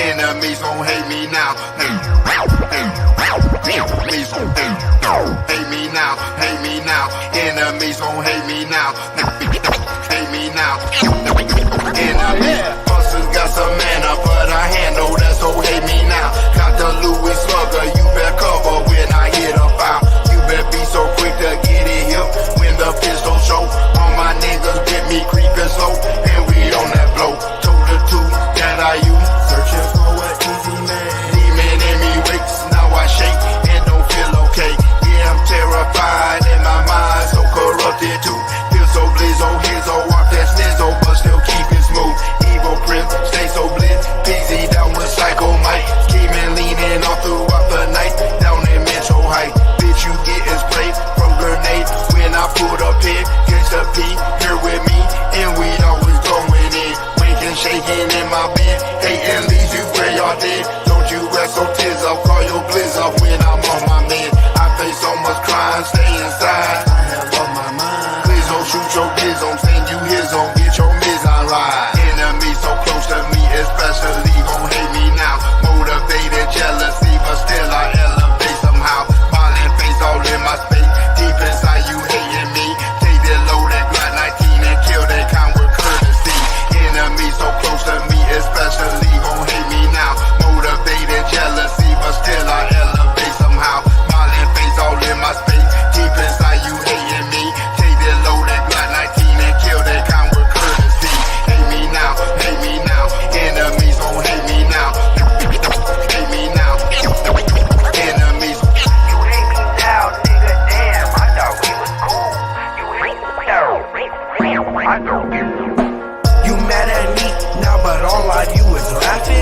Enemies gon' hate me now. Enemies gon' hate me now. Hate me now. Enemies gon' hate me now. Hate me now. Enemies. Busters got some mana, but I handle that, so hate me now. Got the Louis Slugger, you better cover when I hit a foul. You better be so quick to get it here when the pistol show. All my niggas get me creeping slow, and we on that blow. Told the two that I use, searching for an easy man. Demon in me wakes, now I shake and don't feel okay. Yeah, I'm terrified in my mind, so corrupted too. Feel so blizzo, hizzo, off that snizzo, but still keep it smooth. Evil prince, stay so blitz, busy down with Psycho Mike. Scheming, leaning all throughout the night, down in Metro Height. Bitch, you getting sprayed from grenades when I pulled up here. Catch the P, here with me, and we always going in. Waking, shaking in my bed, hating leaves you where y'all dead. Don't you rest so tears up, call your blizz up when I'm on my man. I face so much crime, stay inside. I have lost my mind. Please don't shoot your biz on, send you his on, get your miz on ride. Enemies so close to me, especially gon' hate me now. Motivated jealousy, but still I elevate somehow. Smiling face all in my space, deep inside you hating me. Take that loaded Glock 19 and kill that kind with courtesy. Enemies so close to me, especially gon' hate me now. Motivated jealousy, but still I elevate somehow. Smiling face all in my space, deep inside you hating me. Take that loaded Glock 19 and kill that kind with courtesy. Hate me now, hate me now. Enemies gon' hate me now. Hate me now. Enemies. You hate me now, nigga, damn, I thought we was cool. You hate me now, I know you. You mad at me now, but all I do is laughing.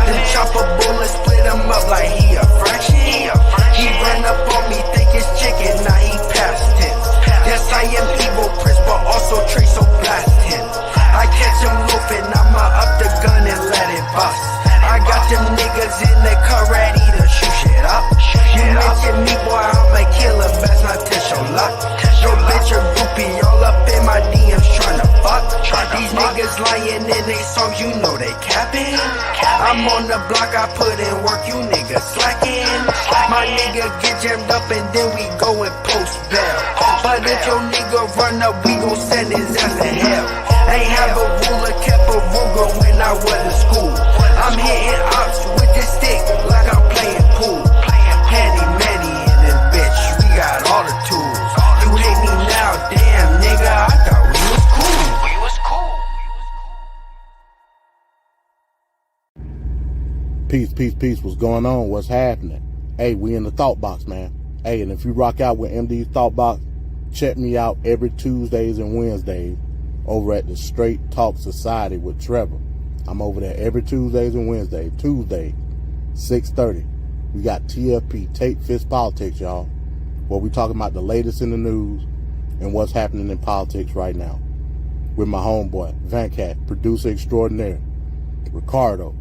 Then chop a bullet, split him up like he a fraction. He ran up on me, think it's chicken, now he passed it. Yes, I am evil Prince, but also Trey, so blast him. I catch him loafing, I'ma up the gun and let it bust. I got them niggas in the car ready to shoot shit up. You mention me, boy, I'm a killer, best not test your luck. Yo, bitch, a groupie, all up in my DMs tryna fuck. These niggas lying in they songs, you know they capping. I'm on the block, I put in work, you niggas slacking. My nigga get jammed up and then we go and post bail. But if your nigga run up, we gon' send his ass to hell. Ain't have a ruler, kept a Ruger when I was in school. I'm hitting ops with this stick like I'm playing pool. Handy manny in this bitch, we got all the tools. You hate me now, damn nigga, I thought we was cool. We was cool. Peace, peace, peace. What's going on? What's happening? Hey, we in the Thought Box, man. Hey, and if you rock out with MD's Thought Box, check me out every Tuesdays and Wednesdays over at the Straight Talk Society with Trevor. I'm over there every Tuesdays and Wednesdays. Tuesday, 6:30. We got TFP, Tape Fist Politics, y'all, where we talking about the latest in the news and what's happening in politics right now. With my homeboy, Vance, producer extraordinaire, Ricardo,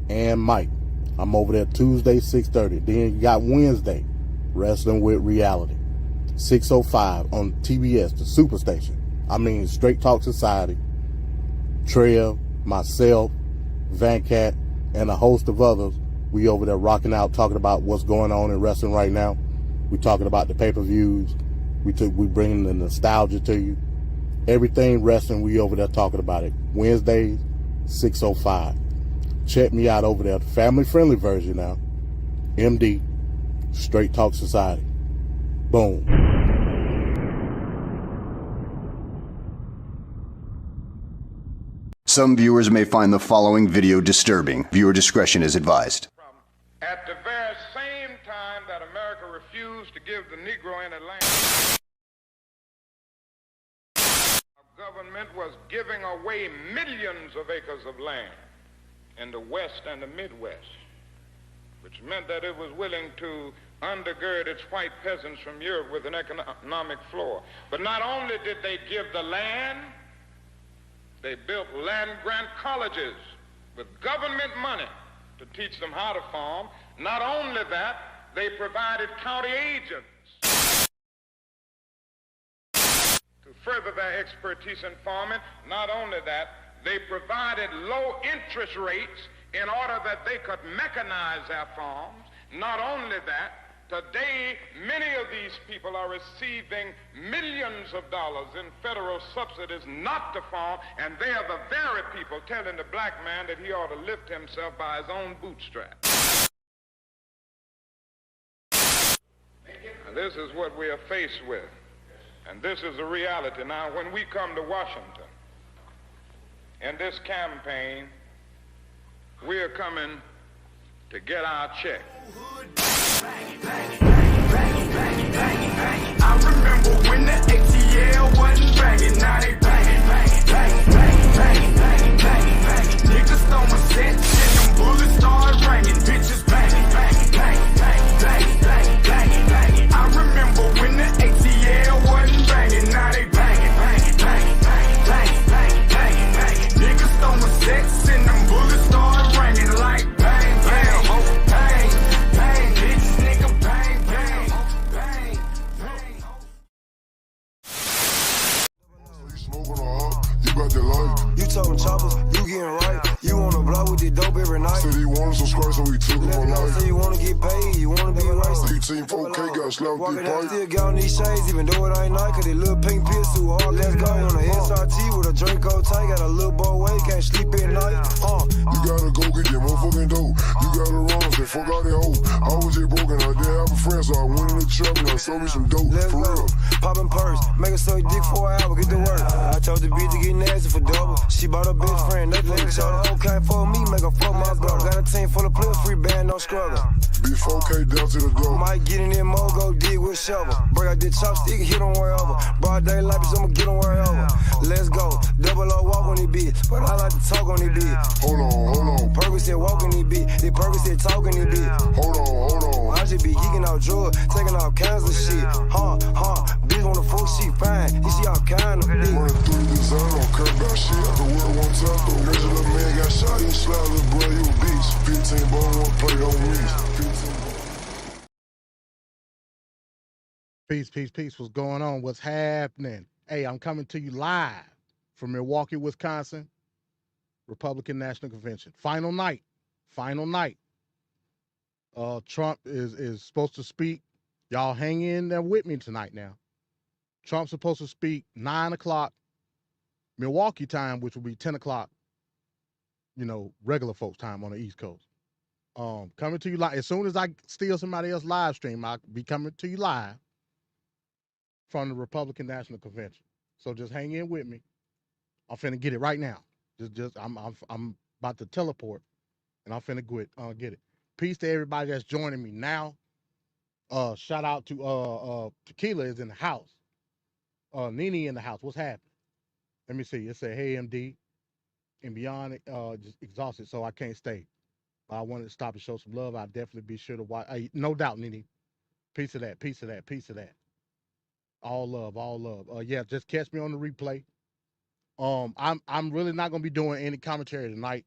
and Mike. I'm over there Tuesday, 6:30. Then you got Wednesday, Wrestling with Reality, 6:05 on TBS, the Superstation. I mean, Straight Talk Society, Trev, myself, Vancat, and a host of others. We over there rocking out, talking about what's going on in wrestling right now. We talking about the pay-per-views. We bringing the nostalgia to you. Everything wrestling, we over there talking about it. Wednesdays, 6:05. Check me out over there, the family-friendly version now. MD, Straight Talk Society. Boom. Some viewers may find the following video disturbing. Viewer discretion is advised. At the very same time that America refused to give the Negro any land, our government was giving away millions of acres of land in the West and the Midwest, which meant that it was willing to undergird its white peasants from Europe with an economic floor. But not only did they give the land, they built land-grant colleges with government money to teach them how to farm. Not only that, they provided county agents to further their expertise in farming. Not only that, they provided low interest rates in order that they could mechanize their farms. Not only that, today, many of these people are receiving millions of dollars in federal subsidies not to farm, and they are the very people telling the black man that he ought to lift himself by his own bootstraps. Now, this is what we are faced with, and this is the reality. Now, when we come to Washington, in this campaign, we are coming to get our check. I remember when the ATL wasn't banging, now they banging. Niggas throwing sets and them bullets start ringing, bitches banging. I remember when the ATL wasn't banging, now they banging. Niggas throwing sets and them bullets start ringing like bang, bang, bang, bang, bitch, nigga, bang, bang, bang, bang. You smoking or up? You got that light? You talking choppers, you getting right. You on the block with the dope every night. Said he wanted subscribe, so we took him Let a me know, light. say you wanna get paid, you wanna be right. 18 4K got slapped with Walking the down, pipe. still got on these shades, even though it ain't night. Cause they little pink pills too hard. Let's go on a SRT with a Draco tank. Got a little boy way, can't sleep at night. You gotta go get your motherfucking dough. You gotta run, say fuck out that hoe. I was just broken, I didn't have a friend, so I went in the trap and I sold me some dope. Let's For go. real. Poppin' purse, make her suck dick for an hour, get to work. I told the bitch to get nasty for double. She bought her best friend, they play each other. Okay, for me, make her fuck my brother. Got a team full of players, free band, no struggle. Big 4K down to the door. Might get in there more, go dig with shovel. Break out the chopstick, hit on wherever. Broad daylight, bitch, I'ma get on wherever. Let's go, double O walk on this bitch, but I like to talk on this bitch. Hold on. Purpose said walk on this bitch, the purpose said talk on this bitch. Hold on. I just be geeking out drugs, taking all kinds of shit. Bitch wanna fuck, she fine, and she all kind of bitch. Running through the design, don't care about shit. The world one time, though. Major little man got shot, he slapped little boy, you a bitch. 15 ball, one plate on me. 15 Peace. What's going on? What's happening? Hey, I'm coming to you live from Milwaukee, Wisconsin, Republican National Convention. Final night. Trump is supposed to speak. Y'all hang in there with me tonight now. Trump's supposed to speak 9 o'clock Milwaukee time, which will be 10 o'clock, regular folks time on the East Coast. Coming to you live. As soon as I steal somebody else's live stream, I'll be coming to you live from the Republican National Convention. So just hang in with me. I'm finna get it right now. I'm about to teleport, and I'm finna get it. Peace to everybody that's joining me now. Shout out to Tequila is in the house. Nene in the house. What's happening? Let me see. It said, hey MD, and beyond it, just exhausted, so I can't stay. I wanted to stop and show some love. I'll definitely be sure to watch. No doubt, Nene. Piece of that. All love. Yeah, just catch me on the replay. I'm really not gonna be doing any commentary tonight.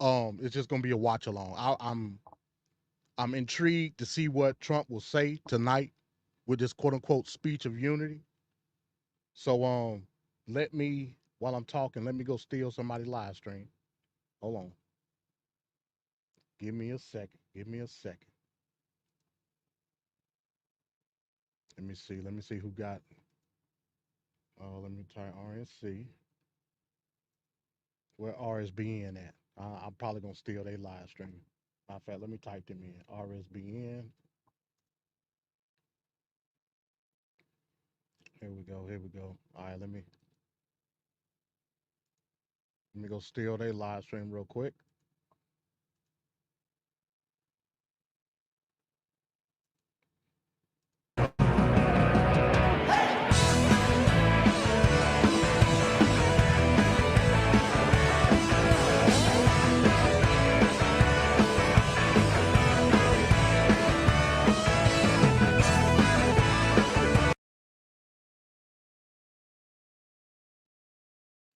It's just gonna be a watch along. I'm intrigued to see what Trump will say tonight with this quote unquote speech of unity. So while I'm talking, let me go steal somebody's live stream. Hold on. Give me a second. Let me see who got. Let me try RSC. Where RSBN at? I'm probably gonna steal their live stream. Matter of fact, let me type them in. RSBN. Here we go. All right, let me go steal their live stream real quick.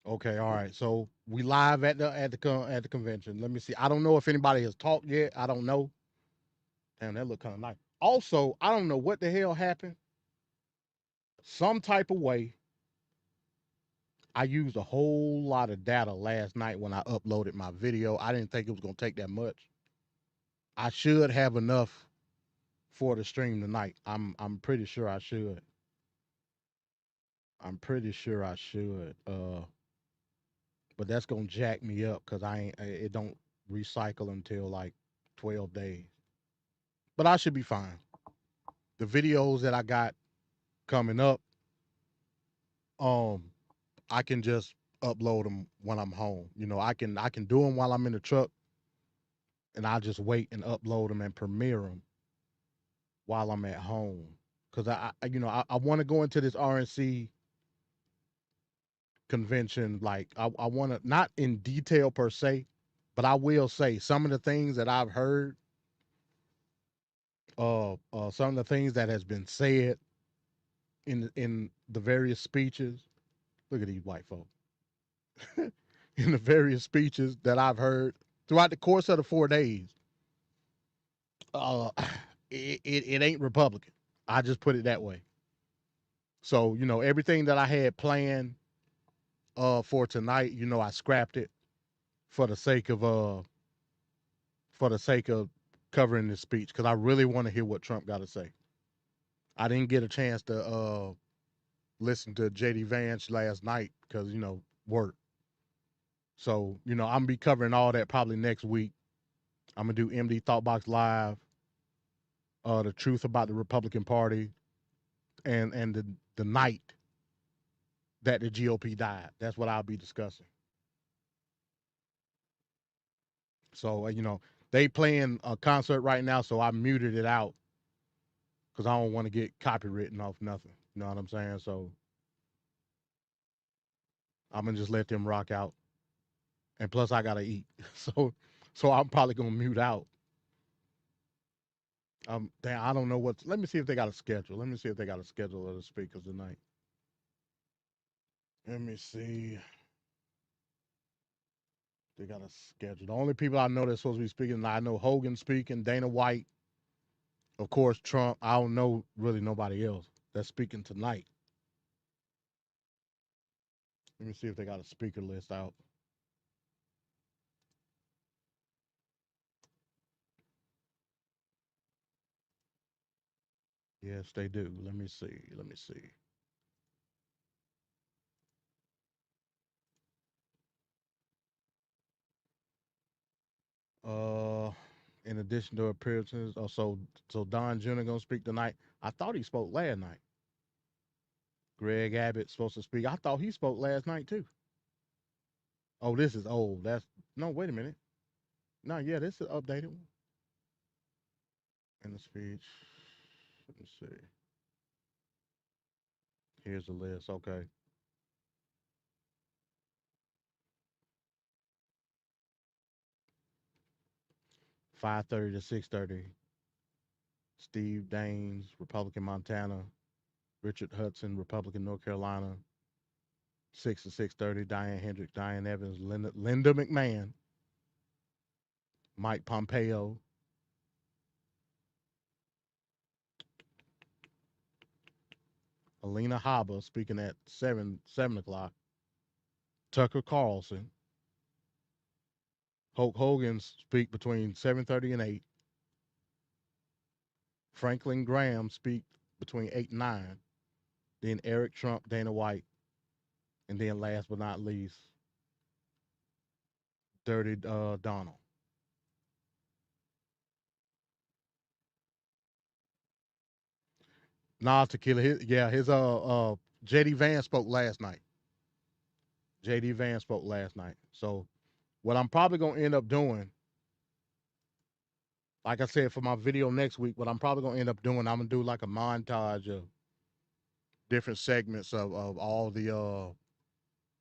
Okay, all right. So we live at the convention. Let me see. I don't know if anybody has talked yet. I don't know. Damn, that look kind of nice. Also, I don't know what the hell happened. Some type of way, I used a whole lot of data last night when I uploaded my video. I didn't think it was gonna take that much. I should have enough for the stream tonight. I'm pretty sure I should. I'm pretty sure I should. But that's gonna jack me up because it don't recycle until like 12 days. But I should be fine. The videos that I got coming up, um, I can just upload them when I'm home. You know, I can do them while I'm in the truck, and I'll just wait and upload them and premiere them while I'm at home. Cause I want to go into this RNC convention. Like I want to, not in detail per se, but I will say some of the things that I've heard, some of the things that has been said in the various speeches. Look at these white folks. In the various speeches that I've heard throughout the course of the 4 days, uh, it ain't Republican. I just put it that way. So everything that I had planned for tonight, I scrapped it for the sake of covering this speech because I really want to hear what Trump got to say. I didn't get a chance to listen to JD Vance last night because work. So I'm gonna be covering all that probably next week. I'm gonna do MD Thoughtbox Live, the truth about the Republican Party, and the night that the GOP died. That's what I'll be discussing. So they playing a concert right now, so I muted it out because I don't want to get copywritten off nothing. You know what I'm saying? So I'm gonna just let them rock out. And plus, I gotta eat, so I'm probably gonna mute out. Damn, I don't know what. Let me see if they got a schedule. Let me see if they got a schedule of the speakers tonight. Let me see. They got a schedule. The only people I know that's supposed to be speaking, I know Hogan speaking, Dana White, of course, Trump. I don't know really nobody else that's speaking tonight. Let me see if they got a speaker list out. Yes, they do. Let me see. Let me see. Uh, in addition to appearances, so Don Jr. gonna speak tonight. I thought he spoke last night. Greg Abbott's supposed to speak. I thought he spoke last night too. Oh, this is old. That's no. Wait a minute. No, yeah, this is updated one. In the speech. Let me see. Here's the list. Okay. 5:30 to 6:30. Steve Daines, Republican Montana. Richard Hudson, Republican North Carolina. 6 to 6:30. Diane Hendricks, Diane Evans, Linda McMahon, Mike Pompeo. Alina Habba speaking at 7 o'clock. Tucker Carlson. Hulk Hogan speak between 7:30 and 8. Franklin Graham speak between 8 and 9. Then Eric Trump, Dana White, and then last but not least, Dirty Donald. Nah, Tequila. His JD Vance spoke last night. JD Vance spoke last night. So what I'm probably gonna end up doing, like I said for my video next week, what I'm probably gonna end up doing, I'm gonna do like a montage of different segments of all the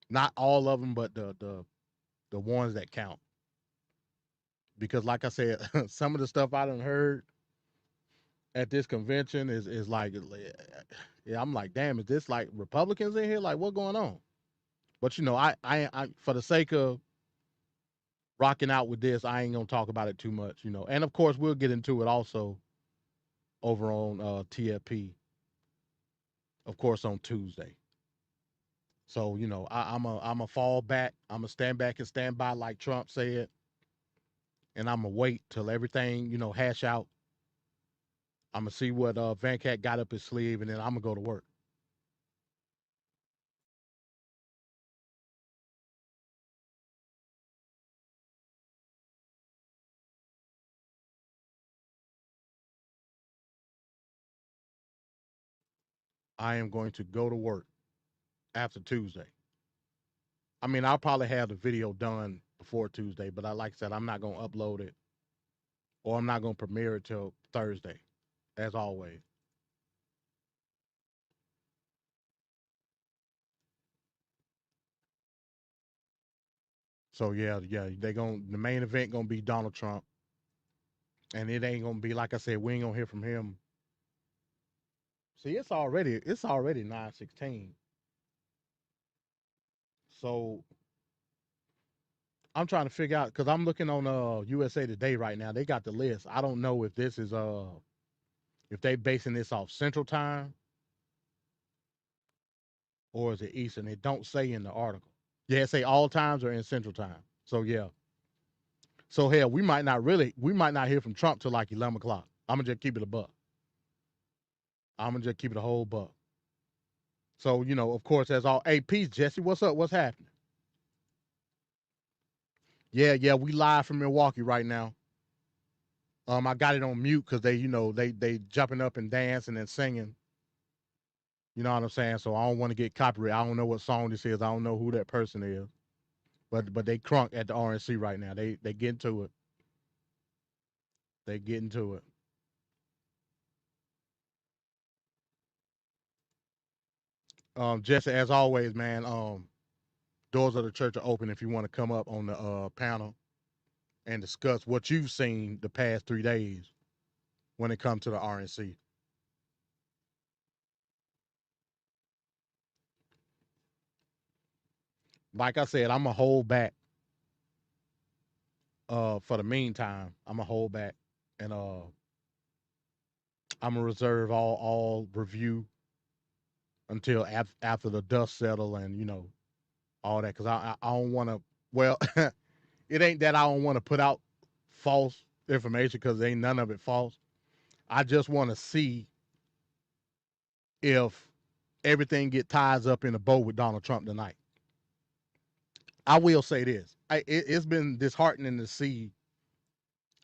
not all of them, but the ones that count. Because like I said, some of the stuff I done heard at this convention is like, yeah, I'm like, damn, is this like Republicans in here? Like, what's going on? But I for the sake of rocking out with this, I ain't gonna talk about it too much, And of course, we'll get into it also over on TFP, of course, on Tuesday. So, I'm a fall back. I'm a stand back and stand by like Trump said. And I'm going to wait till everything, hash out. I'm going to see what Van Cat got up his sleeve, and then I'm going to go to work. I am going to go to work after Tuesday. I mean, I'll probably have the video done before Tuesday, but like I said, I'm not going to upload it or I'm not going to premiere it till Thursday, as always. So yeah, the main event gonna be Donald Trump, and it ain't gonna be like I said. We ain't gonna hear from him. See, it's already 9:16. So I'm trying to figure out because I'm looking on USA Today right now. They got the list. I don't know if this is if they basing this off Central Time or is it Eastern. It don't say in the article. Yeah, it say all times are in Central Time. So yeah. So hell, we might not hear from Trump till like 11 o'clock. I'm gonna just keep it a buck. I'm gonna just keep it a whole buck. So, of course, as all, hey, peace, Jesse. What's up? What's happening? Yeah, we live from Milwaukee right now. I got it on mute because they jumping up and dancing and singing. You know what I'm saying? So I don't want to get copyright. I don't know what song this is. I don't know who that person is. But they crunk at the RNC right now. They get into it. They get into it. Jesse, as always, man. Doors of the church are open if you want to come up on the panel and discuss what you've seen the past 3 days when it comes to the RNC. Like I said, I'm gonna hold back. For the meantime, I'm gonna hold back and I'm gonna reserve all review until after the dust settle and all that because I don't want to. Well, it ain't that I don't want to put out false information because ain't none of it false. I just want to see if everything get ties up in a bow with Donald Trump tonight. I will say this: it's been disheartening to see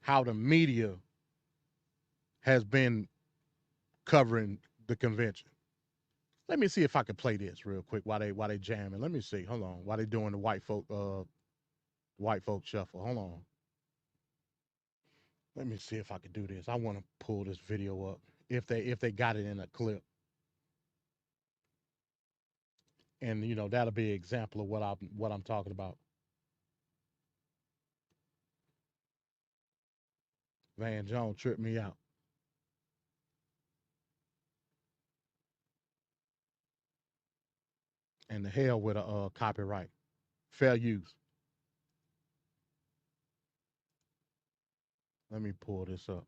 how the media has been covering the convention. Let me see if I can play this real quick while they jamming. Let me see. Hold on. While they doing the white folk shuffle. Hold on. Let me see if I can do this. I want to pull this video up if they got it in a clip. And that'll be an example of what I'm talking about. Van Jones tripped me out. And the hell with a copyright. Fair use. Let me pull this up.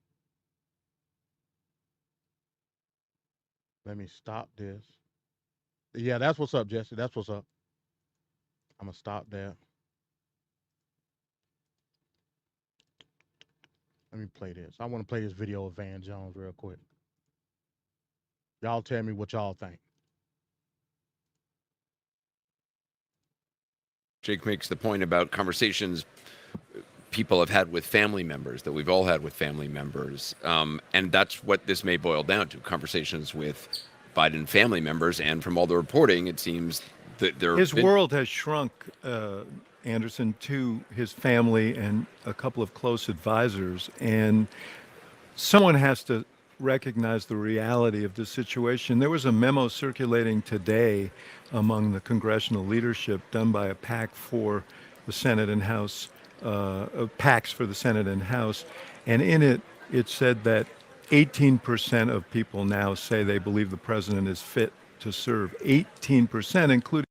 Let me stop this. Yeah, that's what's up, Jesse. That's what's up. I'm gonna stop that. Let me play this. I want to play this video of Van Jones real quick. Y'all tell me what y'all think. Jake makes the point about conversations people have had with family members that we've all had with family members. And that's what this may boil down to, conversations with Biden family members. And from all the reporting, it seems that his world has shrunk, Anderson, to his family and a couple of close advisors. And someone has to recognize the reality of the situation. There was a memo circulating today among the congressional leadership done by a PAC for the Senate and House, PACs for the Senate and House. And in it, it said that 18% of people now say they believe the president is fit to serve. 18%, including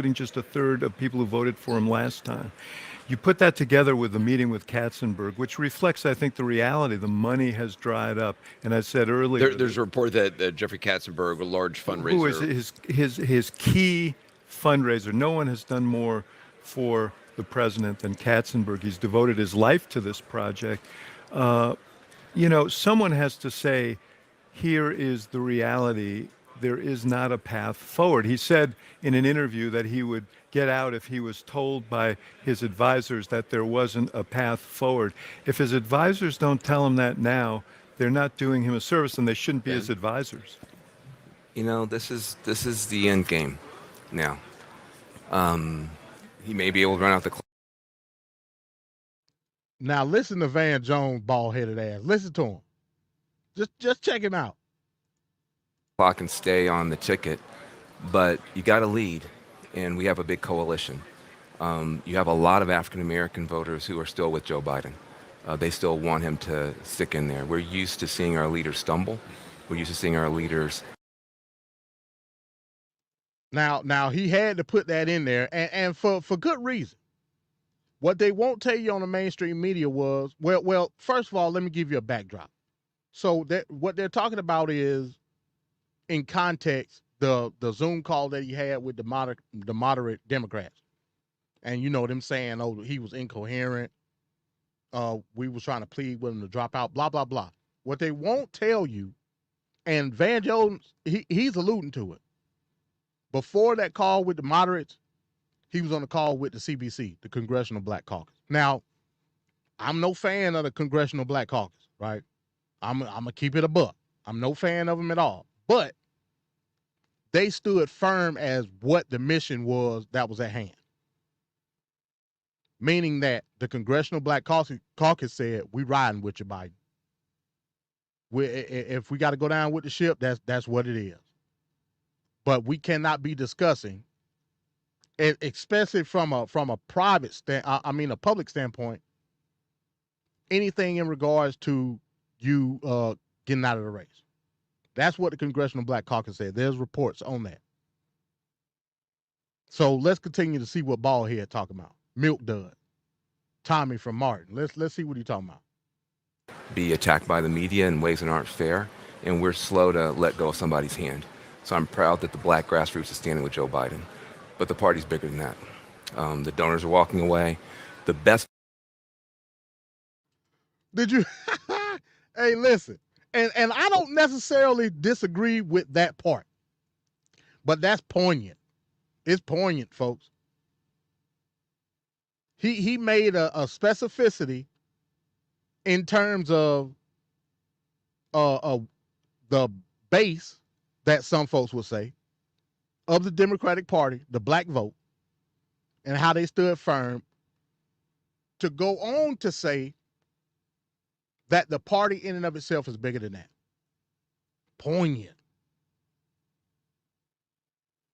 including just a third of people who voted for him last time. You put that together with the meeting with Katzenberg, which reflects, I think, the reality. The money has dried up. And I said earlier, There's a report that Jeffrey Katzenberg, a large fundraiser, who is his key fundraiser. No one has done more for the president than Katzenberg. He's devoted his life to this project. Someone has to say, here is the reality. There is not a path forward. He said in an interview that he would get out if he was told by his advisors that there wasn't a path forward. If his advisors don't tell him that now, they're not doing him a service, and they shouldn't be his advisors. This is the end game now. He may be able to run out the clock. Now listen to Van Jones' bald-headed ass. Listen to him. Just check him out. Clock and stay on the ticket, but you got to lead, and we have a big coalition. You have a lot of African American voters who are still with Joe Biden. They still want him to stick in there. We're used to seeing our leaders stumble. We're used to seeing our leaders. Now he had to put that in there, and for good reason. What they won't tell you on the mainstream media was, well, first of all, let me give you a backdrop. So what they're talking about is, in context, the Zoom call that he had with the moderate Democrats. And them saying, oh, he was incoherent. We was trying to plead with him to drop out, blah, blah, blah. What they won't tell you, and Van Jones, he's alluding to it. Before that call with the moderates, he was on a call with the CBC, the Congressional Black Caucus. Now, I'm no fan of the Congressional Black Caucus, right? I'm going to keep it a buck. I'm no fan of them at all. But they stood firm as what the mission was that was at hand. Meaning that the Congressional Black Caucus said, we riding with you, Biden. If we got to go down with the ship, that's what it is. But we cannot be discussing, especially from a a public standpoint, anything in regards to you getting out of the race. That's what the Congressional Black Caucus said. There's reports on that. So let's continue to see what Baldhead talking about. Milk Dud, Tommy from Martin. Let's see what he's talking about. Be attacked by the media in ways that aren't fair, and we're slow to let go of somebody's hand. So I'm proud that the black grassroots is standing with Joe Biden, but the party's bigger than that. The donors are walking away. The best. Did you? Hey, listen, and I don't necessarily disagree with that part, but that's poignant. It's poignant, folks. He made a specificity in terms of the base, that some folks will say, of the Democratic Party, the black vote, and how they stood firm, to go on to say that the party in and of itself is bigger than that. Poignant.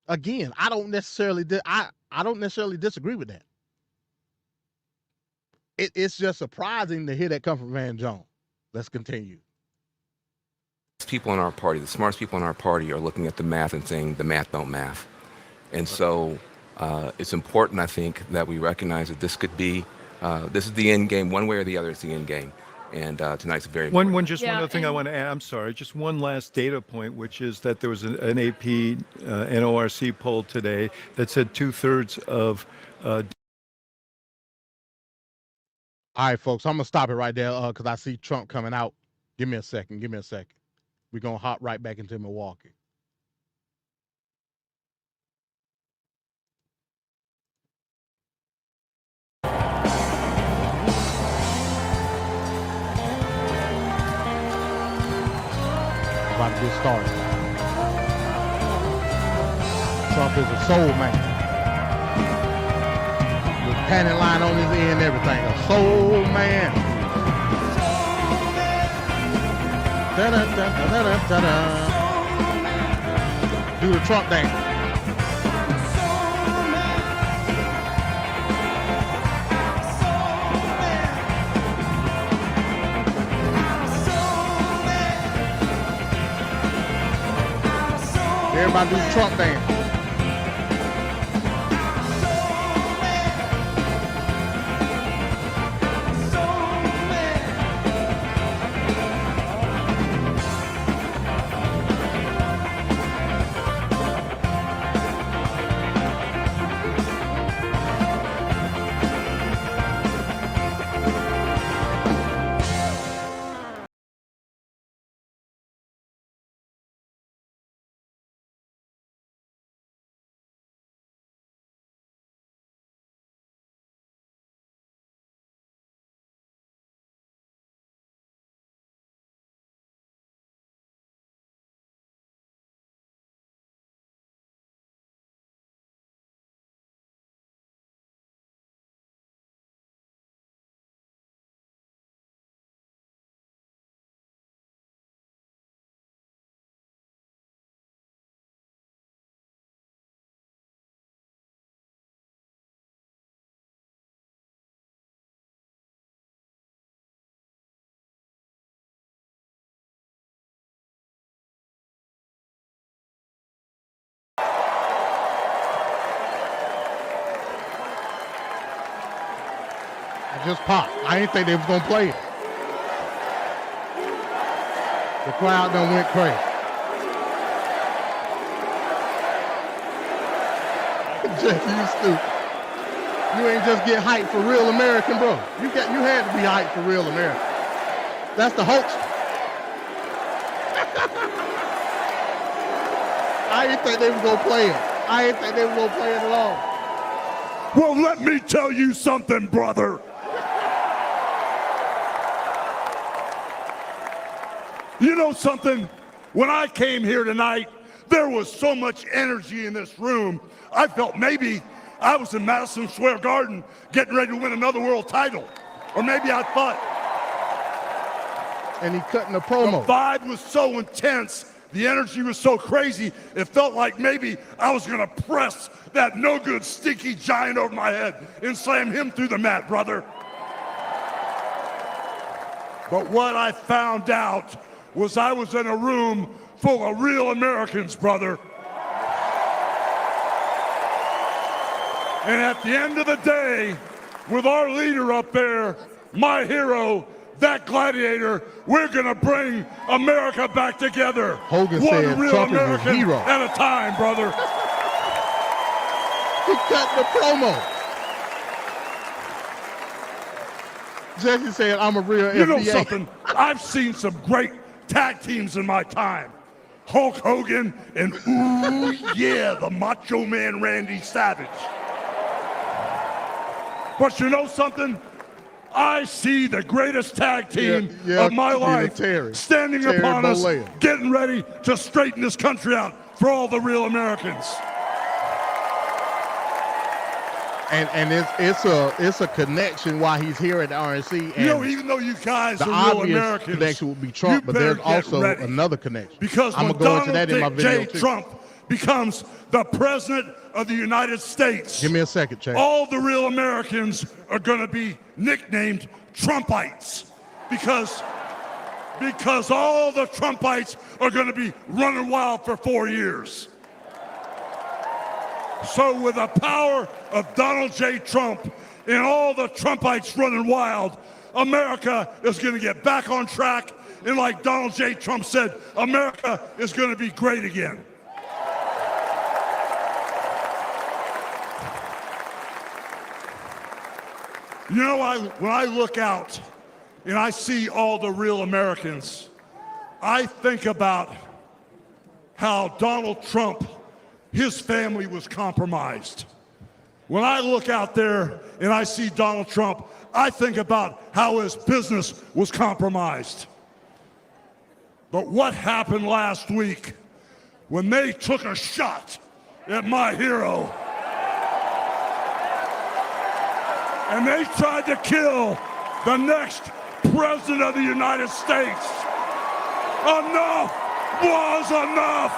Again, I don't necessarily disagree with that. It's just surprising to hear that come from Van Jones. Let's continue. People in our party, the smartest people in our party, are looking at the math and saying the math don't math. And so it's important, I think, that we recognize that this could be, this is the end game. One way or the other, it's the end game. And tonight's a very important. One other thing I want to add. I'm sorry, just one last data point, which is that there was an AP NORC poll today that said 2/3 of. All right, folks, I'm going to stop it right there because I see Trump coming out. Give me a second. We're going to hop right back into Milwaukee. About to get started. Trump is a soul man. With panty line on his end and everything. A soul man. Da-da-da-da-da-da-da. Do the Trump dance. Everybody do the Trump dance. just popped. I didn't think they was gonna play it. The crowd done went crazy. Jesse, you stupid. You ain't just get hyped for real American, bro. You had to be hyped for real American. That's the hoax. I didn't think they was gonna play it. I didn't think they was gonna play it at all. Well, let me tell you something, brother. You know something? When I came here tonight, there was so much energy in this room. I felt maybe I was in Madison Square Garden getting ready to win another world title. Or maybe I thought. And he cutting the promo. The vibe was so intense. The energy was so crazy. It felt like maybe I was going to press that no good stinky giant over my head and slam him through the mat, brother. But what I found out was I was in a room full of real Americans, brother. And at the end of the day, with our leader up there, my hero, that gladiator, we're gonna bring America back together. Hogan One said real Trump American is his hero. at a time, brother. He cut the promo. Jesse said, I'm a real You know FBA. something? I've seen some great tag teams in my time. Hulk Hogan and, ooh, yeah, the Macho Man Randy Savage. But you know something? I see the greatest tag team of my life standing upon us, getting ready to straighten this country out for all the real Americans. And it's a connection while he's here at the RNC. And you know, even though you guys the are real obvious Americans, connection would be Trump, but there's also another connection. Because I'm when gonna go into Donald that in my video J. too. Trump becomes the president of the United States, Give me a second, Chad. all the real Americans are going to be nicknamed Trumpites because all the Trumpites are going to be running wild for 4 years. So with the power of Donald J. Trump and all the Trumpites running wild, America is going to get back on track. And like Donald J. Trump said, America is going to be great again. You know, when I look out and I see all the real Americans, I think about how Donald Trump, his family was compromised. When I look out there and I see Donald Trump, I think about how his business was compromised. But what happened last week when they took a shot at my hero and they tried to kill the next president of the United States? Enough was enough.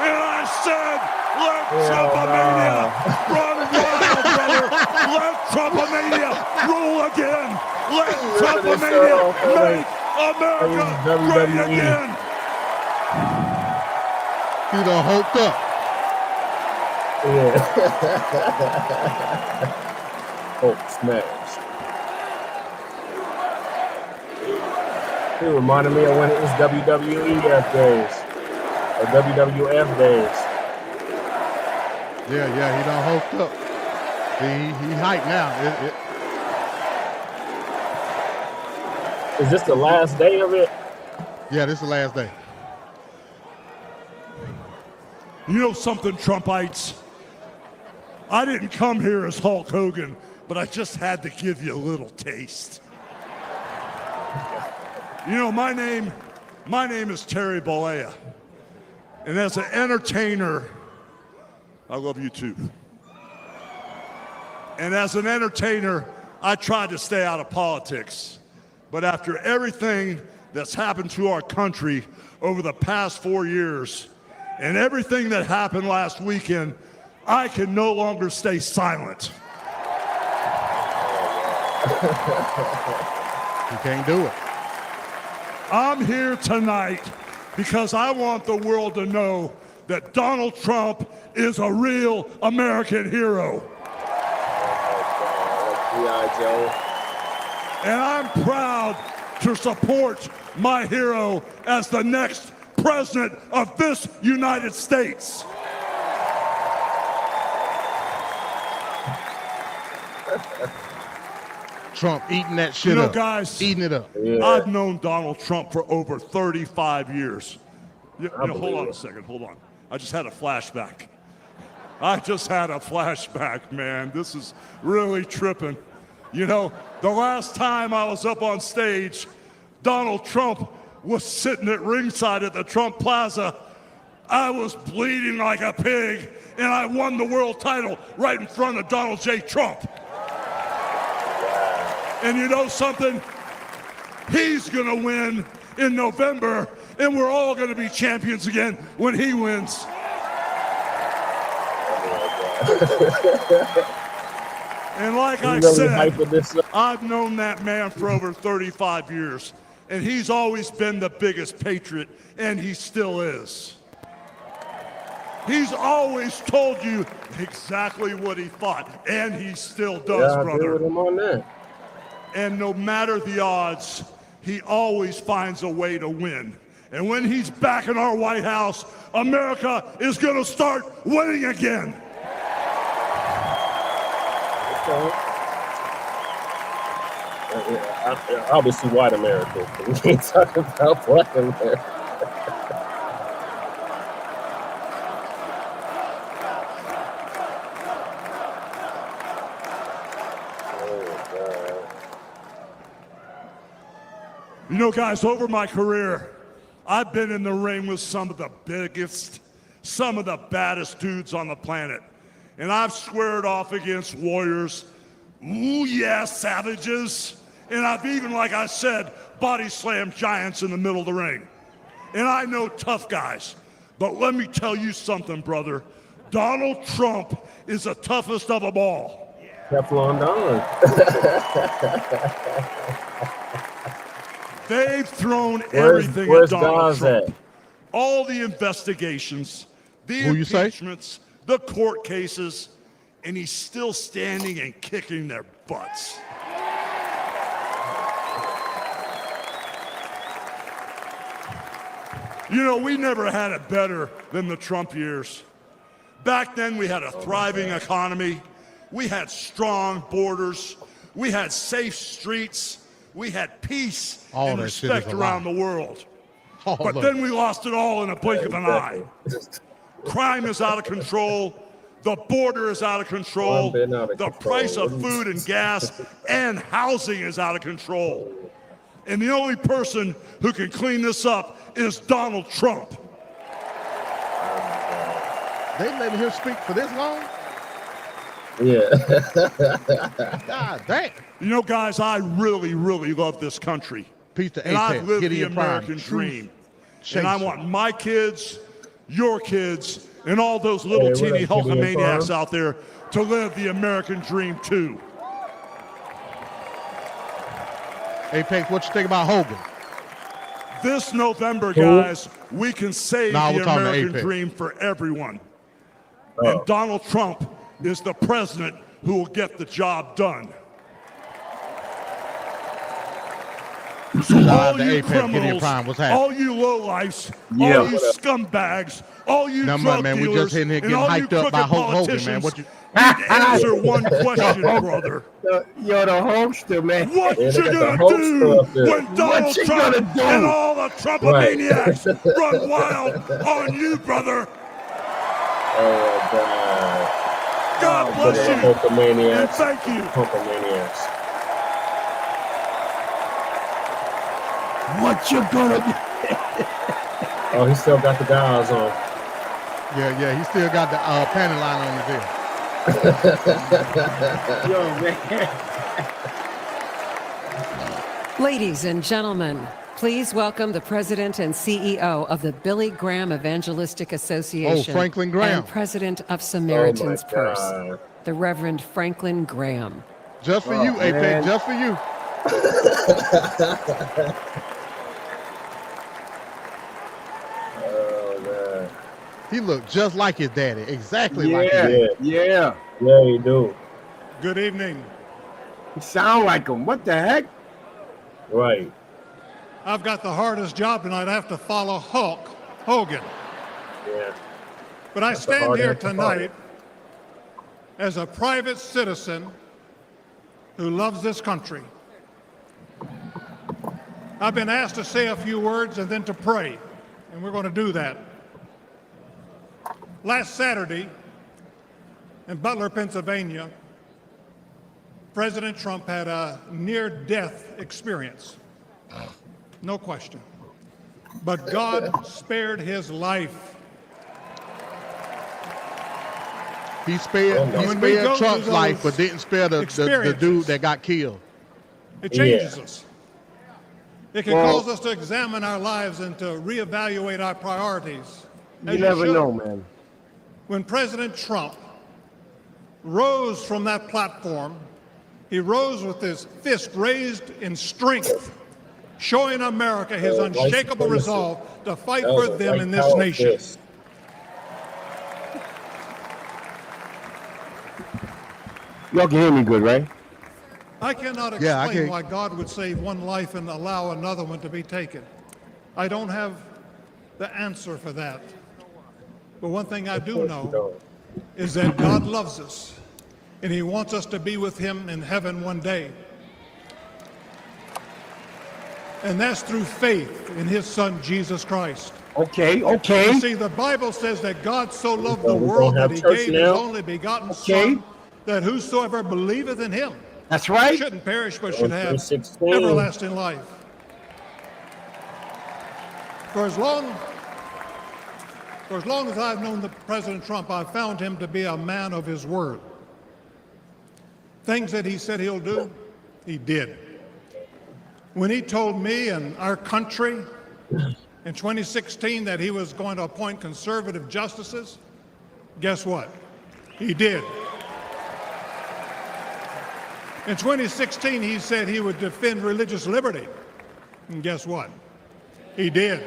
And I said, let Trumpomania run wild, brother. Let Trumpomania rule again. Let Trumpomania make America great again. He done hoped up. Yeah. Hope smash. He reminded me of when it was WWEF days. Or WWF days. Yeah, he done hoped up. He hyped now. Is this the last day of it? Yeah, this is the last day. You know something, Trumpites? I didn't come here as Hulk Hogan, but I just had to give you a little taste. You know, my name is Terry Bollea. And as an entertainer, I love you too. And as an entertainer, I tried to stay out of politics. But after everything that's happened to our country over the past 4 years, and everything that happened last weekend, I can no longer stay silent. You can't do it. I'm here tonight because I want the world to know that Donald Trump is a real American hero. And I'm proud to support my hero as the next president of this United States. Trump eating that shit You know, up. guys, Eating it up. Yeah. I've known Donald Trump for over 35 years. Hold believe on it. a second, hold on. I just had a flashback. Man. This is really tripping. You know, the last time I was up on stage, Donald Trump was sitting at ringside at the Trump Plaza. I was bleeding like a pig, and I won the world title right in front of Donald J. Trump. And you know something? He's gonna win in November, and we're all gonna be champions again when he wins. And like I really said, hyping this up. I've known that man for over 35 years, and he's always been the biggest patriot, and he still is. He's always told you exactly what he thought, and he still does, Yeah, I agree brother. with him on that. And no matter the odds, he always finds a way to win. And when he's back in our White House, America is going to start winning again. Okay. Obviously, white America. We ain't talking about black America. You know, guys, over my career, I've been in the ring with some of the biggest, some of the baddest dudes on the planet. And I've squared off against warriors, ooh yeah, savages. And I've even, like I said, body slammed giants in the middle of the ring. And I know tough guys. But let me tell you something, brother. Donald Trump is the toughest of them all. Teflon Don. They've thrown everything where's at Donald Don's Trump. at? All the investigations, the Who you say? impeachments, the court cases, and he's still standing and kicking their butts. You know, we never had it better than the Trump years. Back then, we had a thriving economy. We had strong borders. We had safe streets. We had peace All and that shit is respect a around lie. the world. All But of then we lost it all in a blink of an eye. Crime is out of control. The border is out of control. Been out of The control. price of food and gas and housing is out of control. And the only person who can clean this up is Donald Trump. They letting him speak for this long? Yeah. God damn. You know, guys, I really, really love this country. Peace to And I've Apex, lived the Gideon Prime, American Truth dream. And I Chaser. want my kids, your kids, and all those little Hey, what teeny up, Gideon hulkamaniacs Prime? out there to live the American dream too. Apex, what you think about Hogan? This November, guys, we can save Nah, the we're talking American Apex. dream for everyone. Oh. And Donald Trump is the president who will get the job done. So Shout all out to you Apex, Gideon criminals, Prime, what's happening? all you lowlifes, Yeah. all you scumbags, all you Nothing drug much, man. We dealers, just in here and getting all you hyped up by crooked Hulk Hogan, man. politicians What you- need to answer one question, brother. Yo, the Hulkster, man. What Yeah, they you got the gonna Hulkster do up there. when Donald you Trump gonna do? and all the Trumpomaniacs run wild on you, brother? Oh, my God. God bless you. And Hulkamaniacs. thank you. Hulkamaniacs. What you gonna do? Oh, he still got the guys on. Yeah, he still got the panty line on his ear. Yo, man. Ladies and gentlemen, please welcome the president and CEO of the Billy Graham Evangelistic Association. Oh, Franklin Graham. And president of Samaritan's Oh, my Purse, God. the Reverend Franklin Graham. Just for Oh, you, Apex, man. just for you. Oh, man. He looked just like his daddy, exactly like his Yeah, daddy. yeah. Yeah, you do. Good evening. You sound like him. What the heck? Right. I've got the hardest job tonight. I have to follow Hulk Hogan. Yeah. But I That's the stand hard here act to follow. tonight as a private citizen who loves this country. I've been asked to say a few words and then to pray, and we're going to do that. Last Saturday in Butler, Pennsylvania, President Trump had a near-death experience. No question. But God spared his life. He spared Trump's life, but didn't spare the dude that got killed. It changes us. It can cause us to examine our lives and to reevaluate our priorities. You never know, man. When President Trump rose from that platform, he rose with his fist raised in strength, showing America his unshakable resolve to fight for them in this nation. Y'all can hear me good, right? I cannot explain why God would save one life and allow another one to be taken. I don't have the answer for that. But one thing I do know is that God loves us, and he wants us to be with him in heaven one day. And that's through faith in his son, Jesus Christ. Okay. You see, the Bible says that God so loved the world that he gave his only begotten Son, that whosoever believeth in him That's right. shouldn't perish but should have everlasting life. For as long as I've known President Trump, I've found him to be a man of his word. Things that he said he'll do, he did. When he told me and our country in 2016 that he was going to appoint conservative justices, guess what? He did. In 2016, he said he would defend religious liberty. And guess what? He did.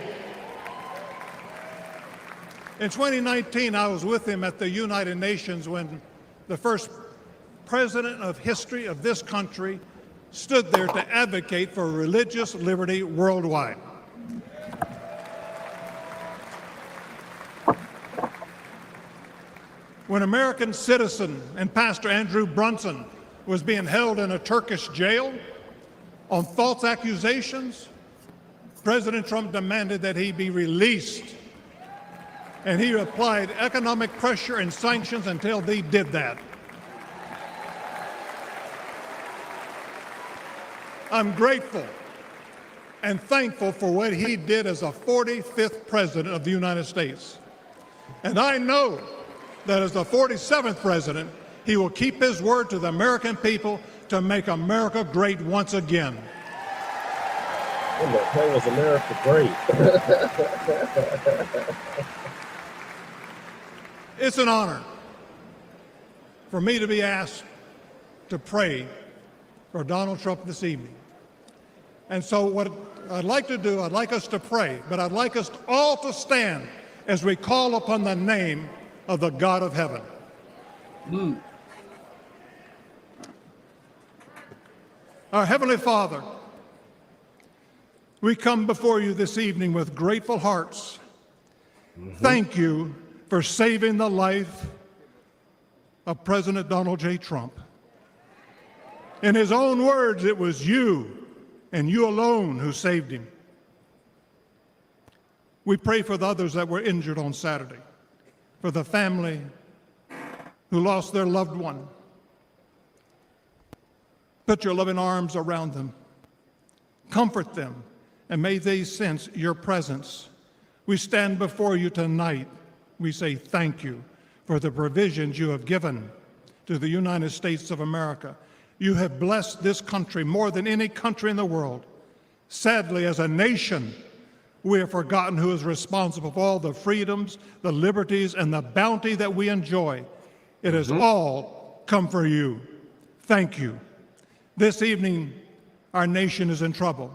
In 2019, I was with him at the United Nations when the first president of history of this country stood there to advocate for religious liberty worldwide. When American citizen and Pastor Andrew Brunson was being held in a Turkish jail on false accusations, President Trump demanded that he be released. And he applied economic pressure and sanctions until they did that. I'm grateful and thankful for what he did as a 45th president of the United States. And I know that as the 47th president, he will keep his word to the American people to make America great once again. When the hell was America great? It's an honor for me to be asked to pray for Donald Trump this evening. And so what I'd like to do, I'd like us to pray, but I'd like us all to stand as we call upon the name of the God of heaven. Our Heavenly Father, we come before you this evening with grateful hearts. Thank you for saving the life of President Donald J. Trump. In his own words, it was you and you alone who saved him. We pray for the others that were injured on Saturday, for the family who lost their loved one. Put your loving arms around them. Comfort them, and may they sense your presence. We stand before you tonight. We say thank you for the provisions you have given to the United States of America. You have blessed this country more than any country in the world. Sadly, as a nation, we have forgotten who is responsible for all the freedoms, the liberties, and the bounty that we enjoy. It has all come for you. Thank you. This evening, our nation is in trouble.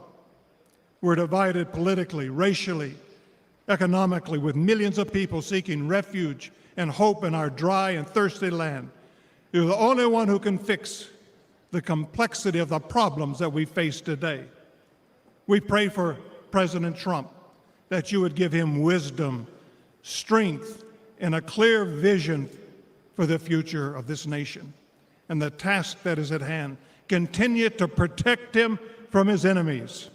We're divided politically, racially, economically, with millions of people seeking refuge and hope in our dry and thirsty land. You're the only one who can fix the complexity of the problems that we face today. We pray for President Trump that you would give him wisdom, strength, and a clear vision for the future of this nation and the task that is at hand. Continue to protect him from his enemies.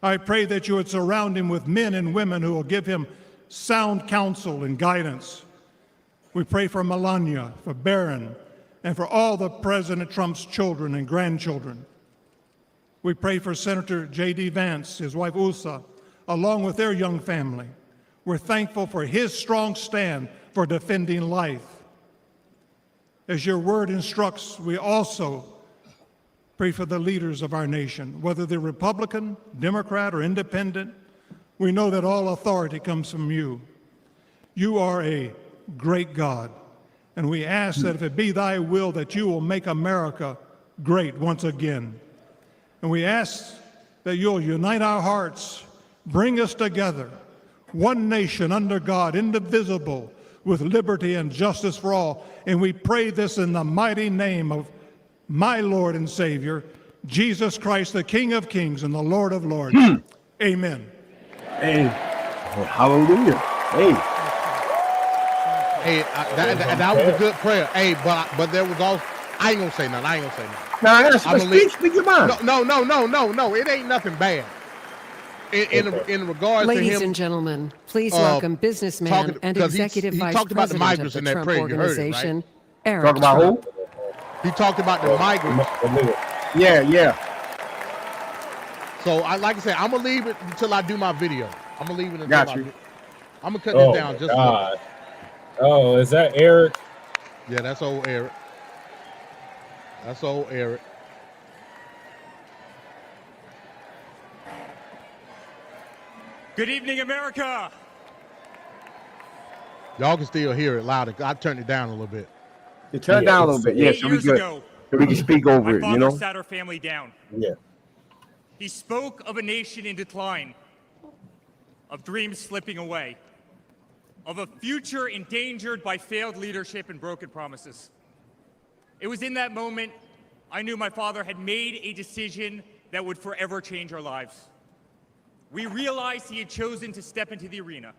I pray that you would surround him with men and women who will give him sound counsel and guidance. We pray for Melania, for Barron, and for all the President Trump's children and grandchildren. We pray for Senator J.D. Vance, his wife Usa, along with their young family. We're thankful for his strong stand for defending life. As your word instructs, we also pray for the leaders of our nation, whether they're Republican, Democrat, or Independent. We know that all authority comes from you. You are a great God, and we ask that if it be thy will that you will make America great once again. And we ask that you'll unite our hearts, bring us together, one nation under God, indivisible, with liberty and justice for all. And we pray this in the mighty name of my Lord and Savior, Jesus Christ, the King of Kings and the Lord of Lords. Amen. Hey, hallelujah. Hey. Hey, that was a good prayer. Hey, but there was also, I ain't gonna say nothing. Now, speak your mind. No. It ain't nothing bad. In regards Ladies to him, and gentlemen, please welcome businessman and executive vice president of the Trump Organization, Eric Talk about Trump. who? he talked about the migrants. Yeah. So, like I said, I'm gonna leave it until I do my video. I'm gonna leave it until Got I you. do. I'm gonna cut this down just a little bit. Oh, is that Eric? Yeah, that's old Eric. Good evening, America. Y'all can still hear it louder. I turned it down a little bit. You turn it down a little bit. Yeah, so we good. So we can speak over it, My you know? father sat our family down. Yeah. He spoke of a nation in decline, of dreams slipping away, of a future endangered by failed leadership and broken promises. It was in that moment I knew my father had made a decision that would forever change our lives. We realized he had chosen to step into the arena,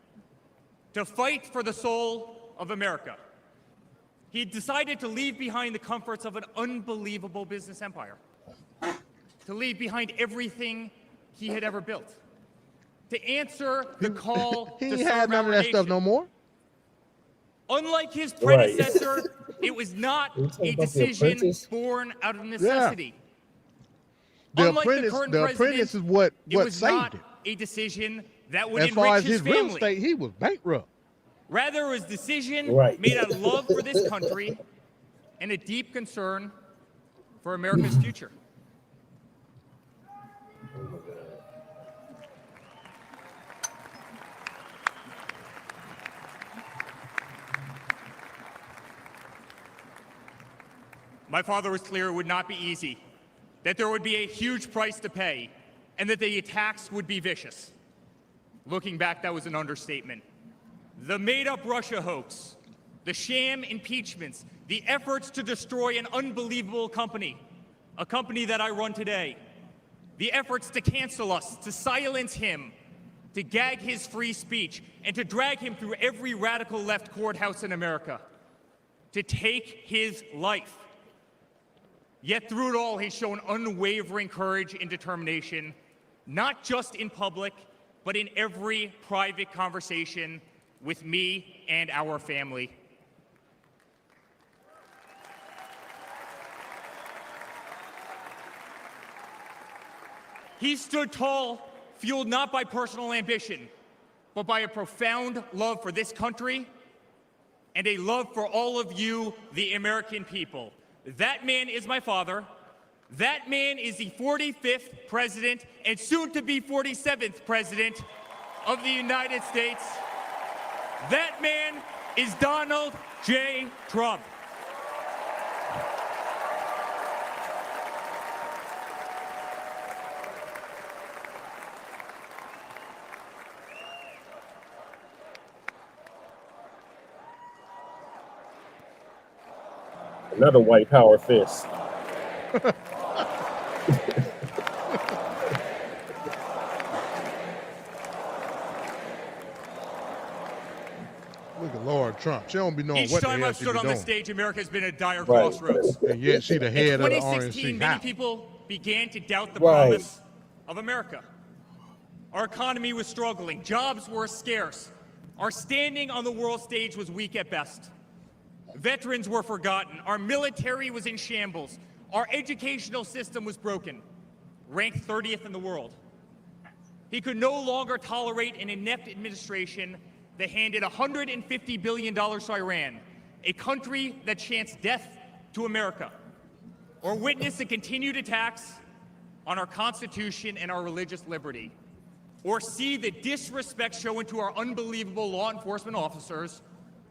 to fight for the soul of America. He had decided to leave behind the comforts of an unbelievable business empire, to leave behind everything he had ever built, to answer the call He to ain't serve had none of our that nation. stuff no more. Unlike his predecessor, it was not a about The decision Apprentice? born out of necessity. The Unlike apprentice, current the president, apprentice is what it was saved not it. a decision that would As far enrich as his real family. estate, he was bankrupt. Rather, it was a decision Right. made out of love for this country and a deep concern for America's future. My father was clear it would not be easy, that there would be a huge price to pay, and that the attacks would be vicious. Looking back, that was an understatement. The made-up Russia hoax, the sham impeachments, the efforts to destroy an unbelievable company, a company that I run today, the efforts to cancel us, to silence him, to gag his free speech, and to drag him through every radical left courthouse in America, to take his life. Yet through it all, he's shown unwavering courage and determination, not just in public, but in every private conversation with me and our family. He stood tall, fueled not by personal ambition, but by a profound love for this country and a love for all of you, the American people. That man is my father. That man is the 45th president and soon to be 47th president of the United States. That man is Donald J. Trump. Another white power fist. Donald Trump. She don't be knowing Each what the time hell I've she stood be on doing. this stage, America has been at a dire Right. crossroads. And yet she the head In of the 2016, RNC. many How? people began to doubt the Right. promise of America. Our economy was struggling. Jobs were scarce. Our standing on the world stage was weak at best. Veterans were forgotten. Our military was in shambles. Our educational system was broken, ranked 30th in the world. He could no longer tolerate an inept administration that handed $150 billion to Iran, a country that chants death to America, or witness the continued attacks on our Constitution and our religious liberty, or see the disrespect shown to our unbelievable law enforcement officers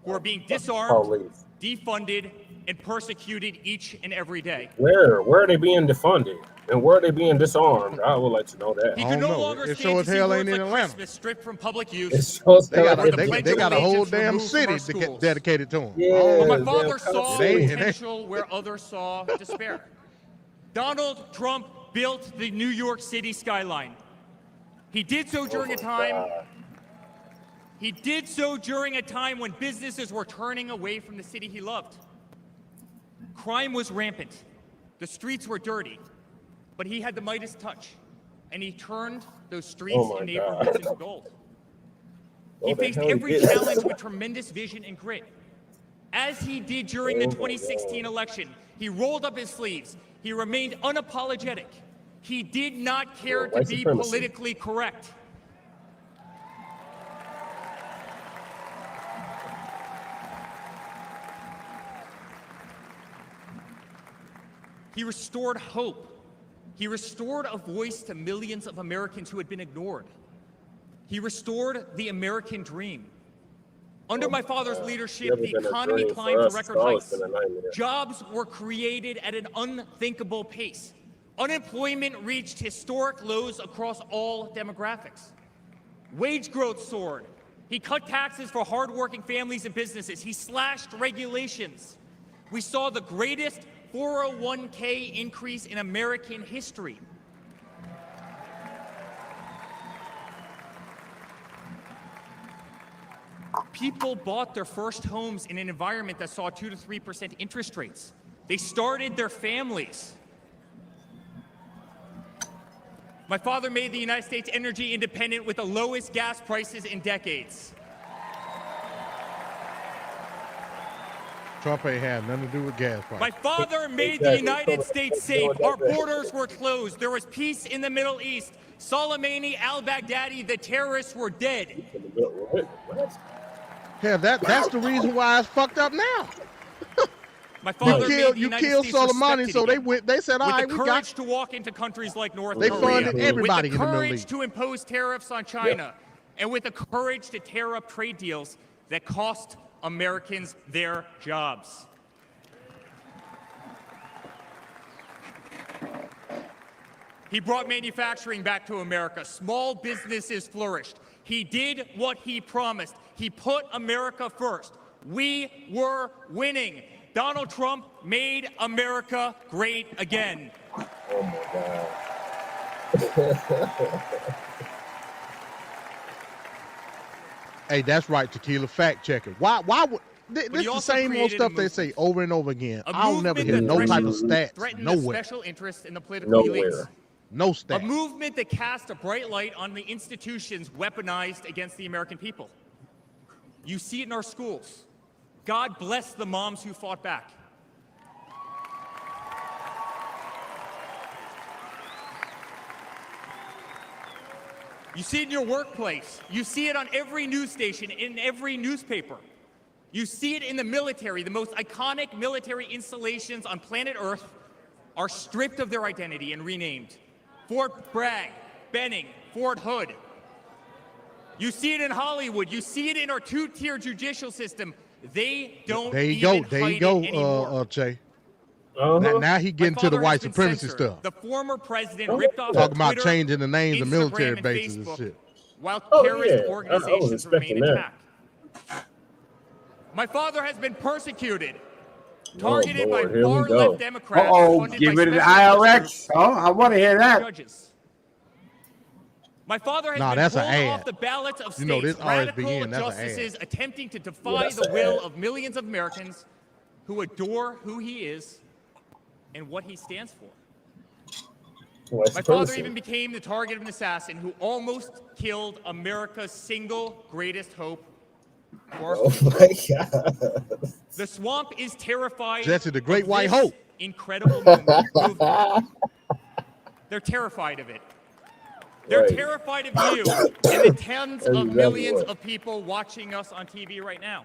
who are being disarmed, Police. defunded, and persecuted each and every day. Where are they being defunded? And where are they being disarmed? I would like to know that. He I could don't no know. longer It stand sure to as see hell words ain't in like Atlanta. Christmas stripped from public use. It's so They got Or the they Pledge got of a whole Allegiance damn removed from our city schools. dedicated to him. Yeah. But my damn father saw It ain't. potential where others saw despair. Donald Trump built the New York City skyline. He did so during a time. He did so during a time when businesses were turning away from the city he loved. Crime was rampant. The streets were dirty. But he had the Midas touch, and he turned those streets Oh my and neighborhoods God. into gold. Oh, He the faced hell he every did. challenge with tremendous vision and grit. As he did during the Oh my 2016 God. election, he rolled up his sleeves. He remained unapologetic. He did not care to white be supremacy. politically correct. He restored hope. He restored a voice to millions of Americans who had been ignored. He restored the American dream. Under my father's leadership, Never the been a economy dream for climbed to us. record It's always heights. been a nightmare. Jobs were created at an unthinkable pace. Unemployment reached historic lows across all demographics. Wage growth soared. He cut taxes for hardworking families and businesses. He slashed regulations. We saw the greatest 401k increase in American history. People bought their first homes in an environment that saw 2 to 3% interest rates. They started their families. My father made the United States energy independent with the lowest gas prices in decades. Trump ain't had nothing to do with gas My prices. father made the United States safe. Our borders were closed. There was peace in the Middle East. Soleimani, al-Baghdadi, the terrorists were dead. What? Hell, that's the reason why it's fucked up now. My father made the You United killed States Soleimani, respected so they again. went. They said, all With right, the we got. courage to walk into countries like North They Korea. funded everybody with in the the Middle courage East. to impose tariffs on China. And with the courage to tear up trade deals that cost Americans their jobs. He brought manufacturing back to America. Small businesses flourished. He did what he promised. He put America first. We were winning. Donald Trump made America great again. Oh my God. Hey, that's right, Tequila. Fact checker. Why would this he is the also same old created stuff a they say over and over again? A I'll never movement hear that no type of threatened- stats threatened the nowhere. special interests in the political elites. Nowhere. No A stats. movement that cast a bright light on the institutions weaponized against the American people. You see it in our schools. God bless the moms who fought back. You see it in your workplace. You see it on every news station, in every newspaper. You see it in the military. The most iconic military installations on planet Earth are stripped of their identity and renamed. Fort Bragg, Benning, Fort Hood. You see it in Hollywood. You see it in our two-tier judicial system. They don't There you even go. There hide you go, it anymore. Jay. Uh-huh. Now he getting My to the father white has been supremacy censored. stuff. The former president ripped off Talking about Twitter, changing the names of Instagram, military and bases and Facebook, shit. while Oh, terrorist yeah. I was organizations remain expecting that. intact. My father has been persecuted, targeted Lord, by here we far-left go. Democrats, Uh-oh, funded get by rid of the special interest IRX. Oh, I want to hear that. judges. My father has Nah, been that's an pulled ad. off the ballots of You know, states, this radical RSBN, that's an justices ad. attempting to defy the will of millions of Americans who adore who he is and what he stands for. My father even became the target of an assassin who almost killed America's single greatest hope for our future. My God. The swamp is terrified Jesse, the Great of White this Hope. incredible movement. They're terrified of it. They're Right. terrified of you and the tens That's of exactly millions what. of people watching us on TV right now.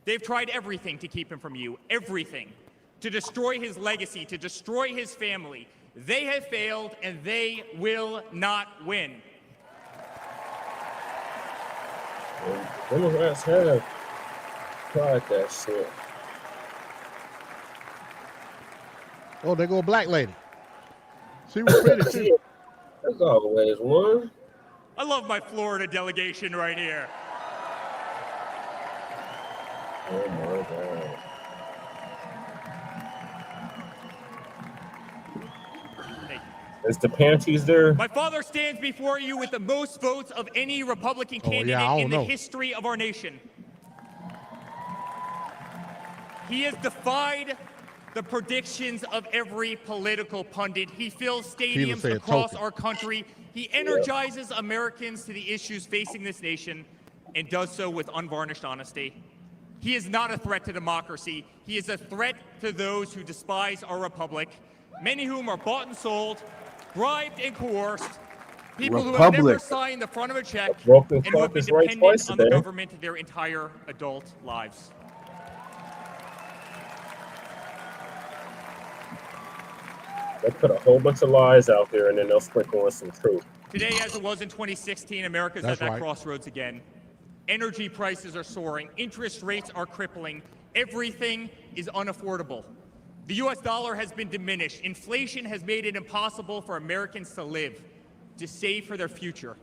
They've tried everything to keep him from you, everything, to destroy his legacy, to destroy his family. They have failed, and they will not win. Democrats have tried that shit. Oh, there go a black lady. She was pretty too. There's always one. I love my Florida delegation right here. Oh my God. Is the panties there? My father stands before you with the most votes of any Republican candidate in the history of our nation. He has defied the predictions of every political pundit. He fills stadiums across our country. He energizes Americans to the issues facing this nation and does so with unvarnished honesty. He is not a threat to democracy. He is a threat to those who despise our republic, many whom are bought and sold, bribed and coerced, people who have never signed the front of a check and who have been dependent on the government their entire adult lives. They put a whole bunch of lies out there and then they'll sprinkle in some truth. Today, as it was in 2016, America's at that crossroads again. Energy prices are soaring. Interest rates are crippling. Everything is unaffordable. The U.S. dollar has been diminished. Inflation has made it impossible for Americans to live, to save for their future.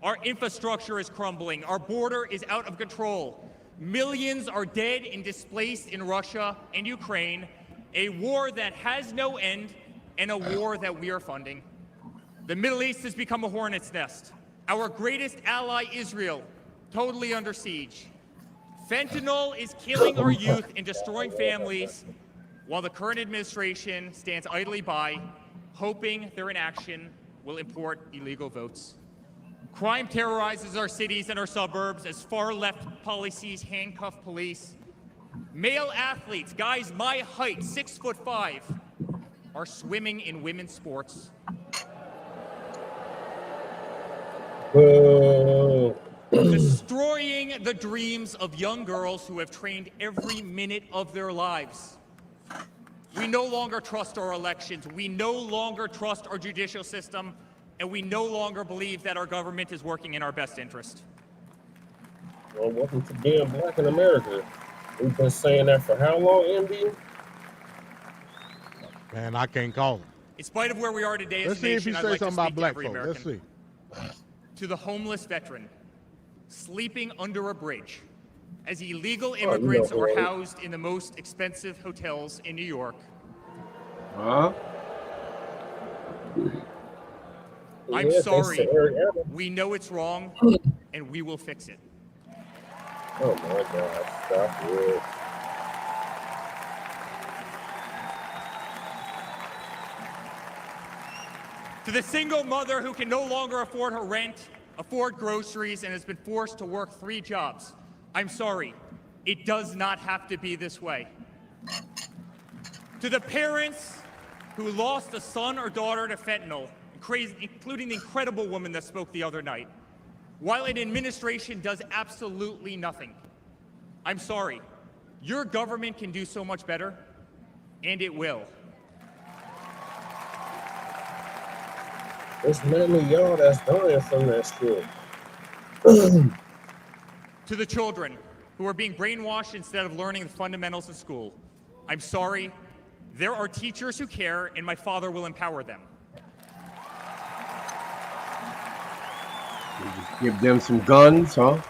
Our infrastructure is crumbling. Our border is out of control. Millions are dead and displaced in Russia and Ukraine, a war that has no end and a war that we are funding. The Middle East has become a hornet's nest. Our greatest ally, Israel, totally under siege. Fentanyl is killing our youth and destroying families, while the current administration stands idly by, hoping their inaction will import illegal votes. Crime terrorizes our cities and our suburbs as far-left policies handcuff police. Male athletes, guys my height, 6'5", are swimming in women's sports. Destroying the dreams of young girls who have trained every minute of their lives. We no longer trust our elections. We no longer trust our judicial system. And we no longer believe that our government is working in our best interest. Well, welcome to being black in America. We've been saying that for how long, MD? Man, I can't call it. In spite of where we are today as Let's a see if nation, he I'd says like to something about speak to black every folks. Let's American. see. To the homeless veteran, sleeping under a bridge, as illegal immigrants are housed in the most expensive hotels in New York. Huh? I'm sorry. We know it's wrong, and we will fix it. Oh my God, stop it. To the single mother who can no longer afford her rent, afford groceries, and has been forced to work 3 jobs, I'm sorry. It does not have to be this way. To the parents who lost a son or daughter to fentanyl, including the incredible woman that spoke the other night, while an administration does absolutely nothing. I'm sorry. Your government can do so much better, and it will. It's mainly y'all that's dying from that shit. To the children who are being brainwashed instead of learning the fundamentals in school, I'm sorry. There are teachers who care, and my father will empower them. Give them some guns, huh?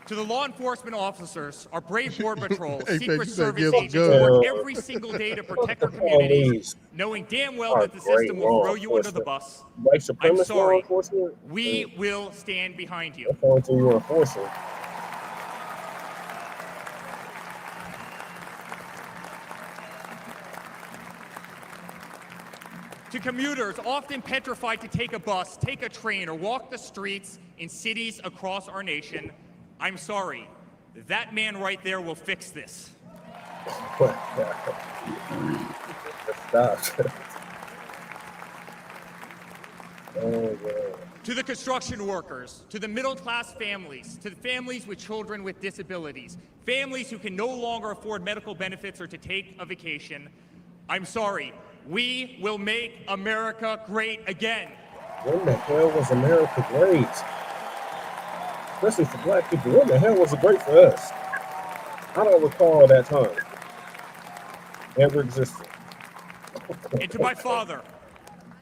To the law enforcement officers, our brave Border Patrol, Hey, Secret you said Service give 'em agents who guns. work every single day to protect our communities, knowing damn well that the system will throw you under the bus. White I'm supremacist law sorry. enforcement? We will stand behind you. That's the only thing you enforcing. To commuters often petrified to take a bus, take a train, or walk the streets in cities across our nation, I'm sorry. That man right there will fix this. Stop. Oh, God. To the construction workers, to the middle-class families, to the families with children with disabilities, families who can no longer afford medical benefits or to take a vacation, I'm sorry. We will make America great again. When the hell was America great? Especially for black people. When the hell was it great for us? I don't recall that time ever existed. And to my father,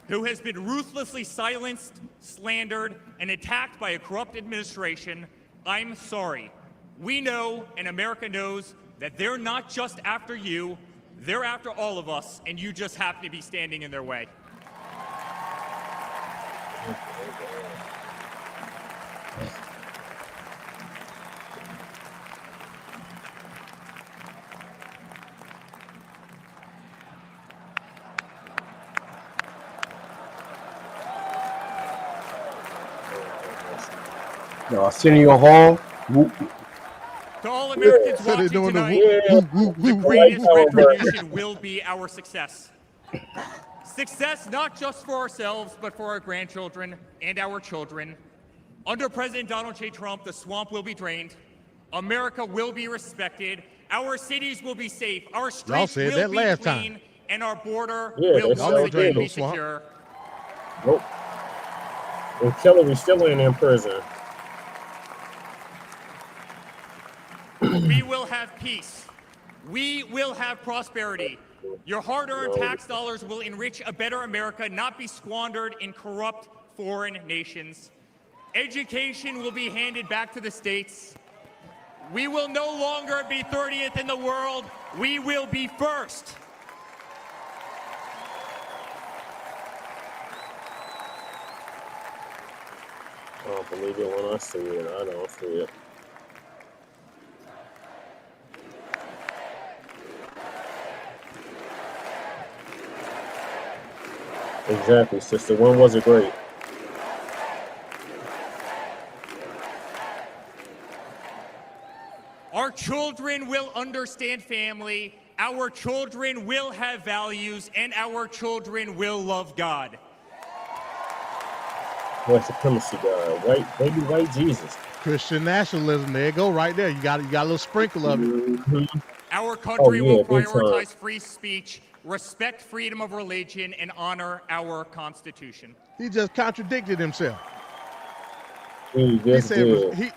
who has been ruthlessly silenced, slandered, and attacked by a corrupt administration, I'm sorry. We know, and America knows, that they're not just after you, they're after all of us, and you just happen to be standing in their way. No, sending you home. To all Americans So they watching doing the tonight, the greatest retribution will be our success. Success not just for ourselves, but for our grandchildren and our children. Under President Donald J. Trump, the swamp will be drained. America will be respected. Our cities will be safe. Our streets said will that be last clean. time. And our border Yeah, will they once said again no be swamp. secure. Nope. And Hillary's still in prison. We will have peace. We will have prosperity. Your hard-earned tax dollars will enrich a better America, not be squandered in corrupt foreign nations. Education will be handed back to the states. We will no longer be 30th in the world. We will be first. I don't believe it when I see it. I don't see it. Exactly, sister. When was it great? Our children will understand family. Our children will have values, and our children will love God. White supremacy guy, baby white Jesus. Christian nationalism. There you go, right there. You got a little sprinkle of it. Our country will big time. prioritize free speech, respect freedom of religion, and honor our Constitution. He just contradicted himself. He just did.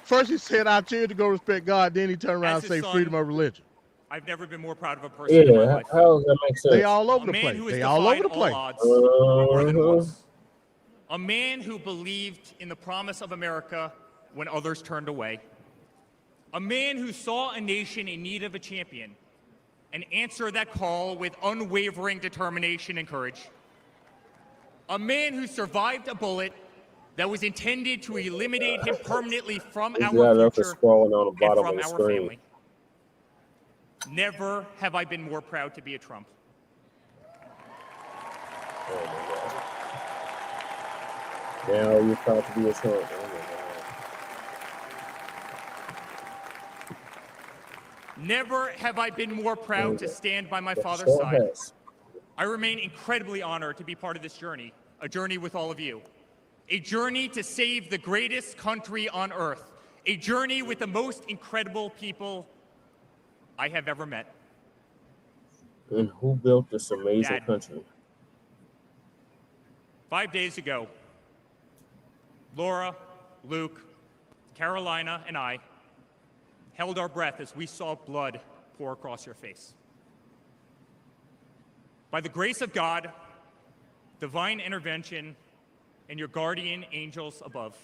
First he said our children go respect God, then he turned around and say freedom of religion. I've never been more proud of a person in my life. How does that make sense? They all over A the man place. who has They all over defied the place. all odds more than once. A man who believed in the promise of America when others turned away. A man who saw a nation in need of a champion and answered that call with unwavering determination and courage. A man who survived a bullet that was intended to eliminate him permanently from our future on the and bottom from of the our screen. family. Never have I been more proud to be a Trump. Oh my God. Now you're proud to be a Trump. Oh my God. Never have I been more proud to stand by my father's Sure side. has. I remain incredibly honored to be part of this journey, a journey with all of you. A journey to save the greatest country on earth. A journey with the most incredible people I have ever met. And who built this amazing Dad. country? 5 days ago, Laura, Luke, Carolina, and I held our breath as we saw blood pour across your face. By the grace of God, divine intervention, and your guardian angels above,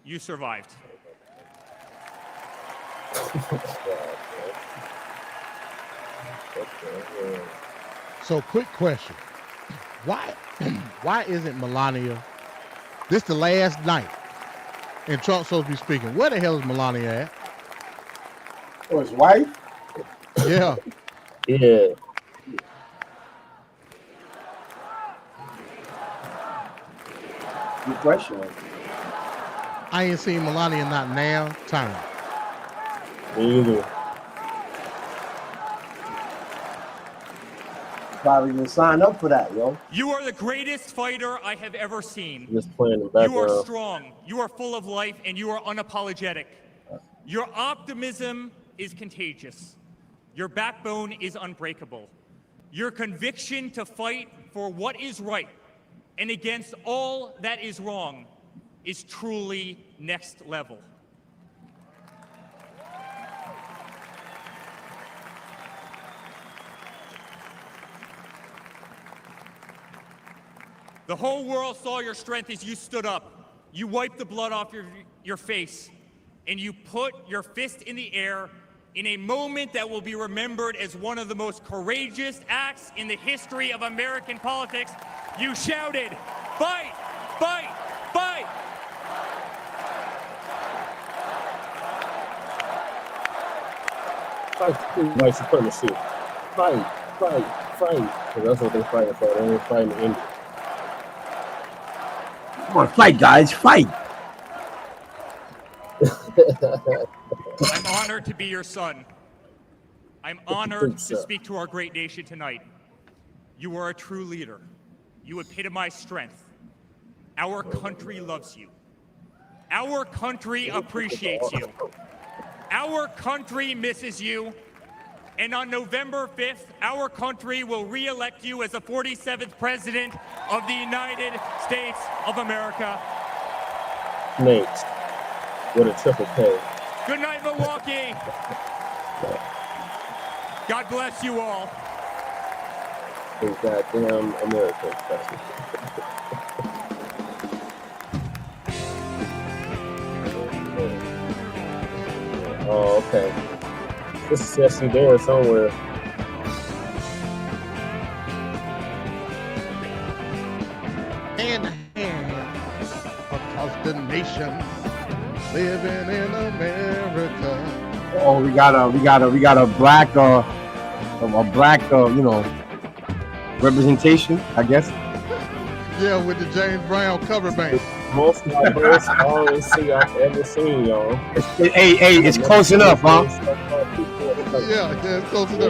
you survived. So, quick question: why isn't Melania? This the last night, and Trump's supposed to be speaking. Where the hell is Melania at? Oh, his wife? Yeah. Yeah. Good question. I ain't seen Melania not now time. Me either. Probably didn't sign up for that, yo. You are the greatest fighter I have ever seen. Just playing in the You are background. strong, you are full of life, and you are unapologetic. Your optimism is contagious. Your backbone is unbreakable. Your conviction to fight for what is right and against all that is wrong is truly next level. The whole world saw your strength as you stood up. You wiped the blood off your face, and you put your fist in the air in a moment that will be remembered as one of the most courageous acts in the history of American politics. You shouted, "Fight! Fight! Fight!" Fight, white supremacy. Fight, fight, fight. 'Cause that's what they're fighting for. They ain't fighting India. Come on, fight, guys, fight. I'm honored to be your son. I'm honored to speak to our great nation tonight. You are a true leader. You epitomize strength. Our country loves you. Our country appreciates you. Our country misses you. And on November 5th, our country will re-elect you as the 47th President of the United States of America. Nate, with a triple K. Good night, Milwaukee. God bless you all. Those goddamn Americans. Oh, okay. This is Jesse there somewhere. Hand in hand across the nation, living in America. Oh, we got a black representation, I guess. Yeah, with the James Brown cover band. Most diverse RNC I've ever seen, y'all. Hey, it's close enough, huh? Yeah, it's close enough.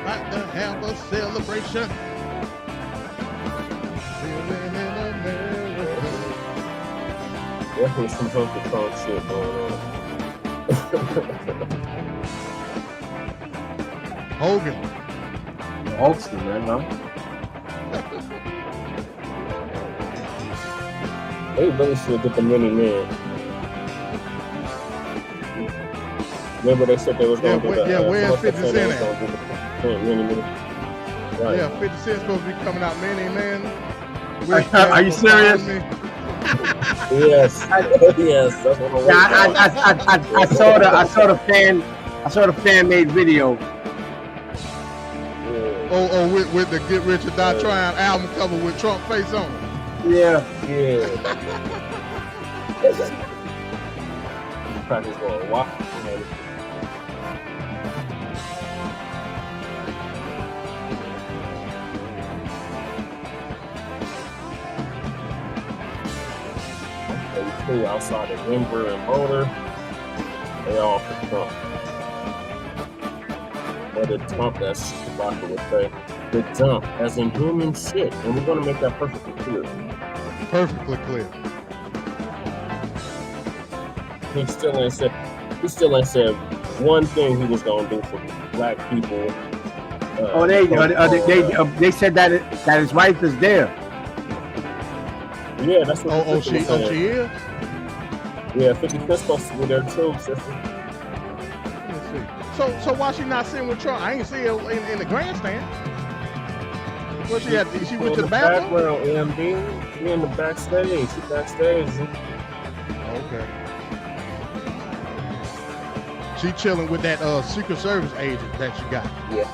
Like to have a celebration. Living in America. Definitely some Hunter Trump shit going on. Hogan. Hulkster, man, huh? They really should get the mini man. Remember they said they was going to do that. Yeah, where's 50 Cent at? Right. Yeah, 50 Cent's supposed to be coming out many, man. Are you serious? Yes. Yes. That's what I saw the fan made video. Oh, with the Get Rich or Die Trying album cover with Trump face on it. Yeah. Yeah. Practice going walk. Outside of Denver and Boulder, they all for Trump. But the Trump, that's Rocker would say, the dump, as in human shit. And we're going to make that perfectly clear. Perfectly clear. He still ain't said one thing he was going to do for black people Oh, they said that his wife is there. Yeah, that's what Oh, she is? Yeah, 50 Cent's supposed to be there too, sister. Let's see. So why she not sitting with Trump? I ain't see her in the grandstand. Where she at? She went to the bathroom? Background, MD. She in the backstage. She backstage. Okay. She chilling with that Secret Service agent that you got. Yeah.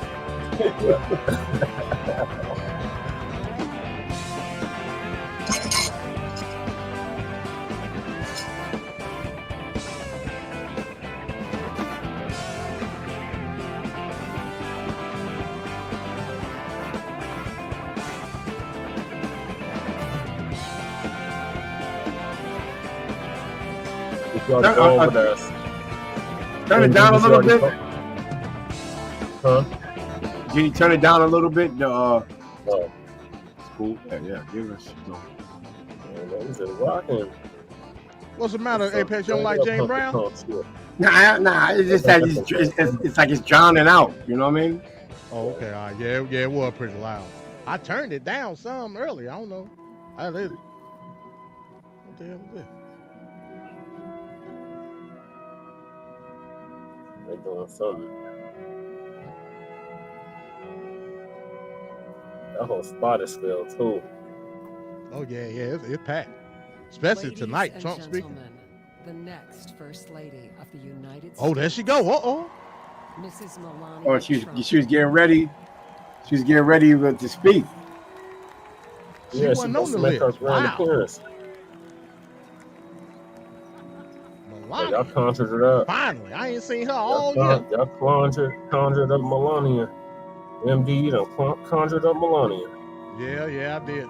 Turn it down a little bit. Huh? Can you turn it down a little bit? It's cool. Yeah, give us. What's the matter, Apex? You don't like James Brown? Nah. It's just that it's like it's drowning out. You know what I mean? Oh, okay. Yeah, it was pretty loud. I turned it down some earlier. I don't know. I did it. What the hell was this? They doing something. That whole spot is filled too. Oh yeah, it's packed. Especially Ladies tonight, and Trump speaking. The next First Lady of the United States. Oh, there she go. Mrs. Melania. Oh, she was getting ready. She was getting ready to speak. She wasn't on the list. Wow. Melania. Y'all conjured it up. Finally, I ain't seen her all year. Y'all conjured up Melania. MD, you done conjured up Melania. Yeah, I did.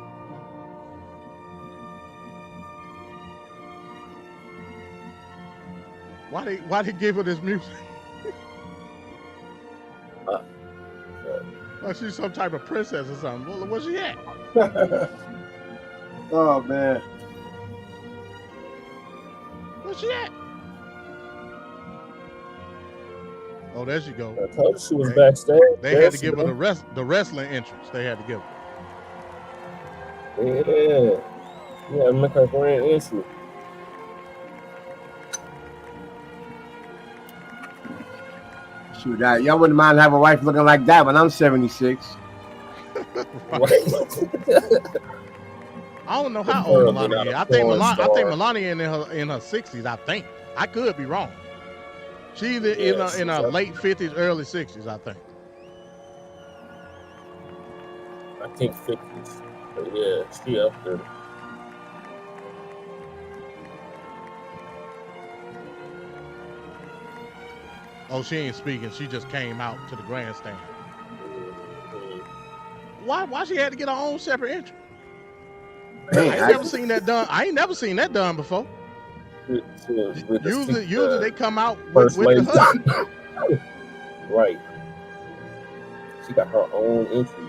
Why they give her this music? Like she's some type of princess or something. Where's she at? Oh man. Where's she at? Oh, there she go. I told you she was backstage. They had to give her the wrestling entrance. They had to give Yeah. her. Yeah, make her grand entry. Shoot, y'all wouldn't mind having a wife looking like that when I'm 76. I don't know how old Melania is. I think Melania in her 60s. I think. I could be wrong. She's in her late 50s, early 60s. I think. I think 50s. But yeah, she up there. Oh, she ain't speaking. She just came out to the grandstand. Why she had to get her own separate entry? I ain't never seen that done. I ain't never seen that done before. Usually they come out with the husband. Right. She got her own entry.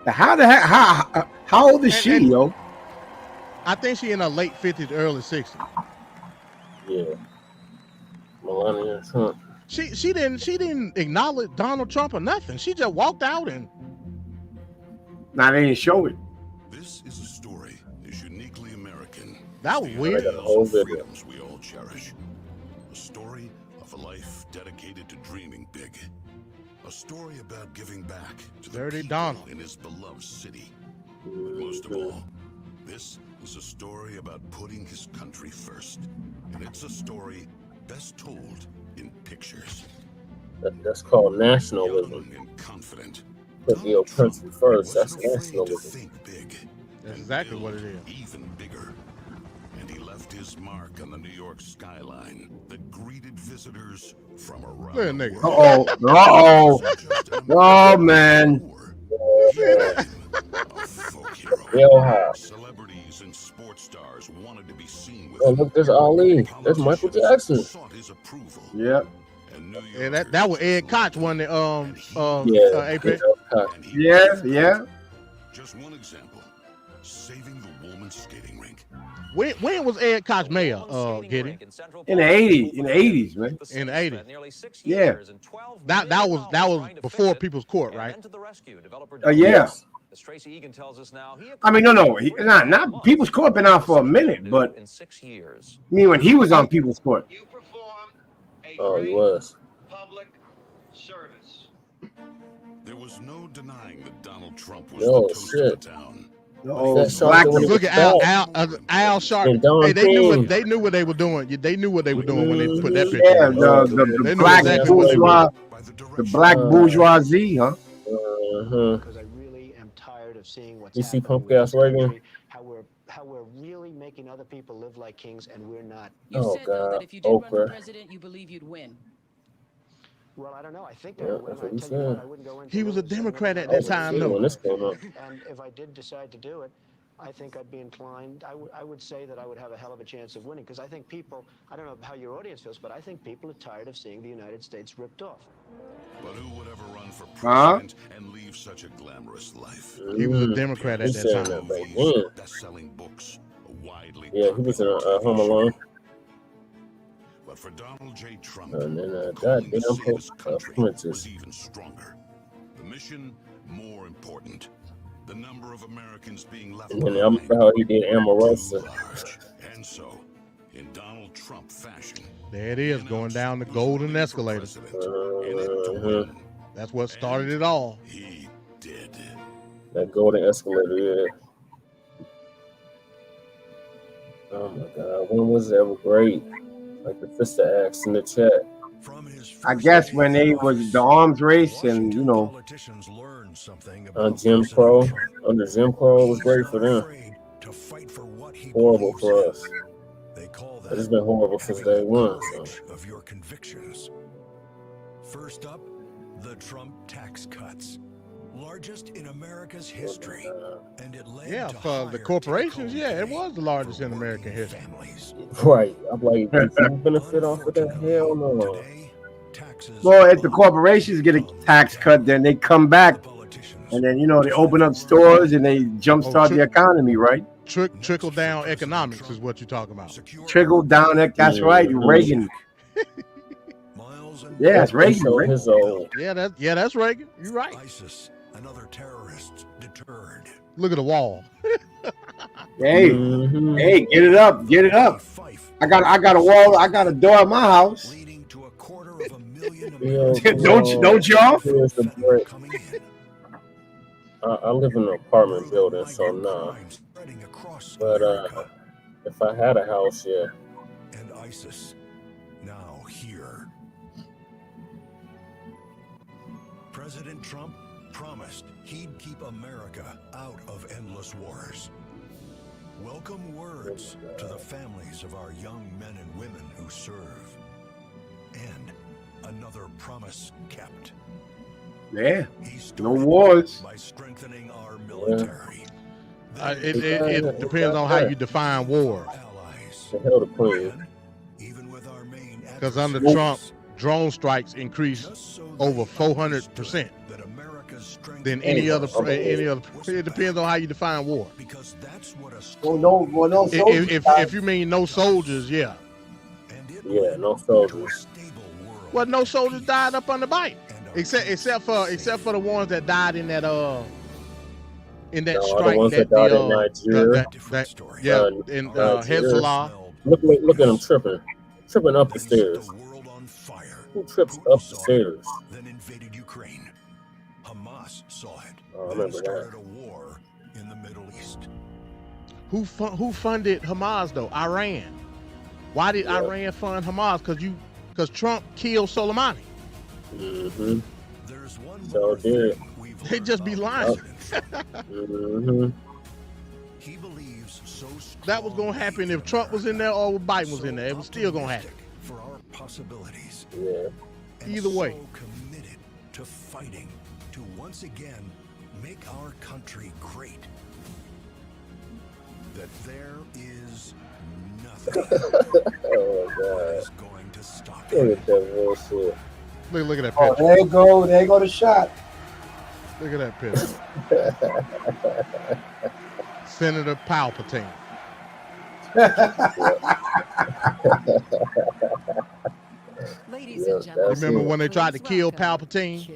How old is she, yo? I think she in her late 50s, early 60s. Yeah. Melania Trump. She didn't acknowledge Donald Trump or nothing. She just walked out and. Now they didn't show it. This is a story is uniquely American. That was weird. Freedoms we all cherish. A story of a life dedicated to dreaming big. A story about giving back to the Dirty people Donald in his beloved city. But most of all, this is a story about putting his country first. And it's a story best told in pictures. That's called nationalism. Young and confident. Put your country first. That's nationalism. Think big. That's exactly what it is. Even bigger. And he left his mark on the New York skyline that greeted visitors from around the world. Oh man. Celebrities and sports stars wanted to be seen with. Oh, look, there's Ali. There's Michael Jackson. Yep. And that was Ed Koch won the Apex. Yeah. Just one example. Saving the woman's skating rink. When was Ed Koch mayor, Giddy? In the 80s, man. In the 80s. Yeah. That was before People's Court, right? Yeah. I mean, no. Not People's Court been out for a minute, but I mean, when he was on People's Court. Oh, he was. There was no denying that Donald Trump was Yo, the toast shit. of the town. Look at Al Sharpton. Hey, they knew what they were doing. They knew what they were doing when they put that picture. Yeah, They the knew black exactly what they were bourgeois, the black bourgeoisie, huh? Because I really am tired of seeing what's happening. You see punk ass Reagan? How we're really making other people live like kings and we're not. You said though that if you did run for president, you believe you'd win. Well, I don't know. I think I would. I wouldn't go into. He was a Democrat at that time, though. And if I did decide to do it, I think I'd be inclined. I would say that I would have a hell of a chance of winning because I think people. I don't know how your audience feels, but I think people are tired of seeing the United States ripped off. But who would ever run for president and leave such a glamorous life? He was a Democrat at that time. Best-selling books, widely he was in Home Alone. But for Donald J. Trump, and then goddamn was even stronger. The mission more important. The number of Americans being left behind. And I remember how he did Omarosa. And so, in Donald Trump fashion, there it is, going down the golden escalator. That's what started it all. He did. That golden escalator, yeah. Oh my God, when was it ever great? Like the sister asked in the chat. I guess when they was the arms race and Jim Crow, under Jim Crow, it was great for them. Horrible for us. But it's been horrible since day one. So. Of your convictions. First up, the Trump tax cuts. Largest in America's history. And it led for the corporations, it was the largest in American history. Right. I'm like, did you benefit off of that? Hell no. Well, if the corporations get a tax cut, then they come back and then, they open up stores and they jumpstart the economy, right? Trickle down economics is what you're talking about. Trickle down, that's right. Reagan. Yeah, it's Reagan. That's Reagan. You're right. ISIS, another terrorist deterred. Look at the wall. Hey, get it up. I got a wall. I got a door at my house. Leading to $250,000 Don't y'all? I live in an apartment building, so no. But if I had a house, yeah. And ISIS now here. President Trump promised he'd keep America out of endless wars. Welcome words to the families of our young men and women who serve. And another promise kept. Yeah, no wars. By strengthening our military. It depends on how you define war. Because under Trump, drone strikes increased over 400% than any other. It depends on how you define war. Because that's what no soldiers. If you mean no soldiers, yeah. Yeah, no soldiers. Well, no soldiers died up on the bike. Except for the ones that died in that strike. The ones that died in Nigeria. In Hezbollah. Look at them tripping up the stairs. Who trips up the stairs? Then invaded Ukraine. Hamas saw it. I remember started a war in the Middle East. Who funded Hamas though? Iran. Why did Iran fund Hamas? Because Trump killed Soleimani. Mm-hmm. So did. They just be lying. Mm-hmm. He believes so that was gonna happen if Trump was in there or Biden was in there. It was still gonna happen. For our possibilities. Yeah. Either way. So committed to fighting to once again make our country great. That there is nothing that is going to stop him. Look at that bullshit. Look at that picture. There you go the shot. Look at that picture. Senator Palpatine. Ladies and gentlemen, remember when they tried to kill Palpatine?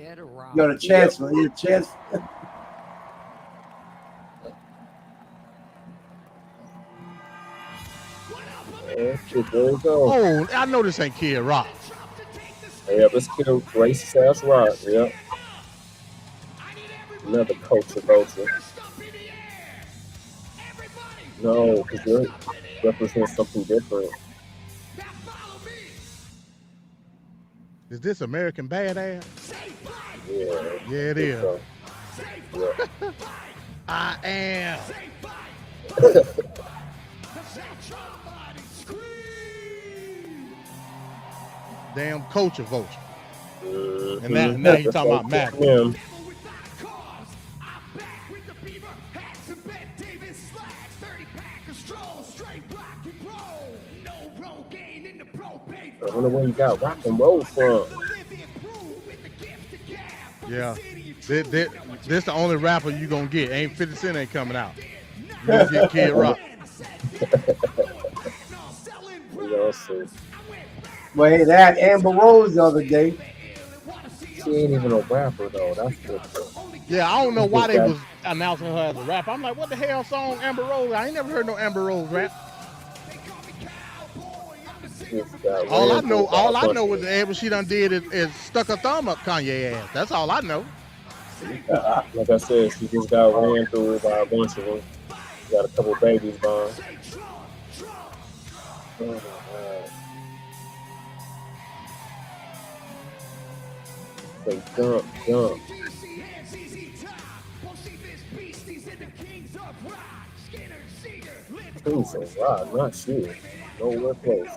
You're the chancellor. You're the chancellor. There we go. Oh, I know this ain't Kid Rock. Yeah, let's kill racist ass Rock. Yep. Another culture vulture. No, because you represent something different. Is this American Badass? Yeah. Yeah, it is. So. Yeah. I am. Damn culture vulture. And now you talking about Mac. Yeah. I wonder where you got rock and roll from. Yeah. This the only rapper you gonna get. Ain't 50 Cent ain't coming out. You gonna get Kid Rock. Well, hey, that Amber Rose the other day. She ain't even a rapper though. That's good. Yeah, I don't know why they was announcing her as a rapper. I'm like, what the hell song Amber Rose? I ain't never heard no Amber Rose rap. All I know is that what she done did is stuck her thumb up Kanye ass. That's all I know. Like I said, she just got ran through by a bunch of them. Got a couple babies born. Oh my God. Say jump. Please, rock, not you. Nowhere close.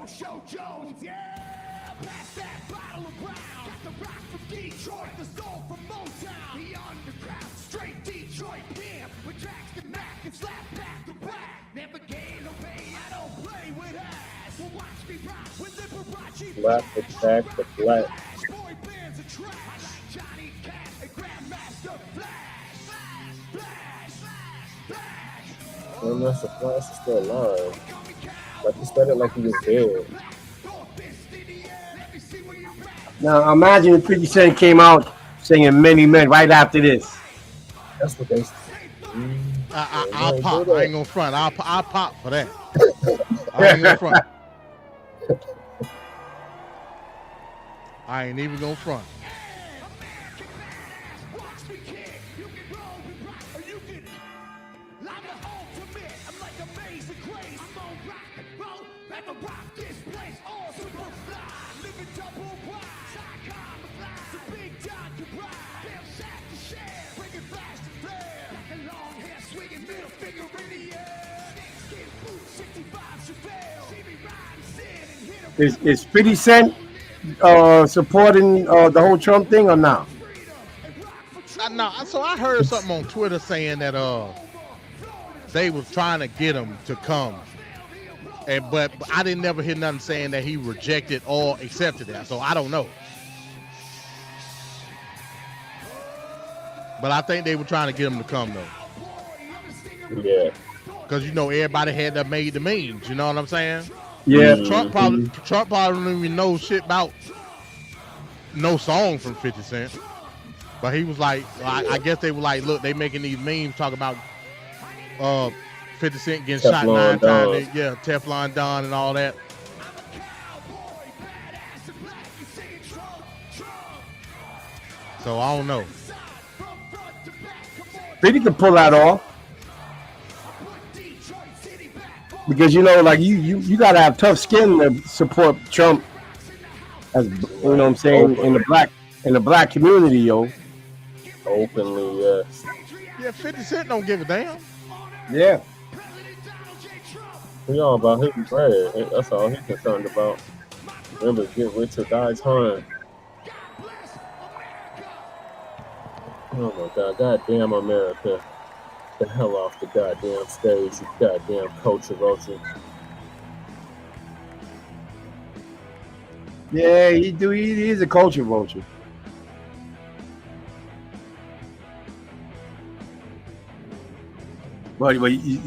Black attack the black. I'm not surprised he's still alive. Like he started like he was dead. Now imagine if 50 Cent came out singing Many Men right after this. That's what they I'll pop. I ain't gonna front. I'll pop for that. I ain't gonna front. I ain't even gonna front. Is 50 Cent supporting the whole Trump thing or not? No, so I heard something on Twitter saying that they was trying to get him to come, but I didn't never hear nothing saying that he rejected or accepted that. So I don't know. But I think they were trying to get him to come though. Yeah. Because everybody had that made the memes. You know what I'm saying? Yeah. Trump probably don't even know shit about no song from 50 Cent. But he was like, I guess they were like, look, they making these memes talk about 50 Cent getting shot 9 times. Yeah, Teflon Don and all that. So I don't know. 50 can pull that off. Because like you gotta have tough skin to support Trump, as you know what I'm saying, in the black community, yo. Openly, yes. Yeah, 50 Cent don't give a damn. Yeah. He all about hitting bread. That's all he's concerned about. Remember, get rich or die trying. Oh my God, goddamn America. The hell off the goddamn stage, you goddamn culture vulture. Yeah, he is a culture vulture. But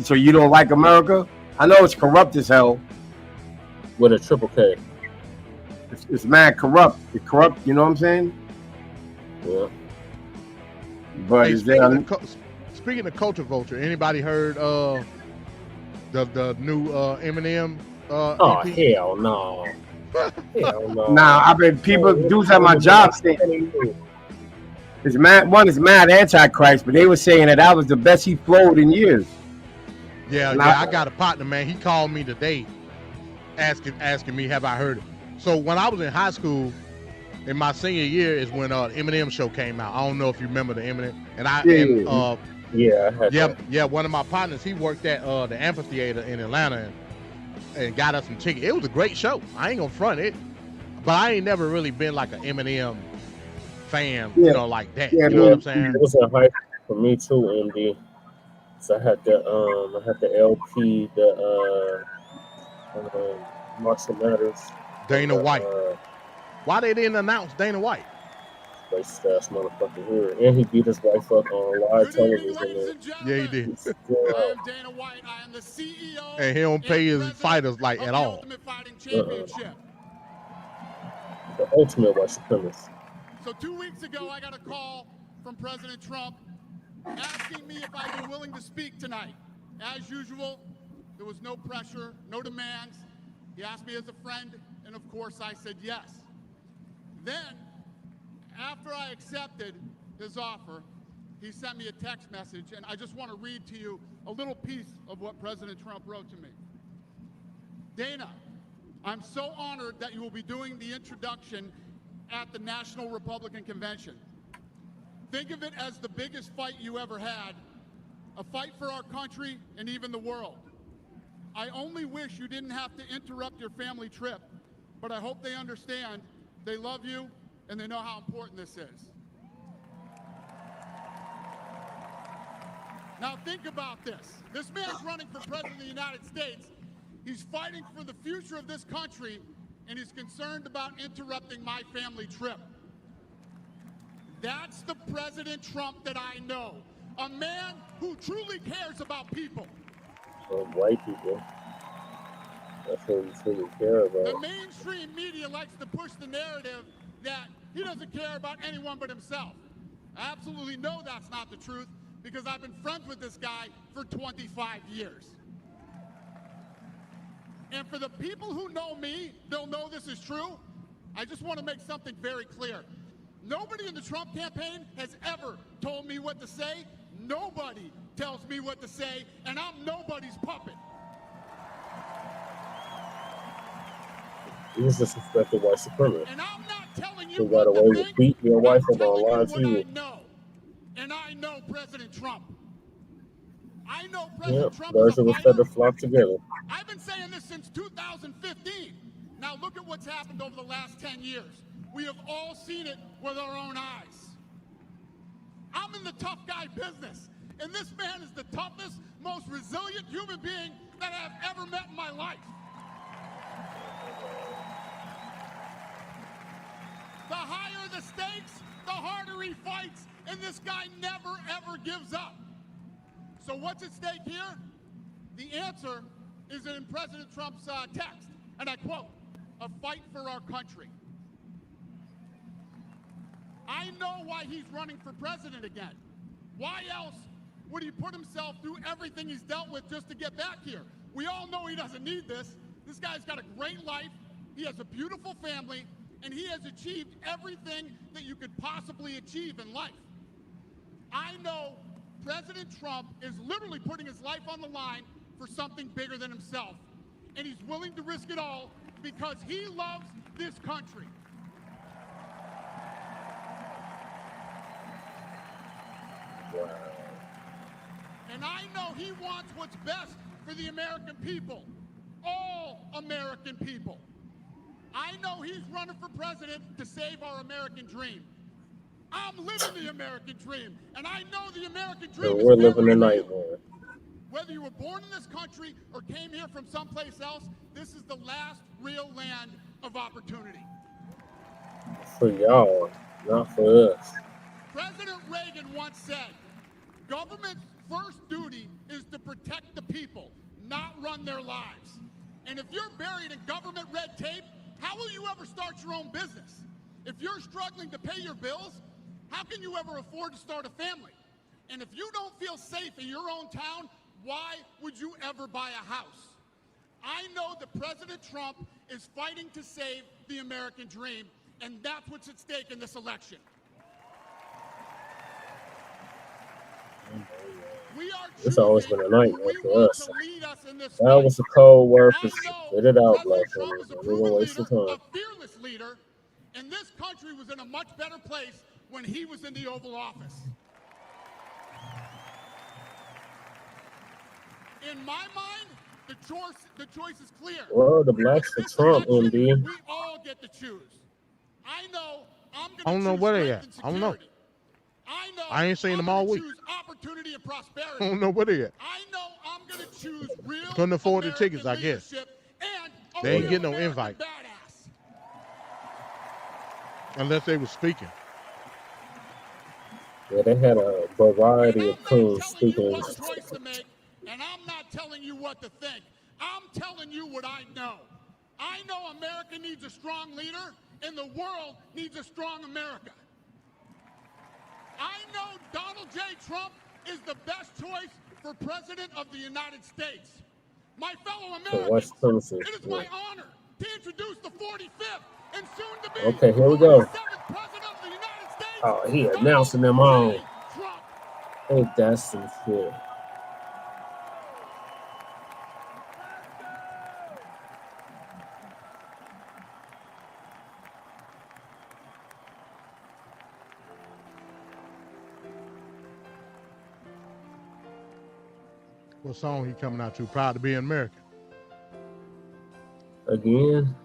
so you don't like America? I know it's corrupt as hell. With a triple K. It's mad corrupt. It's corrupt. You know what I'm saying? Yeah. But Hey, is there? speaking of culture vulture, anybody heard the new Eminem Oh EP? hell no. Hell no. Nah, I mean people dudes at my job saying it's mad. One is mad antichrist, but they were saying that was the best he flowed in years. Yeah, I got a partner, man. He called me today, asking me have I heard it. So when I was in high school, in my senior year is when Eminem show came out. I don't know if you remember the Eminem. One of my partners, he worked at the amphitheater in Atlanta and got us some tickets. It was a great show. I ain't gonna front it, but I ain't never really been like an Eminem fan, like that. Yeah, you know what I'm saying? It was a hype for me too, MD. So I had the LP, the Marshall Matters. Dana White. Why they didn't announce Dana White? Racist ass motherfucker here. And he beat his wife up on live television. Yeah, he did. I am Dana White. I am the CEO. And he don't pay his fighters like at all. The ultimate white supremacist. So 2 weeks ago, I got a call from President Trump asking me if I'd be willing to speak tonight. As usual, there was no pressure, no demands. He asked me as a friend, and of course I said yes. Then, after I accepted his offer, he sent me a text message, and I just want to read to you a little piece of what President Trump wrote to me. Dana, I'm so honored that you will be doing the introduction at the National Republican Convention. Think of it as the biggest fight you ever had, a fight for our country and even the world. I only wish you didn't have to interrupt your family trip, but I hope they understand they love you and they know how important this is. Now think about this. This man's running for president of the United States. He's fighting for the future of this country, and he's concerned about interrupting my family trip. That's the President Trump that I know. A man who truly cares about people. White people. That's what we truly care about. The mainstream media likes to push the narrative that he doesn't care about anyone but himself. I absolutely know that's not the truth because I've been friends with this guy for 25 years. And for the people who know me, they'll know this is true. I just want to make something very clear. Nobody in the Trump campaign has ever told me what to say. Nobody tells me what to say, and I'm nobody's puppet. He's a suspected white supremacist. And I'm not telling you who got away with beating your wife up on live TV. And I know President Trump. I know President Trump. Birds of a feather flock together. I've been saying this since 2015. Now look at what's happened over the last 10 years. We have all seen it with our own eyes. I'm in the tough guy business, and this man is the toughest, most resilient human being that I've ever met in my life. The higher the stakes, the harder he fights, and this guy never, ever gives up. So what's at stake here? The answer is in President Trump's text, and I quote, "A fight for our country." I know why he's running for president again. Why else would he put himself through everything he's dealt with just to get back here? We all know he doesn't need this. This guy's got a great life. He has a beautiful family, and he has achieved everything that you could possibly achieve in life. I know President Trump is literally putting his life on the line for something bigger than himself, and he's willing to risk it all because he loves this country. Wow. And I know he wants what's best for the American people, all American people. I know he's running for president to save our American dream. I'm living the American dream, and I know the American dream is we're living the nightmare. Whether you were born in this country or came here from someplace else, this is the last real land of opportunity. For y'all, not for us. President Reagan once said, "Government first duty is to protect the people, not run their lives. And if you're buried in government red tape, how will you ever start your own business? If you're struggling to pay your bills, how can you ever afford to start a family? And if you don't feel safe in your own town, why would you ever buy a house? I know that President Trump is fighting to save the American dream, and that's what's at stake in this election. It's always been a nightmare for us. That was a cold word for spit it out, black women. We're gonna waste the time. Fearless leader, and this country was in a much better place when he was in the Oval Office. In my mind, the choice is clear. Well, the blacks for Trump, MD. We all get to choose. I know I'm I don't know where they at. I don't know. I ain't seen them all week. Opportunity and prosperity. I don't know where they at. I know I'm going to choose real Couldn't afford the tickets, I guess. They ain't getting no invite. Unless they were speaking. Yeah, they had a variety of coons speaking. And I'm not telling you what to think. I'm telling you what I know. I know America needs a strong leader, and the world needs a strong America. I know Donald J. Trump is the best choice for President of the United States. My fellow Americans, it is my honor to introduce the 45th and soon to be Okay, here we go. 47th President of the United States. Oh, he announcing them on. Ain't that some shit? What song he coming out to? Proud to be an American. Again?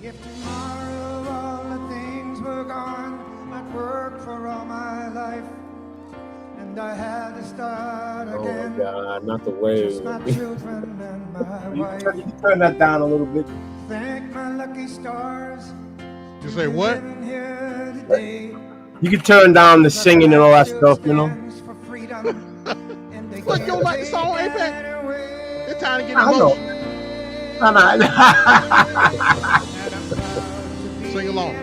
If tomorrow all the things were gone, I'd work for all my life, and I had to start again. Oh my God, not the way. Just my children and my wife. You turn that down a little bit. Thank my lucky stars. You say what? You can turn down the singing and all that stuff, you know. Look, you don't like the song, Apex? It's time to get I know. Sing along.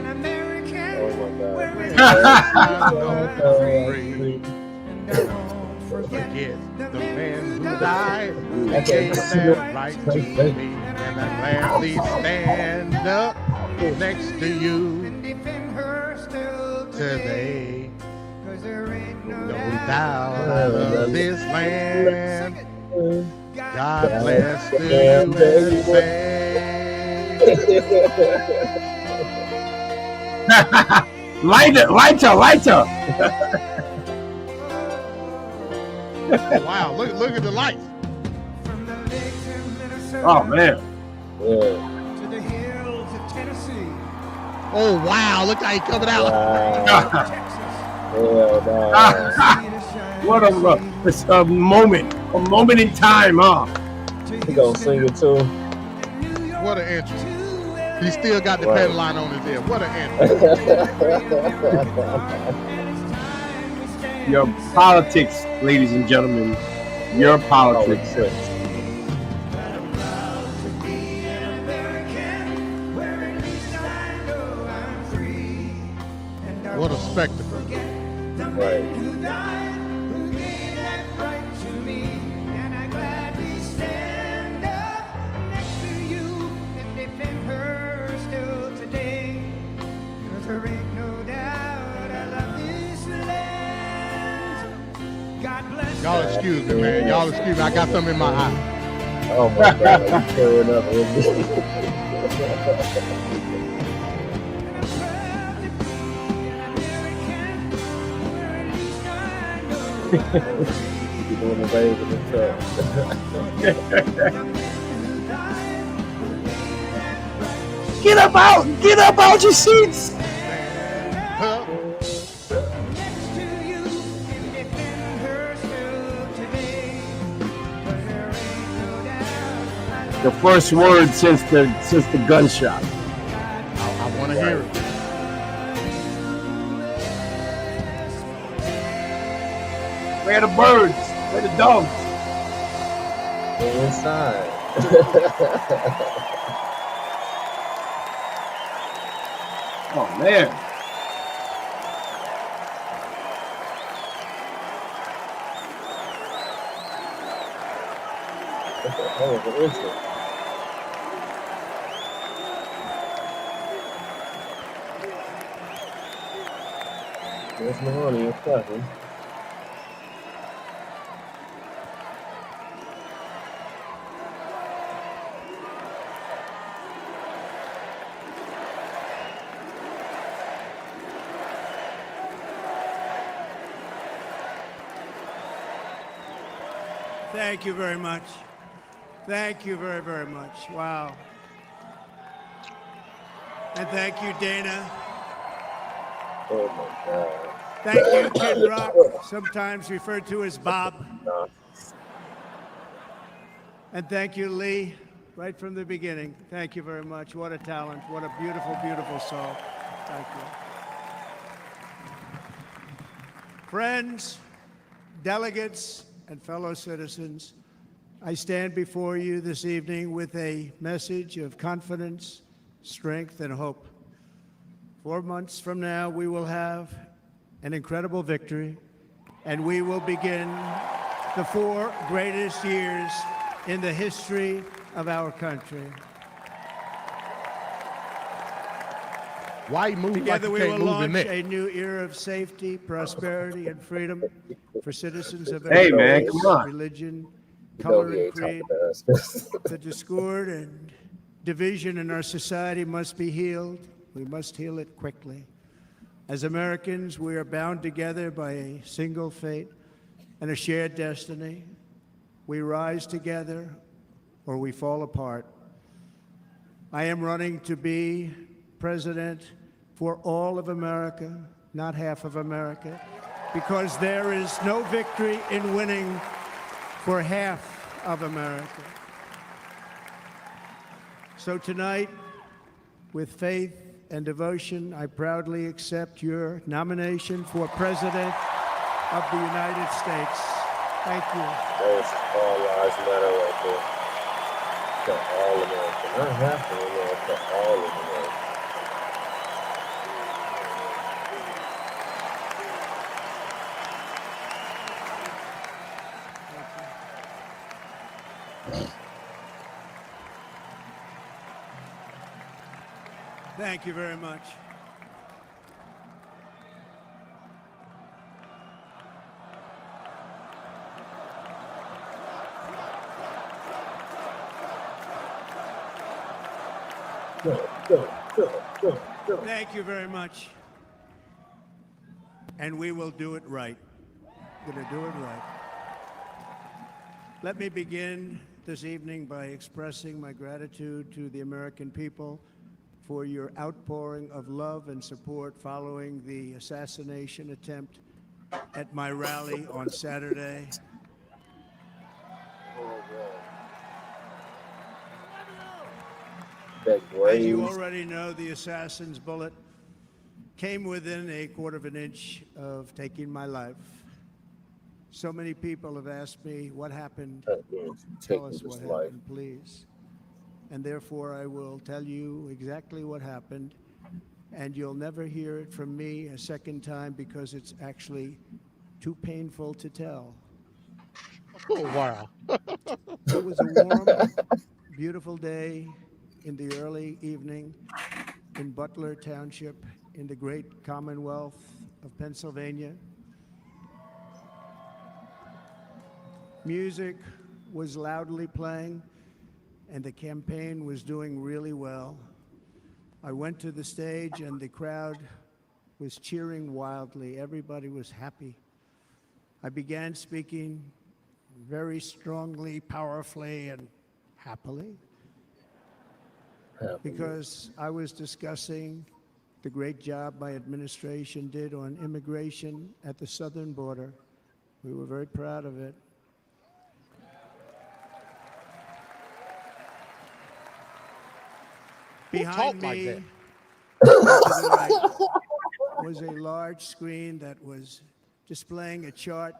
Forget the man who died. He gave that right to me, and I gladly stand up next to you today. No doubt I love this land. God bless the USA. Lighter. Wow, look at the lights. Oh man. Yeah. Oh wow, look how he coming out. What a moment in time, huh? He gonna sing it too. What an entry. He still got the pen line on his head. What an entry. Your politics, ladies and gentlemen. Your politics. What a spectacle. Right. Y'all excuse me, man. Y'all excuse me. I got something in my eye. Oh my God, I'm tearing up. You're doing the wave in the truck. Get up out your seats. The first word since the gunshot. I want to hear it. Where are the birds? Where are the dogs? They're inside. Oh man. What the hell is it? There's Mahoney and Clevin. Thank you very much. Thank you very, very much. Wow. And thank you, Dana. Oh my God. Thank you, Kid Rock, sometimes referred to as Bob. And thank you, Lee, right from the beginning. Thank you very much. What a talent. What a beautiful, beautiful soul. Thank you. Friends, delegates, and fellow citizens, I stand before you this evening with a message of confidence, strength, and hope. 4 months from now, we will have an incredible victory, and we will begin the 4 greatest years in the history of our country. Why you move Together like you we can't will move in launch there? a new era of safety, prosperity, and freedom for citizens of Hey, every man, race, come on. religion, You know color, he and ain't talking creed. to us. The discord and division in our society must be healed. We must heal it quickly. As Americans, we are bound together by a single fate and a shared destiny. We rise together or we fall apart. I am running to be president for all of America, not half of America, because there is no victory in winning for half of America. So tonight, with faith and devotion, I proudly accept your nomination for President of the United States. Thank you. That is all lives matter right there. To all America. Not half of America, all of America. Thank you very much. Thank you very much. And we will do it right. We're going to do it right. Let me begin this evening by expressing my gratitude to the American people for your outpouring of love and support following the assassination attempt at my rally on Saturday. As you already know, the assassin's bullet came within a quarter of an inch of taking my life. So many people have asked me, what happened? Tell us what happened, please. And therefore, I will tell you exactly what happened. And you'll never hear it from me a second time because it's actually too painful to tell. Oh, wow. It was a warm, beautiful day in the early evening in Butler Township in the great Commonwealth of Pennsylvania. Music was loudly playing, and the campaign was doing really well. I went to the stage, and the crowd was cheering wildly. Everybody was happy. I began speaking very strongly, powerfully, and happily, because I was discussing the great job my administration did on immigration at the southern border. We were very proud of it. Behind me, to the right, was a large screen that was displaying a chart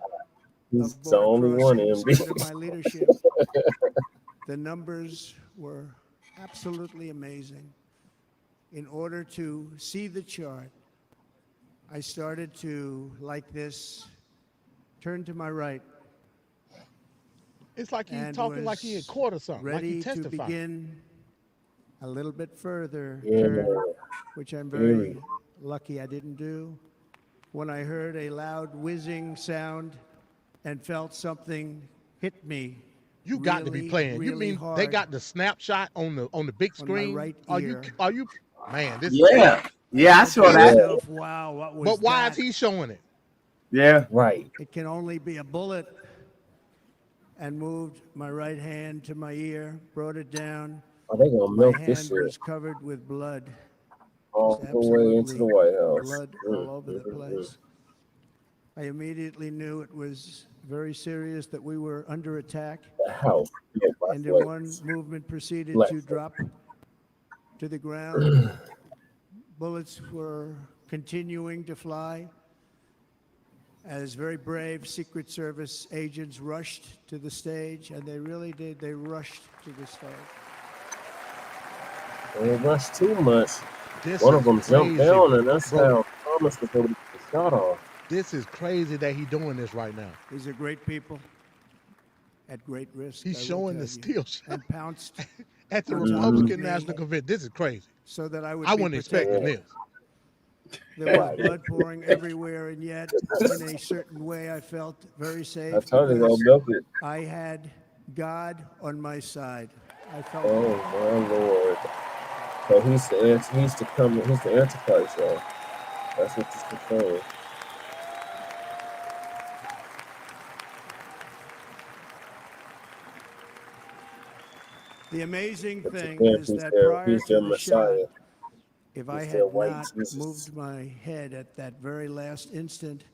He's of the border only one, crossings MD. under my leadership. The numbers were absolutely amazing. In order to see the chart, I started to, like this, turn to my right. It's like he's and talking like he in was court or something, like he ready to testifying. begin a little bit further Yeah. turn, which I'm very Eerie. lucky I didn't do, when I heard a loud whizzing sound and felt something hit me. You got to be playing. You really mean hard they got the snapshot on the big on my screen? right Are ear. you man, this is Yeah. crazy. Yeah, I said saw to that. myself, wow, what was But why is that? he showing it? Yeah. Right. It can only be a bullet. And moved my right hand to my ear, brought it down. Oh, they gonna My milk this hand shit was covered with blood. all Just the way into the absolutely White House. blood all over the place. I immediately knew it was very serious, that we were under attack. The house. Yeah, And in one movement proceeded Bless to it. drop to the ground. Bullets were continuing to fly as very brave Secret Service agents rushed to the stage, and they really did. They rushed to the stage. They rushed too much. This One is of them jumped crazy, down, and that's bro. how Thomas was able to get the shot off. This is crazy that he doing this right now. These are great people at great risk. He's I will showing tell the you, steel shot and pounced at the on top of Republican me National Convention. This is crazy. so that I would I be wasn't expecting protected. this. There was blood pouring everywhere, and yet, in a certain way, I felt very safe. I told you because they'll milk it. I had God on my side. I felt Oh my Lord! So he's the Antichrist, though. That's what this confirms. The amazing But to thing them, is he's that their prior to the Messiah. shot, if I He's their had white not Jesus. moved my head at that very last instant,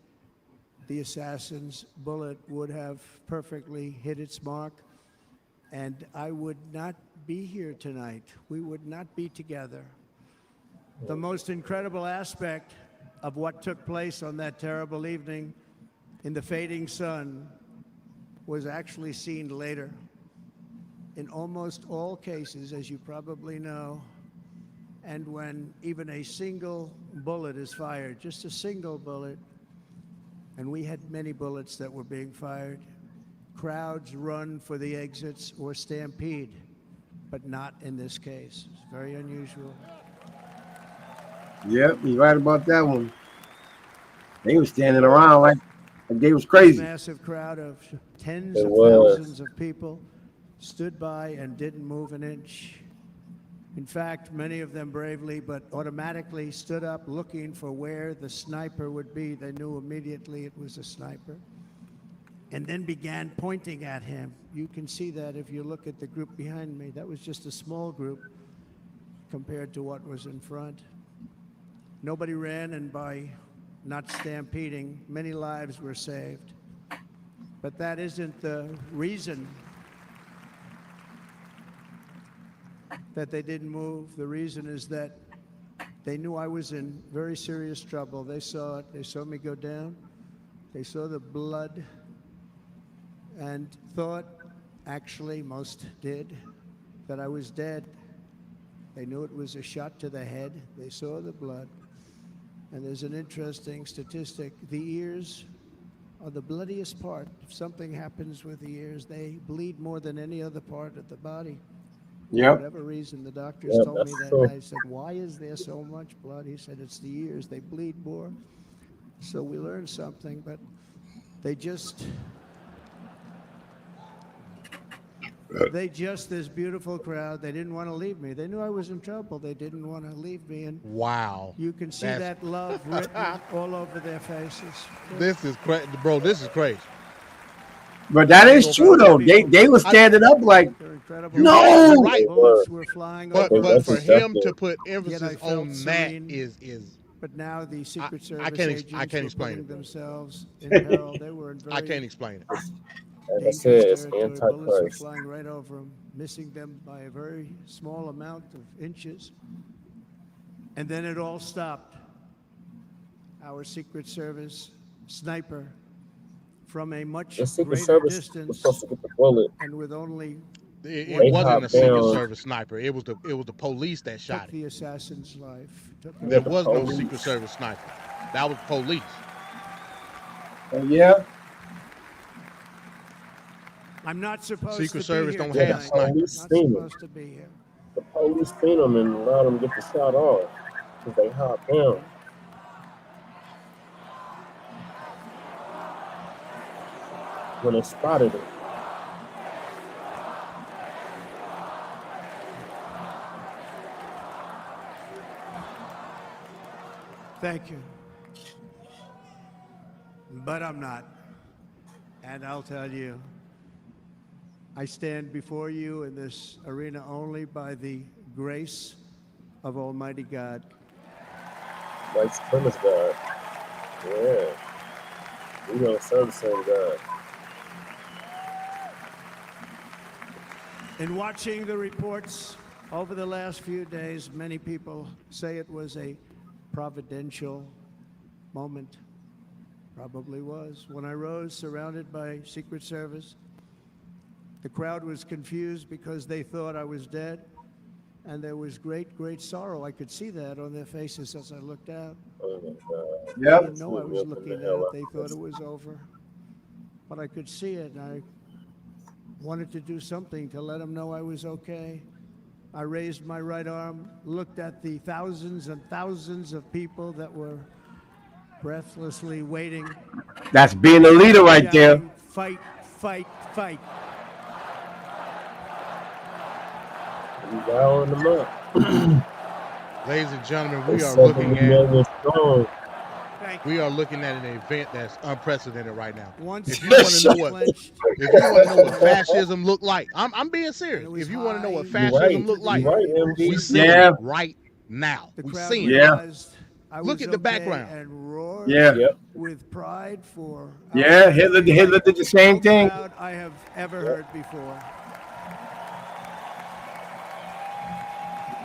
the assassin's bullet would have perfectly hit its mark, and I would not be here tonight. We would not be together. The most incredible aspect of what took place on that terrible evening in the fading sun was actually seen later. In almost all cases, as you probably know, and when even a single bullet is fired, just a single bullet, and we had many bullets that were being fired, crowds run for the exits or stampede, but not in this case. It's very unusual. Yep, you're right about that one. They were standing around like they was crazy. A massive crowd of tens It of was. thousands of people stood by and didn't move an inch. In fact, many of them bravely but automatically stood up looking for where the sniper would be. They knew immediately it was a sniper. And then began pointing at him. You can see that if you look at the group behind me. That was just a small group compared to what was in front. Nobody ran, and by not stampeding, many lives were saved. But that isn't the reason that they didn't move. The reason is that they knew I was in very serious trouble. They saw it. They saw me go down. They saw the blood and thought, actually most did, that I was dead. They knew it was a shot to the head. They saw the blood. And there's an interesting statistic. The ears are the bloodiest part. If something happens with the ears, they bleed more than any other part of the body. Yep. For whatever reason, the doctors Yep, told me that's that true. night. I said, why is there so much blood? He said, it's the ears. They bleed more. So we learned something, but they just, this beautiful crowd, they didn't want to leave me. They knew I was in trouble. They didn't want to leave me. And wow. you can see that love written all over their faces. This is crazy, bro. This is crazy. But that is true, though. They were standing up like, no. You're right. Bullets were flying But over for us. him to put Yet I emphasis felt on that serene. is But now the Secret Service I can't agents explain were putting it, bro. themselves in peril. They were in very I can't explain it. As I said, it's bullets were Antichrist. flying right over them, missing them by a very small amount of inches. And then it all stopped. Our Secret Service sniper from a much The Secret greater Service was distance supposed to get the bullet. and with only It wasn't a Secret Service sniper. It was the police that shot took it. the assassin's life. There was no Secret Service sniper. That was police. Oh yeah. I'm not supposed Secret to Service be here don't have tonight. snipers. Not supposed to be here. The police seen him and allowed him to get the shot off because they hopped down. When they spotted him. Thank you. But I'm not. And I'll tell you, I stand before you in this arena only by the grace of Almighty God. White supremacist God. Yeah. We don't serve the same God. In watching the reports over the last few days, many people say it was a providential moment. Probably was. When I rose surrounded by Secret Service, the crowd was confused because they thought I was dead, and there was great, great sorrow. I could see that on their faces as I looked out. Oh my God. They didn't know I was looking out. They thought it was over. But I could see it, and I wanted to do something to let them know I was okay. I raised my right arm, looked at the thousands and thousands of people that were breathlessly waiting. That's being a leader right there. Fight, fight, fight. We dialing them up. Ladies and gentlemen, They we are said looking we made it strong. we are looking at an event that's unprecedented right now. Once If you want to know what fascism look like, I'm being serious. If you want to know what fascism look like, we see it right now. We see it. I Look was at the okay background. And roared with pride for Yeah, Hitler did the same thing. proud I have ever heard before.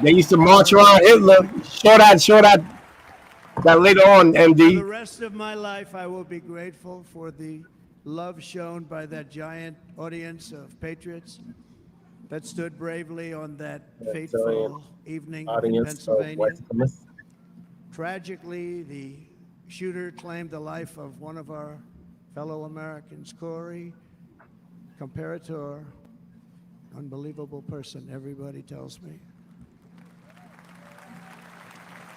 They used to march around Hitler. Show that later on, For the MD. rest of my life, I will be grateful for the love shown by that giant audience of patriots that stood bravely on that fateful evening in Pennsylvania. Tragically, the shooter claimed the life of one of our fellow Americans, Corey Comparator. Unbelievable person, everybody tells me.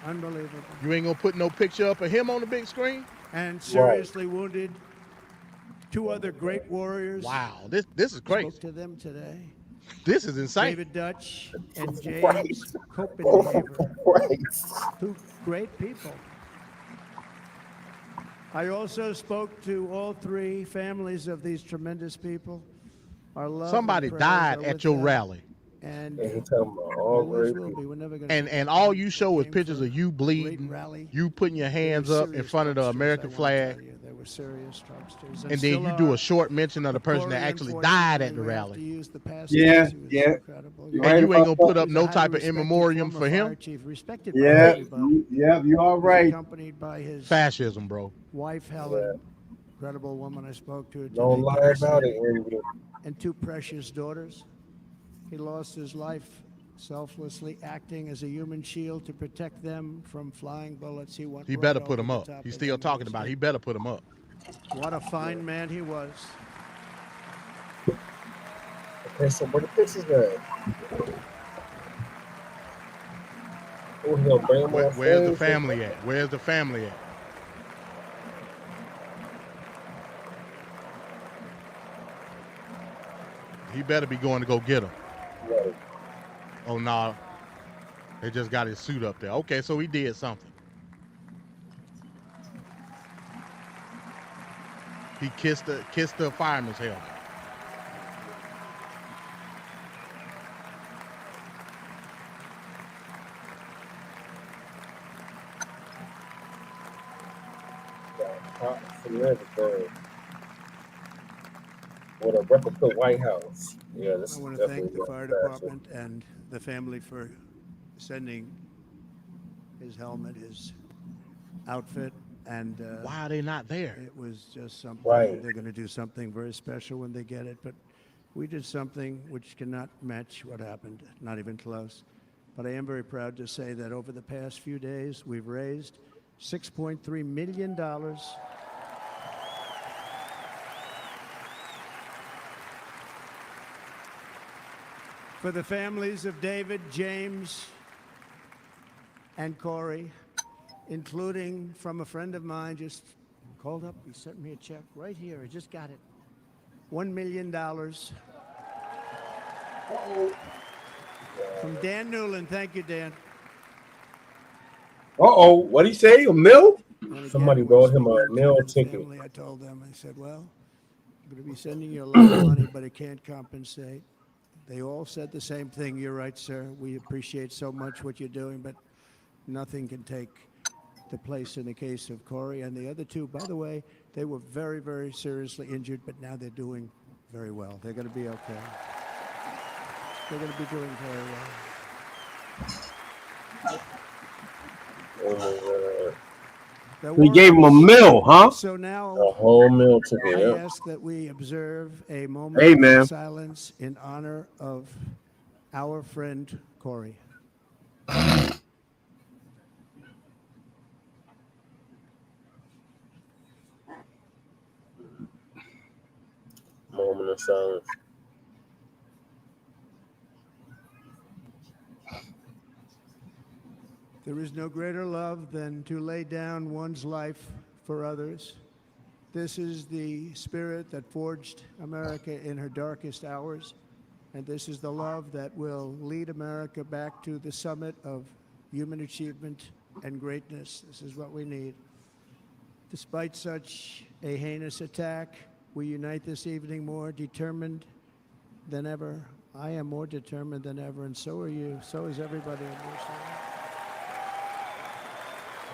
Unbelievable. You ain't gonna put no picture up of him on the big screen? And seriously wounded. Two other great warriors. Wow, this is crazy. Spoke to them today. This is insane. David Dutch and James Copenhaver. Two great people. I also spoke to all three families of these tremendous people. Our love Somebody died at your rally. And always will be. We're never gonna And all you show is pictures of you bleeding, you putting your hands up in front of the American flag, There were serious Trumpsters. and then you do a short mention of the person that actually died at the rally. Yeah. And you ain't gonna put up no type of in memoriam for him? Yeah, you all right. Accompanied by his Fascism, bro. wife, Helen, incredible woman I spoke to. Don't today, lie about it, Andy. and two precious daughters. He lost his life selflessly acting as a human shield to protect them from flying bullets. He went He right better over put him the up. top He's of still them. talking about it. He better put him up. What a fine man he was. Okay, so where the pictures at? Oh, he'll bring him on Where's the stage? family at? Where's the family at? He better be going to go get him. Right. Oh no, they just got his suit up there. Okay, so he did something. He kissed the fireman's helmet. Cops and everything. With a replica White House. Yeah, this I is want to thank definitely the fire fashion. department and the family for sending his helmet, his outfit, And why are they not there? It was just something. Right. They're going to do something very special when they get it. But we did something which cannot match what happened, not even close. But I am very proud to say that over the past few days, we've raised $6.3 million for the families of David, James, and Corey, including from a friend of mine just called up. He sent me a check right here. I just got it. $1 million from Dan Newland. Thank you, Dan. What'd he say? A mill? And again, Somebody when wrote him a speaking to meal the ticket. family, I told them, I said, well, I'm going to be sending you a lot of money, but it can't compensate. They all said the same thing. You're right, sir. We appreciate so much what you're doing, but nothing can take the place in the case of Corey and the other two. By the way, they were very, very seriously injured, but now they're doing very well. They're going to be okay. They're going to be doing very well. We gave him a meal, huh? So now A whole meal ticket. I Yep. ask that we observe a moment Hey, man. of silence in honor of our friend Corey. Moment of silence. There is no greater love than to lay down one's life for others. This is the spirit that forged America in her darkest hours, and this is the love that will lead America back to the summit of human achievement and greatness. This is what we need. Despite such a heinous attack, we unite this evening more determined than ever. I am more determined than ever, and so are you. So is everybody on your side.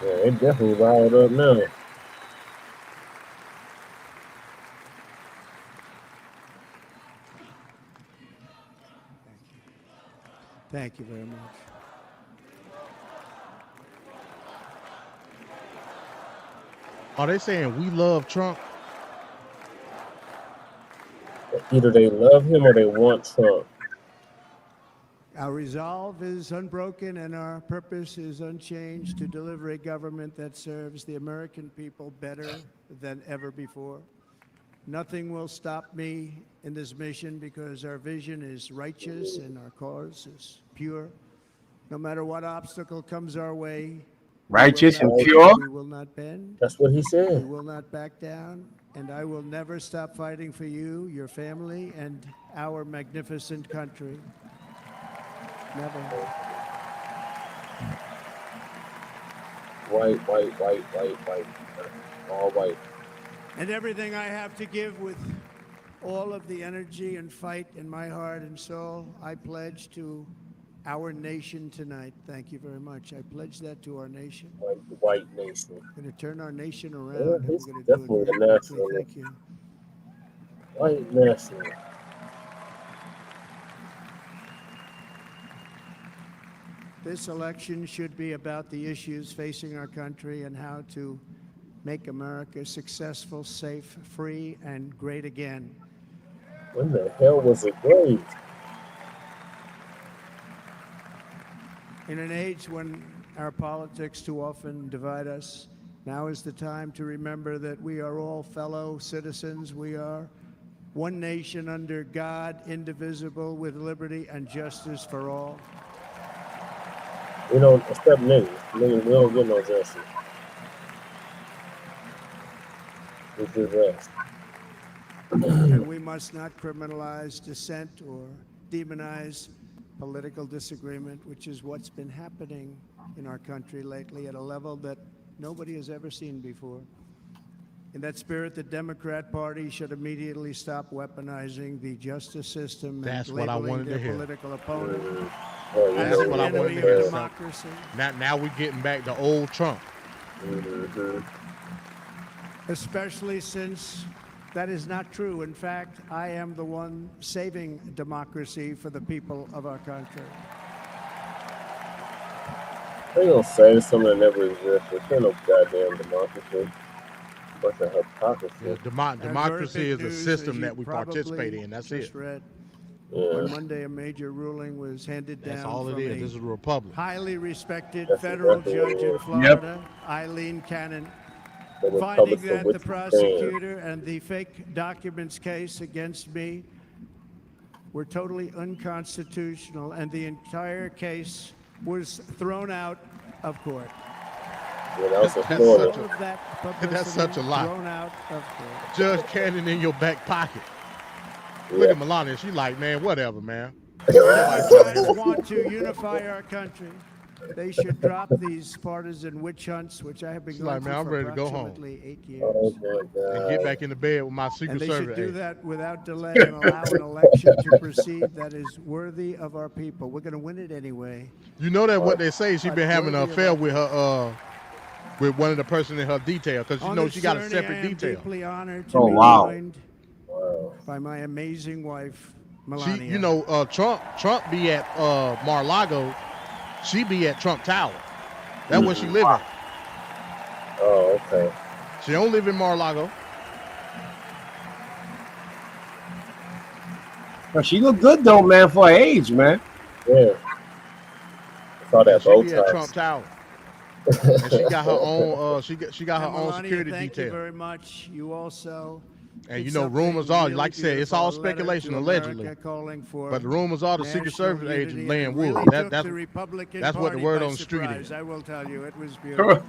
Yeah, it definitely riled up now. Thank you very much. Are they saying we love Trump? Either they love him or they want Trump. Our resolve is unbroken and our purpose is unchanged to deliver a government that serves the American people better than ever before. Nothing will stop me in this mission because our vision is righteous and our cause is pure. No matter what obstacle comes our way, Righteous and we pure? will not bend. That's what he said. We will not back down, and I will never stop fighting for you, your family, and our magnificent country. Never. White. All white. And everything I have to give with all of the energy and fight in my heart and soul, I pledge to our nation tonight. Thank you very much. I pledge that to our nation. White nation. We're going to turn our nation around. Yeah, And he's we're going to do definitely it a very quickly. nationalist. Thank you. White national. This election should be about the issues facing our country and how to make America successful, safe, free, and great again. When the hell was it great? In an age when our politics too often divide us, now is the time to remember that we are all fellow citizens. We are one nation under God, indivisible, with liberty and justice for all. We don't accept niggas. We don't get no justice. We just rest. And we must not criminalize dissent or demonize political disagreement, which is what's been happening in our country lately at a level that nobody has ever seen before. In that spirit, the Democrat Party should immediately stop weaponizing the justice system That's and what I labeling wanted their to hear. political opponent That's as an what I wanted enemy to of hear. democracy. Now we're getting back to old Trump. Especially since that is not true. In fact, I am the one saving democracy for the people of our country. They gonna say something that never existed. There ain't no goddamn democracy. Bunch of Yeah, hypocrisy. And very democracy big is a news, as system you that we participate probably in. That's just it. read. Yeah. On Monday, a major ruling was handed That's down all it from is. a This is a republic. highly respected That's federal exactly what judge it in is. Florida, Eileen Cannon, The finding republics of that the which we stand. prosecutor and the fake documents case against me were totally unconstitutional, and the entire case was thrown out of court. Yeah, that was in That's Florida. such All of that a that's such a publicity lie. thrown out of court. Judge Cannon in your back pocket. Yeah. Look at Melania. She like, man, whatever, man. Democrats want to unify our country. They should drop these partisan witch hunts, which I have been She's going like, man, through I'm for ready to go home approximately 8 years. Oh my God. And get back in the bed with my And Secret they Service. should do Hey, that without delay and allow an election to proceed that is worthy of our people. We're going to win it anyway. you know that what they say? She But been having an worthy of affair our with her, with one of the person in her detail, because you On know this she got a journey, separate I am detail. deeply honored to Oh, be wow. joined by my amazing wife, She, Melania. you know, Trump be at Mar-a-Lago. She be at Trump Tower. That's where she live at. Oh, okay. She don't live in Mar-a-Lago. But she look good though, man, for her age, man. Yeah. I saw that She bow be at Trump tie. Tower, and she got her own. She got her And own Melania, security thank you detail. very much. You also And you did know, something rumors are, really like I said, it's beautiful, all a letter speculation, to allegedly. America calling for But the rumors are the Secret national Service unity, agent and laying it wood. really That, took that's the Republican that's what the Party word by on the street surprise. is. I will tell you, it was beautiful.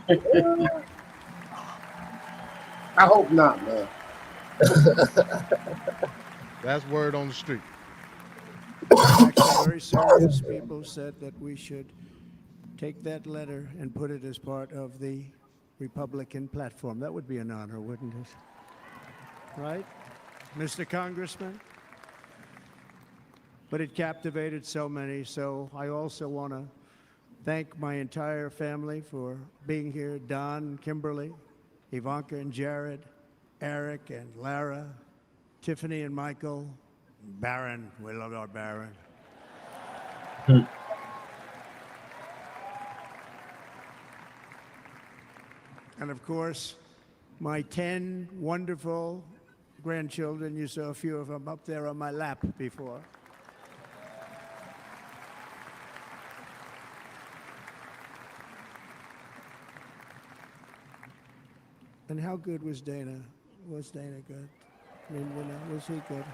I hope not, man. That's word on the street. Actually, very serious people said that we should take that letter and put it as part of the Republican platform. That would be an honor, wouldn't it? Right, Mr. Congressman? But it captivated so many, so I also want to thank my entire family for being here. Don, Kimberly, Ivanka and Jared, Eric and Lara, Tiffany and Michael, Barron. We love our Barron. And of course, my 10 wonderful grandchildren. You saw a few of them up there on my lap before. And how good was Dana? Was Dana good? I mean, you know, was he good?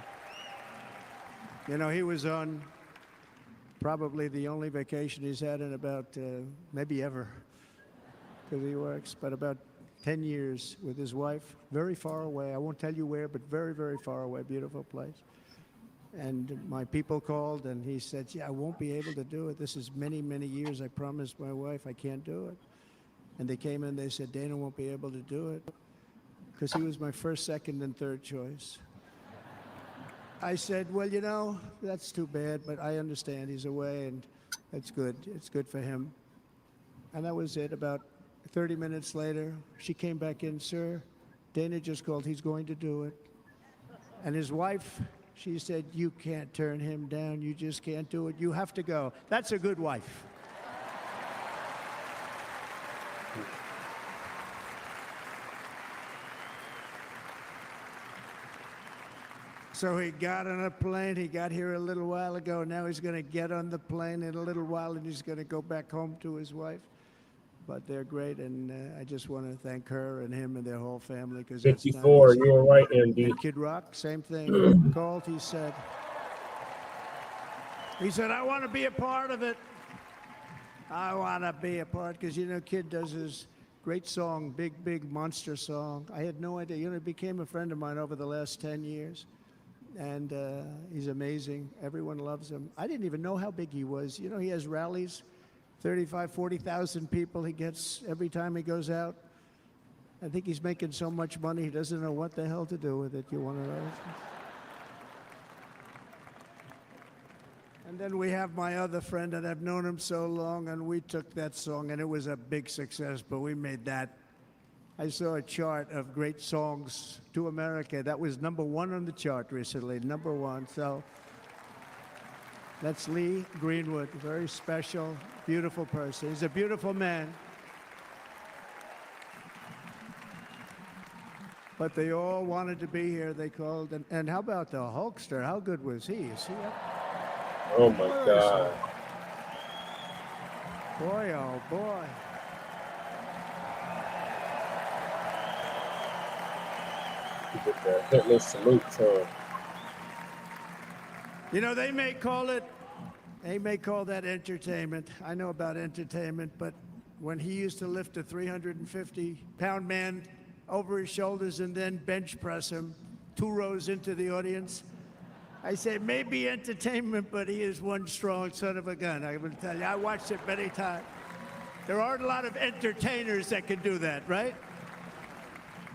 You know, he was on probably the only vacation he's had in about, maybe ever, because he works, but about 10 years with his wife, very far away. I won't tell you where, but very, very far away, beautiful place. And my people called, and he said, yeah, I won't be able to do it. This is many, many years. I promised my wife I can't do it. And they came in, they said, Dana won't be able to do it because he was my first, second, and third choice. I said, well, you know, that's too bad, but I understand he's away, and that's good. It's good for him. And that was it. About 30 minutes later, she came back in, sir, Dana just called. He's going to do it. And his wife, she said, you can't turn him down. You just can't do it. You have to go. That's a good wife. So he got on a plane. He got here a little while ago. Now he's going to get on the plane in a little while, and he's going to go back home to his wife. But they're great, and I just want to thank her and him and their whole family because that's not 54, easy. you were right, MD. And Kid Rock, same thing. Called. He said, I want to be a part of it. I want to be a part because you know, Kid does his great song, Big Big Monster song. I had no idea. You know, he became a friend of mine over the last 10 years. And he's amazing. Everyone loves him. I didn't even know how big he was. You know, he has rallies, 35, 40,000 people he gets every time he goes out. I think he's making so much money, he doesn't know what the hell to do with it. You want to know? And then we have my other friend, and I've known him so long, and we took that song, and it was a big success, but we made that. I saw a chart of great songs to America. That was #1 on the chart recently, #1. So That's Lee Greenwood, a very special, beautiful person. He's a beautiful man. But they all wanted to be here. They called, and how about the Hulkster? How good was he? Is he up? Oh my God. Boy, oh boy. You get the Hitler salute to him. You know, they may call that entertainment. I know about entertainment, but when he used to lift a 350-pound man over his shoulders and then bench press him 2 rows into the audience, I say maybe entertainment, but he is one strong son of a gun. I will tell you, I watched it many times. There aren't a lot of entertainers that can do that, right?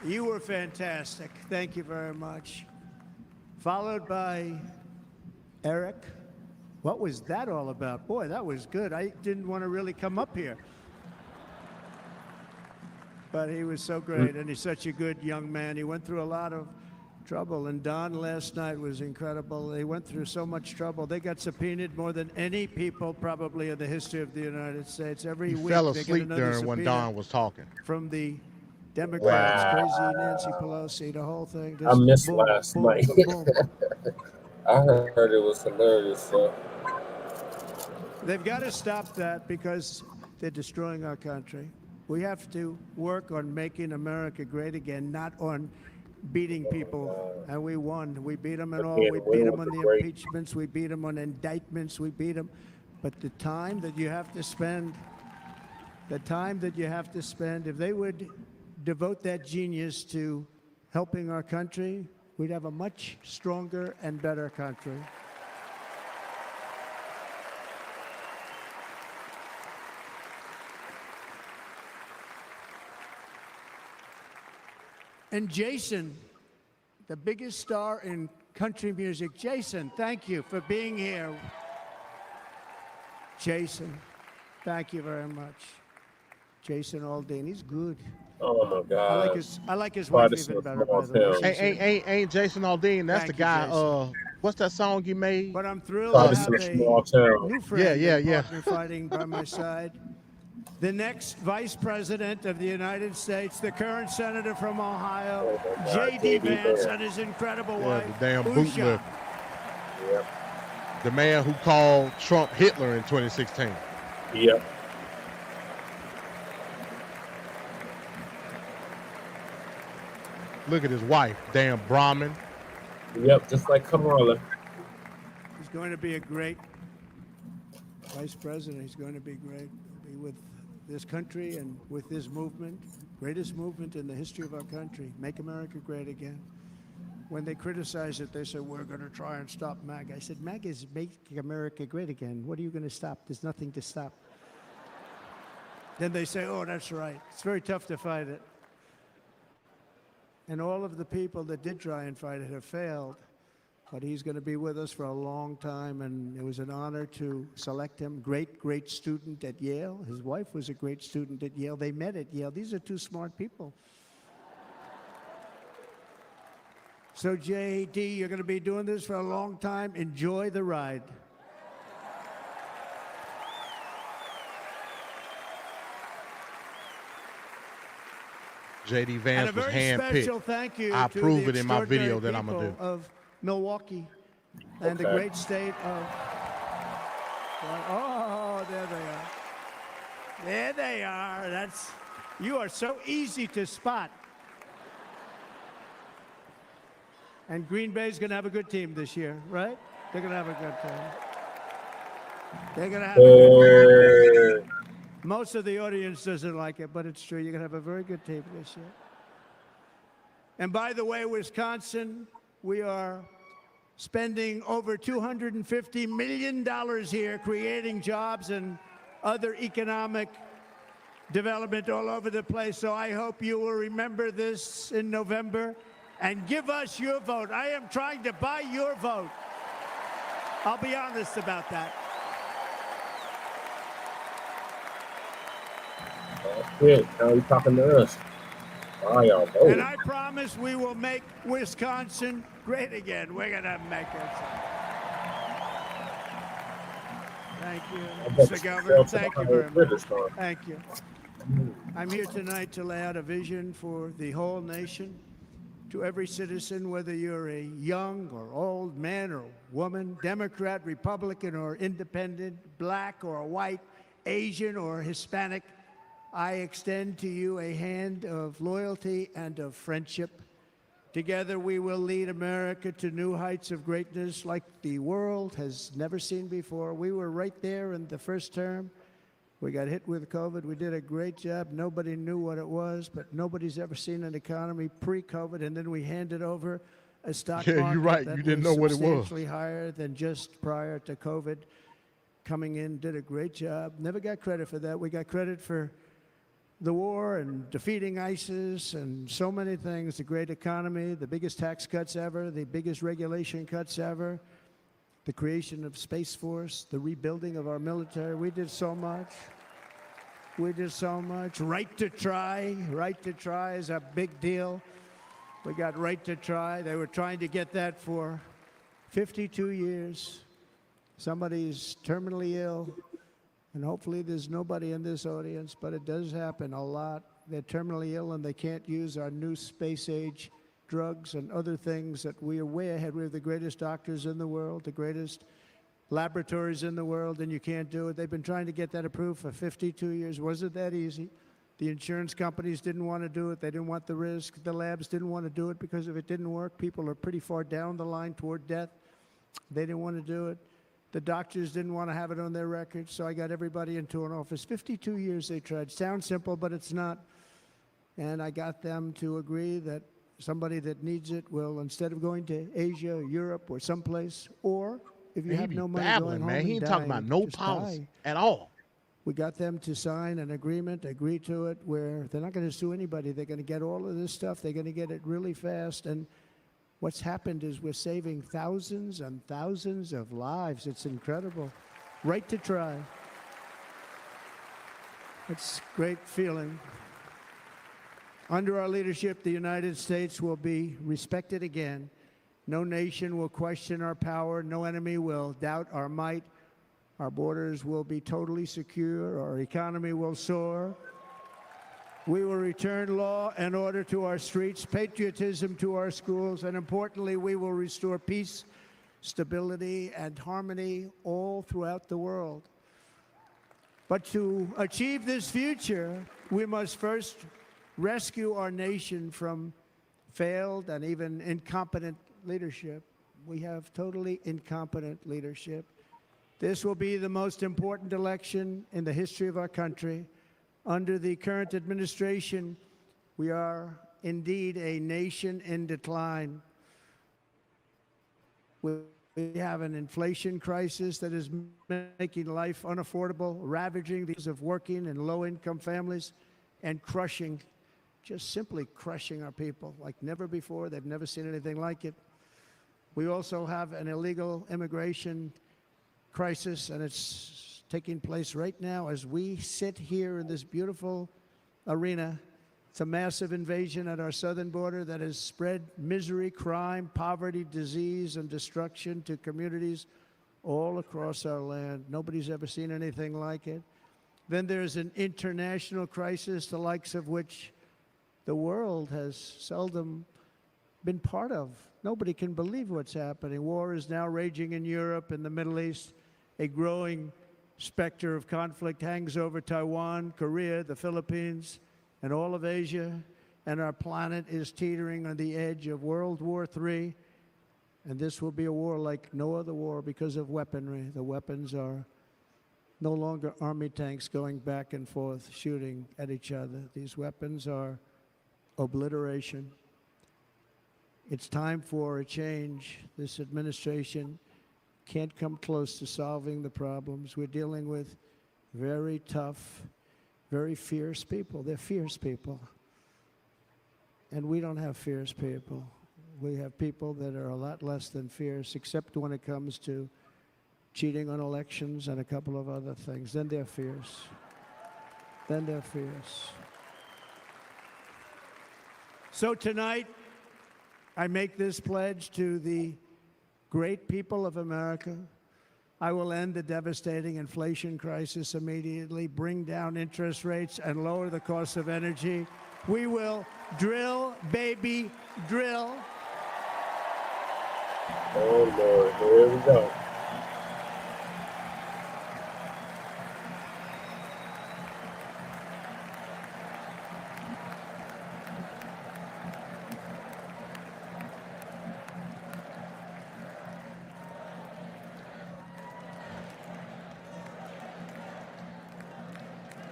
You were fantastic. Thank you very much. Followed by Eric. What was that all about? Boy, that was good. I didn't want to really come up here. But he was so great, and he's such a good young man. He went through a lot of trouble, and Don last night was incredible. They went through so much trouble. They got subpoenaed more than any people probably in the history of the United States. Every week fell they get asleep another during when subpoena Don was talking. from the Democrats, Wow. crazy Nancy Pelosi, the whole thing. I missed boom, last boom, night. boom. I heard it was hilarious. So. They've got to stop that because they're destroying our country. We have to work on making America great again, not on beating people. And we won. We beat them in all. We beat them on the impeachments. We beat them on indictments. We beat them. But the time that you have to spend, if they would devote that genius to helping our country, we'd have a much stronger and better country. And Jason, the biggest star in country music. Jason, thank you for being here. Jason, thank you very much. Jason Aldean, he's good. Oh my God. I like his wife Partisan even better, by the way. Ain't Jason Aldean? That's Thank the guy. you, Jason. What's that song you made? But I'm thrilled to have a small town. new friend Yeah. and partner fighting by my side. The next Vice President of the United States, the current Senator from Ohio, J.D. Vance, and his incredible wife, the damn Usha. bootlicker. Yep. The man who called Trump Hitler in 2016. Yep. Look at his wife, damn Brahmin. Yep, just like Kamala. He's going to be a great Vice President. He's going to be great. He'll be with this country and with this movement, greatest movement in the history of our country. Make America great again. When they criticize it, they say, we're going to try and stop MAGA. I said, MAGA is Make America Great Again. What are you going to stop? There's nothing to stop. Then they say, oh, that's right. It's very tough to fight it. And all of the people that did try and fight it have failed. But he's going to be with us for a long time, and it was an honor to select him. Great student at Yale. His wife was a great student at Yale. They met at Yale. These are two smart people. So, J.D., you're going to be doing this for a long time. Enjoy the ride. J.D. Vance was And a very special handpicked. thank you I to prove the it in my video that extraordinary I'm going to people do. of Milwaukee and the great state of... Oh, there they are. There they are. You are so easy to spot. And Green Bay's going to have a good team this year, right? They're going to have a good team. They're going to have a good team. Most of the audience doesn't like it, but it's true. You're going to have a very good team this year. And by the way, Wisconsin, we are spending over $250 million here, creating jobs and other economic development all over the place. So I hope you will remember this in November and give us your vote. I am trying to buy your vote. I'll be honest about that. That's it. Now you're talking to us. Why y'all voting? And I promise we will make Wisconsin great again. We're going to make it. Thank you, I bet Mr. you Governor. felt Thank you behind very British much. song. Thank you. I'm here tonight to lay out a vision for the whole nation. To every citizen, whether you're a young or old man or woman, Democrat, Republican, or independent, black or white, Asian or Hispanic, I extend to you a hand of loyalty and of friendship. Together, we will lead America to new heights of greatness like the world has never seen before. We were right there in the first term. We got hit with COVID. We did a great job. Nobody knew what it was, but nobody's ever seen an economy pre-COVID. And then we handed over a stock Yeah, market you're right. that You didn't was know what it was. substantially higher than just prior to COVID. Coming in, did a great job. Never got credit for that. We got credit for the war and defeating ISIS and so many things. The great economy, the biggest tax cuts ever, the biggest regulation cuts ever, the creation of Space Force, the rebuilding of our military. We did so much. We did so much. Right to try. Right to try is a big deal. We got right to try. They were trying to get that for 52 years. Somebody's terminally ill, and hopefully there's nobody in this audience, but it does happen a lot. They're terminally ill and they can't use our new space age drugs and other things that we are way ahead. We have the greatest doctors in the world, the greatest laboratories in the world, and you can't do it. They've been trying to get that approved for 52 years. Wasn't that easy? The insurance companies didn't want to do it. They didn't want the risk. The labs didn't want to do it because if it didn't work, people are pretty far down the line toward death. They didn't want to do it. The doctors didn't want to have it on their records, so I got everybody into an office. 52 years they tried. Sounds simple, but it's not. And I got them to agree that somebody that needs it will, instead of going to Asia, Europe, or someplace, or if you have no money going home man. He and ain't talking dying, about no just policy die. at all. We got them to sign an agreement, agree to it, where they're not going to sue anybody. They're going to get all of this stuff. They're going to get it really fast. And what's happened is we're saving thousands and thousands of lives. It's incredible. Right to try. It's a great feeling. Under our leadership, the United States will be respected again. No nation will question our power. No enemy will doubt our might. Our borders will be totally secure. Our economy will soar. We will return law and order to our streets, patriotism to our schools, and importantly, we will restore peace, stability, and harmony all throughout the world. But to achieve this future, we must first rescue our nation from failed and even incompetent leadership. We have totally incompetent leadership. This will be the most important election in the history of our country. Under the current administration, we are indeed a nation in decline. We have an inflation crisis that is making life unaffordable, ravaging the lives of working and low-income families, and crushing, just simply crushing our people like never before. They've never seen anything like it. We also have an illegal immigration crisis, and it's taking place right now as we sit here in this beautiful arena. It's a massive invasion at our southern border that has spread misery, crime, poverty, disease, and destruction to communities all across our land. Nobody's ever seen anything like it. Then there's an international crisis, the likes of which the world has seldom been part of. Nobody can believe what's happening. War is now raging in Europe and the Middle East. A growing specter of conflict hangs over Taiwan, Korea, the Philippines, and all of Asia. And our planet is teetering on the edge of World War III. And this will be a war like no other war because of weaponry. The weapons are no longer army tanks going back and forth shooting at each other. These weapons are obliteration. It's time for a change. This administration can't come close to solving the problems. We're dealing with very tough, very fierce people. They're fierce people. And we don't have fierce people. We have people that are a lot less than fierce, except when it comes to cheating on elections and a couple of other things. Then they're fierce. Then they're fierce. So tonight, I make this pledge to the great people of America I will end the devastating inflation crisis immediately, bring down interest rates, and lower the cost of energy. We will drill, baby, drill. Oh, Lord. Here we go.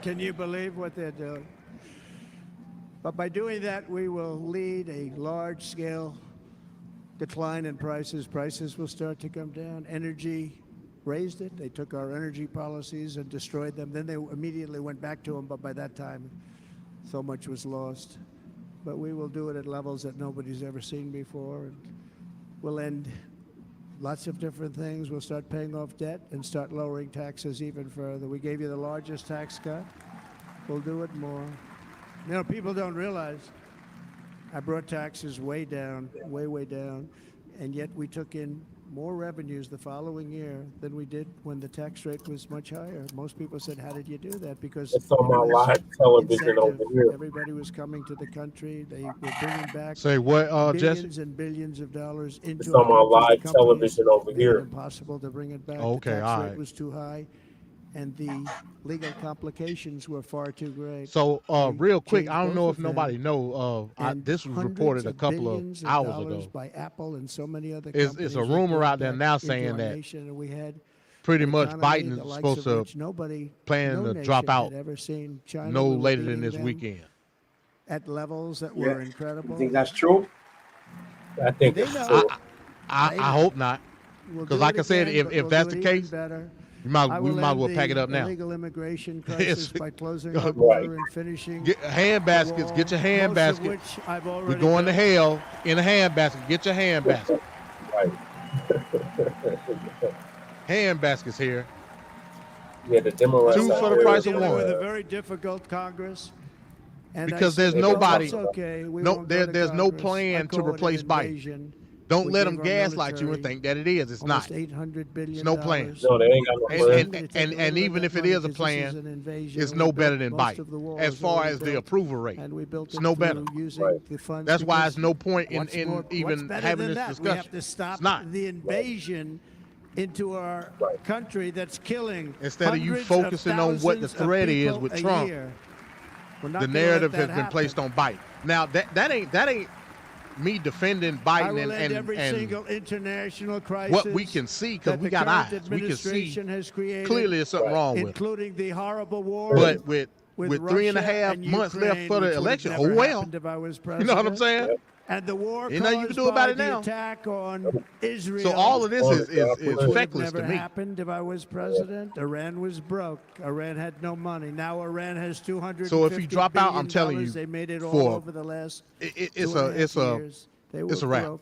Can you believe what they're doing? But by doing that, we will lead a large-scale decline in prices. Prices will start to come down. Energy raised it. They took our energy policies and destroyed them. Then they immediately went back to them, but by that time, so much was lost. But we will do it at levels that nobody's ever seen before. And we'll end lots of different things. We'll start paying off debt and start lowering taxes even further. We gave you the largest tax cut. We'll do it more. You know, people don't realize I brought taxes way down, way down, and yet we took in more revenues the following year than we did when the tax rate was much higher. Most people said, how did you do that? Because it's on my live television over here. Everybody was coming to the country. They were bringing back Say what, billions Jesse? and billions of dollars into It's on my our country. live television over Made here. it impossible to bring it back. Okay, the tax all rate right. was too high, and the legal complications were far too great. So, real quick, I don't know if both of them. nobody know. This was reported a couple of hours ago. By Apple and so many other It's companies a rumor out there now saying that pretty much Biden is supposed to plan to drop out no later than this weekend. At levels that were incredible. You think that's true? I think it's true. I hope not, because like I said, if that's the case, we might as well pack it up now. Illegal immigration crisis by closing our Right. border and finishing. Get hand baskets. Get your hand most of basket. which I've We're already going to done. hell in a hand basket. Get your hand basket. Right. Hand baskets here. Yeah, the demo. Two for the price of Dealing one. with a very difficult Congress. And I Because said, there's nobody. "It's okay. We No, won't go to there's no Congress." I plan to call it an replace Biden. invasion. Don't We let gave them our gaslight you and military think that it is. It's almost not. $800 billion. There's no plan. No, they ain't got no plan. And even if it is a plan, it's no better than Biden as far as the approval rate. It's no better. That's why it's no point in even having this discussion. We have to stop It's not. the invasion into our country that's killing. Instead of you hundreds focusing on what the thousands of threat is people with a Trump, year. We're not the gonna let narrative that has been happen. placed on Biden. Now that ain't me defending I Biden will end every and single international crisis what we can see, because that we the got current eyes. We can see administration has created, clearly there's something wrong with it. including the horrible war. But with three and a Russia half and months left Ukraine, for the which would election, have oh never well. happened if I was You know what I'm president. saying? And the war Ain't nothing you can caused do about by it now. the attack on Israel. So all of this is would have feckless to never me. happened if I was president. Iran was broke. Iran had no money. Now Iran has $250 So if you drop out, I'm telling you, They made it all for- over the last it's 2.5 a years. They it's were a wrap. broke.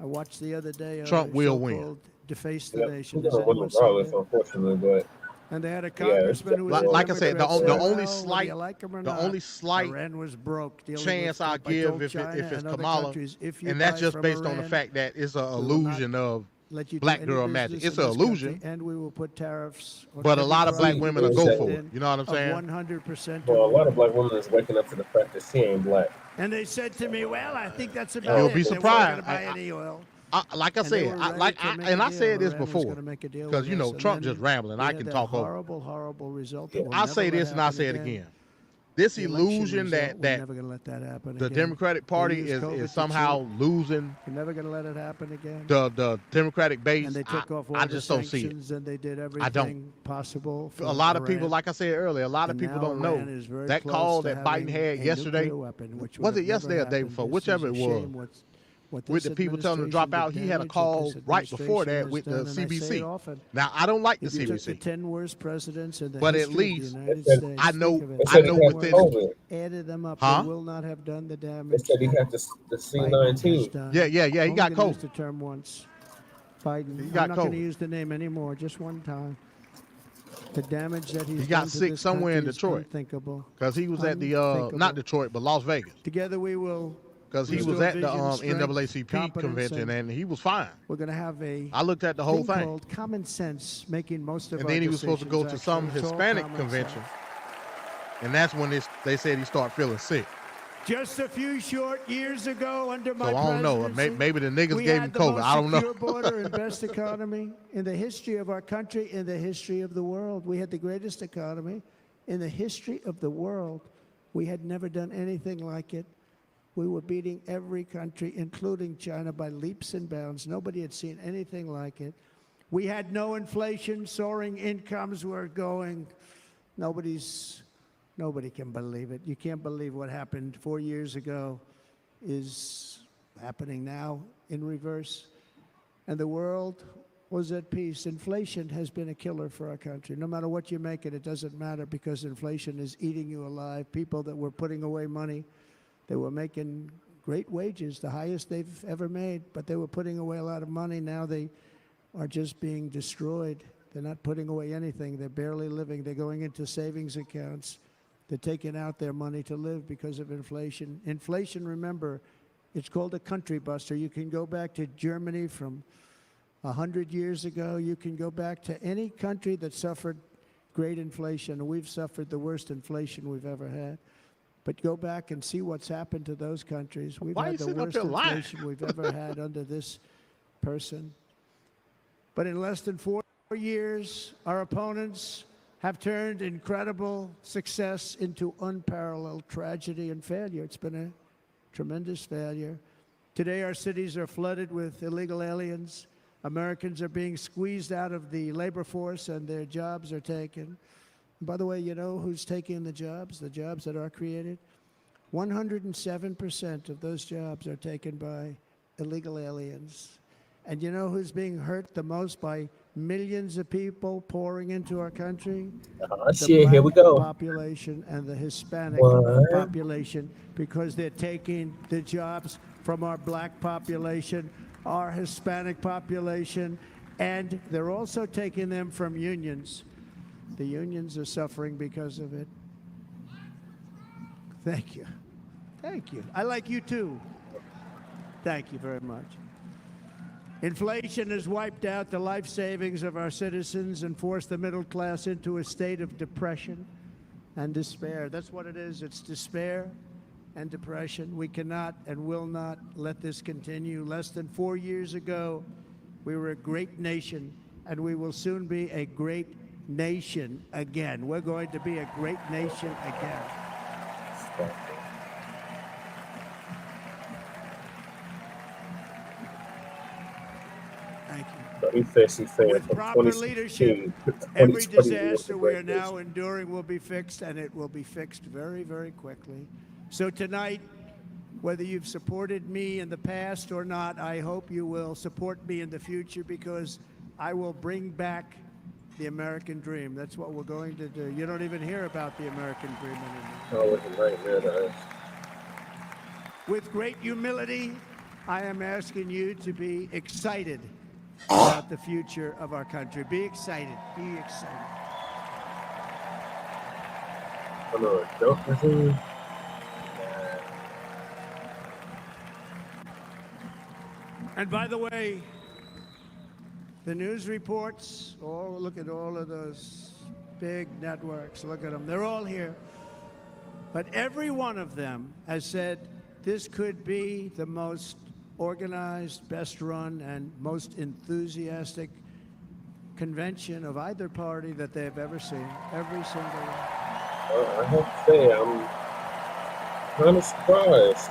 I watched the other day. Trump will win. so-called Deface the Yep. Nation. He's Has gonna win anyone seen regardless, that? unfortunately, but And they had a Yeah, congressman who was a like I said, Democrat the say, only "Well, whether slight you like him or the not, only slight Iran was broke dealing chance with I Trump. I give told if China it's and other Kamala, countries, if you and that's buy just from based on the Iran, fact that it's an we will illusion not of let you do black any girl business magic. in It's an this illusion. country, and we will put tariffs on But a every lot of black product women will we go send for it. in You know what I'm of saying? 100%. well, a lot of black women is waking up to the fact that she ain't black. And they said to me, "Well, I think that's about You'll it. be They weren't surprised. gonna buy any oil." Like I And they said, were I ready to make a said deal. this Iran was before, gonna make a deal because with you know us, and Trump then just rambling. we I had can that talk over. horrible result. that will I never say let this and I happen say it again. This The election illusion result, that we're never gonna let that happen the again. Democratic Party They used COVID to is somehow cheat. losing We're never going to let it happen again. the Democratic base. And they took off all I the just don't see it. sanctions, and they did everything I don't. possible. A lot of people, Iran. like I said earlier, a lot of And people now don't Iran know is very that close call to that Biden having had a yesterday. nuclear weapon, which would Was it have never yesterday or the day happened. before? This Whichever is it a was. shame what With this the people telling him to drop out, he had a administration, call the right before that administration with the has done, and I say it CBC. often. Now I don't like the If you took the CBC, 10 worst presidents in the but at history of least the United said- States, I know think of it, They I said know he had within. COVID. added them up, Huh? they will not have done the They damage said he that had the Biden C-19. has done. Yeah, he Only got gonna use COVID. the term once. Biden. He got I'm not going to COVID. use the name anymore. Just one time. The damage that he's He got done to sick this somewhere in country is Detroit unthinkable. because he was at the Unthinkable. not Detroit but Las Vegas. Together we will because he was at the NAACP convention and he was fine. We're going to have a I looked at the whole thing called common sense, making most of and our then he was supposed to go to decisions, some actually. It's all Hispanic common convention, sense. and that's when they said he started feeling sick. Just a few short years ago, under my So I don't know. presidency, Maybe the niggas we gave had him the COVID. most I don't know. secure border and best economy in the history of our country, in the history of the world. We had the greatest economy in the history of the world. We had never done anything like it. We were beating every country, including China, by leaps and bounds. Nobody had seen anything like it. We had no inflation. Soaring incomes were going. Nobody can believe it. You can't believe what happened 4 years ago is happening now in reverse. And the world was at peace. Inflation has been a killer for our country. No matter what you make it doesn't matter, because inflation is eating you alive. People that were putting away money, they were making great wages, the highest they've ever made, but they were putting away a lot of money. Now they are just being destroyed. They're not putting away anything. They're barely living. They're going into savings accounts. They're taking out their money to live because of inflation. Inflation, remember, it's called a country buster. You can go back to Germany from 100 years ago. You can go back to any country that suffered great inflation. We've suffered the worst inflation we've ever had. But go back and see what's happened to those countries. We've had the worst inflation we've ever had under this person. But in less than 4 years, our opponents have turned incredible success into unparalleled tragedy and failure. It's been a tremendous failure. Today, our cities are flooded with illegal aliens. Americans are being squeezed out of the labor force and their jobs are taken. And by the way, you know who's taking the jobs that are created? 107% of those jobs are taken by illegal aliens. And you know who's being hurt the most by millions of people pouring into our country? Shit, here we go. Population and the Hispanic population, because they're taking the jobs from our black population, our Hispanic population, and they're also taking them from unions. The unions are suffering because of it. Thank you. Thank you. I like you too. Thank you very much. Inflation has wiped out the life savings of our citizens and forced the middle class into a state of depression and despair. That's what it is. It's despair and depression. We cannot and will not let this continue. Less than 4 years ago, we were a great nation, and we will soon be a great nation again. We're going to be a great nation again. With proper leadership, every disaster we are now enduring will be fixed, and it will be fixed very, very quickly. So tonight, whether you've supported me in the past or not, I hope you will support me in the future, because I will bring back the American dream. That's what we're going to do. You don't even hear about the American dream anymore. Oh, it's a nightmare to us. With great humility, I am asking you to be excited about the future of our country. Be excited. Be excited. Hello, Joe. And by the way, the news reports, look at all of those big networks. Look at them. They're all here. But every one of them has said this could be the most organized, best run, and most enthusiastic convention of either party that they've ever seen. Every single one. I have to say, I'm kind of surprised.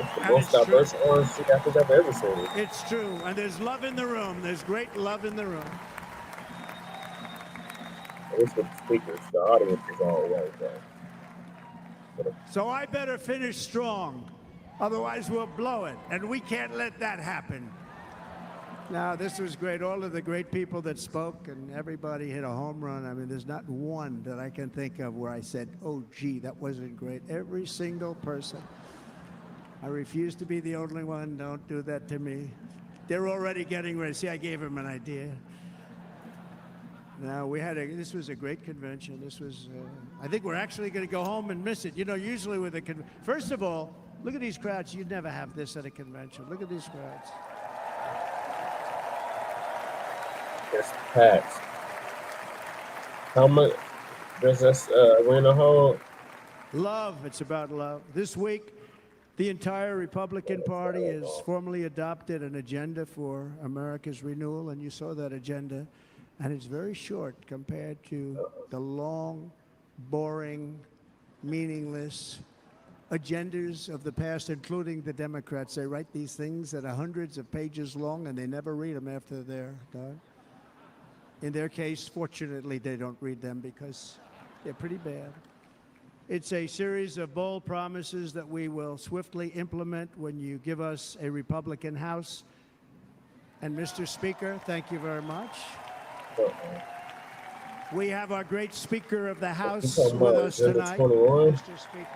It's the most diverse RNC I think I've ever seen. It's true, and there's love in the room. There's great love in the room. At least with the speakers, the audience is all white, though. So I better finish strong. Otherwise, we'll blow it, and we can't let that happen. Now, this was great. All of the great people that spoke, and everybody hit a home run. I mean, there's not one that I can think of where I said, oh, gee, that wasn't great. Every single person. I refuse to be the only one. Don't do that to me. They're already getting ready. See, I gave him an idea. Now, this was a great convention. This was, I think we're actually going to go home and miss it. You know, usually with first of all, Look at these crowds. You'd never have this at a convention. Look at these crowds. It's packed. How much does this arena hold? Love. It's about love. This week, the entire Republican Party has formally adopted an agenda for America's renewal, and you saw that agenda, and it's very short compared to the long, boring, meaningless agendas of the past, including the Democrats. They write these things that are hundreds of pages long, and they never read them after they're done. In their case, fortunately, they don't read them because they're pretty bad. It's a series of bold promises that we will swiftly implement when you give us a Republican House. And Mr. Speaker, thank you very much. We have our great Speaker of the House with us tonight. 21, Mr. Speaker,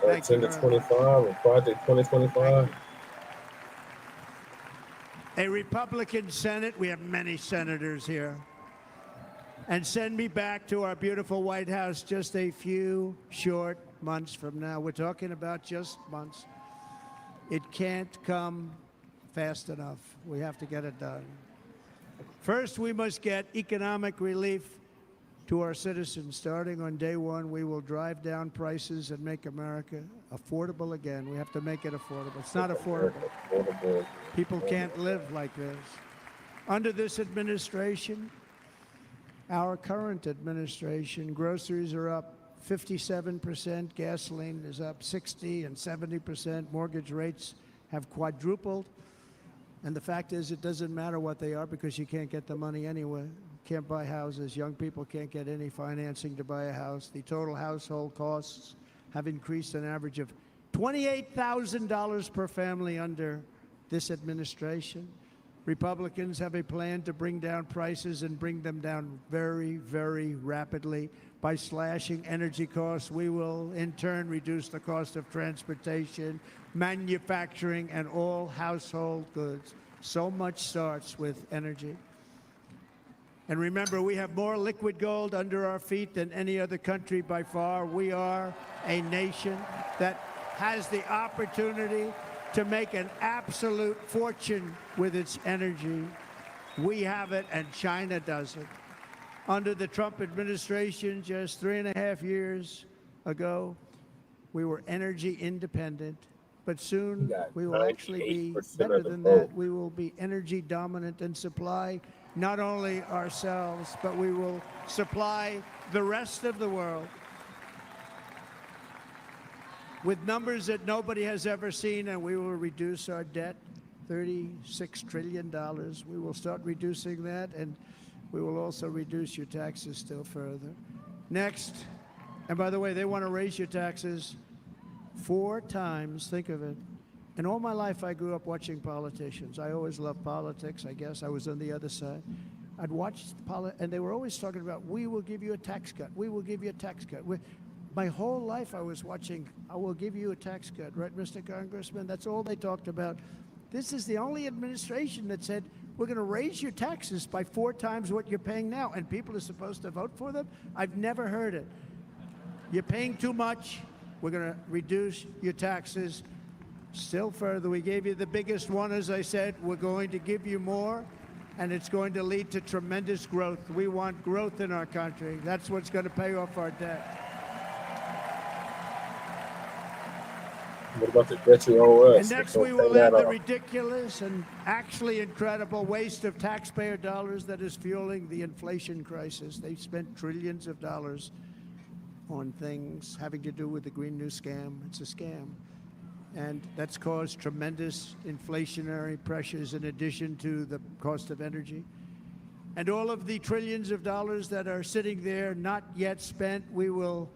thank you Agenda very 25, or Project 2025. A Republican Senate, we have many senators here. And send me back to our beautiful White House just a few short months from now. We're talking about just months. It can't come fast enough. We have to get it done. First, we must get economic relief to our citizens. Starting on day one, we will drive down prices and make America affordable again. We have to make it affordable. It's not affordable. People can't live like this. Under this administration, our current administration, groceries are up 57%, gasoline is up 60 and 70%, mortgage rates have quadrupled. And the fact is, it doesn't matter what they are because you can't get the money anyway. Can't buy houses. Young people can't get any financing to buy a house. The total household costs have increased an average of $28,000 per family under this administration. Republicans have a plan to bring down prices and bring them down very, very rapidly. By slashing energy costs, we will in turn reduce the cost of transportation, manufacturing, and all household goods. So much starts with energy. And remember, we have more liquid gold under our feet than any other country by far. We are a nation that has the opportunity to make an absolute fortune with its energy. We have it, and China doesn't. Under the Trump administration, just 3.5 years ago, we were energy independent. But soon we will actually be better than that. We will be energy dominant and supply not only ourselves, but we will supply the rest of the world with numbers that nobody has ever seen, and we will reduce our debt, $36 trillion. We will start reducing that, and we will also reduce your taxes still further. Next, and by the way, they want to raise your taxes 4 times. Think of it. And all my life, I grew up watching politicians. I always loved politics. I guess I was on the other side. I'd watch and they were always talking about, we will give you a tax cut. We will give you a tax cut. My whole life, I was watching, I will give you a tax cut, right, Mr. Congressman? That's all they talked about. This is the only administration that said, we're going to raise your taxes by 4 times what you're paying now, and people are supposed to vote for them? I've never heard it. You're paying too much. We're going to reduce your taxes still further. We gave you the biggest one, as I said. We're going to give you more, and it's going to lead to tremendous growth. We want growth in our country. That's what's going to pay off our debt. What about the debt you owe us? And next we will end the ridiculous and actually incredible waste of taxpayer dollars that is fueling the inflation crisis. They've spent trillions of dollars on things having to do with the Green New Scam. It's a scam. And that's caused tremendous inflationary pressures in addition to the cost of energy. And all of the trillions of dollars that are sitting there not yet spent, we will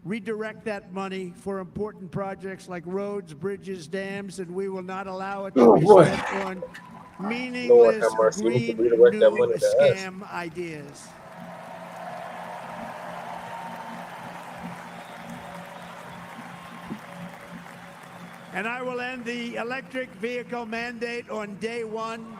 redirect that money for important projects like roads, bridges, dams, and we will not allow it to be spent on meaningless green new scam ideas. And I will end the electric vehicle mandate on day 1.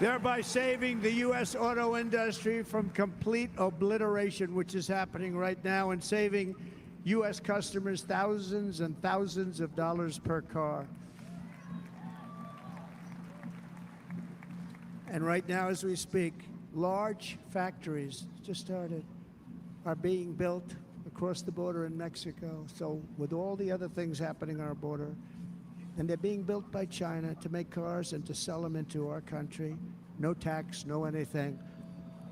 thereby saving the U.S. auto industry from complete obliteration, which is happening right now, and saving U.S. customers thousands and thousands of dollars per car. And right now, as we speak, large factories just started, are being built across the border in Mexico. So with all the other things happening on our border, and they're being built by China to make cars and to sell them into our country. No tax, no anything.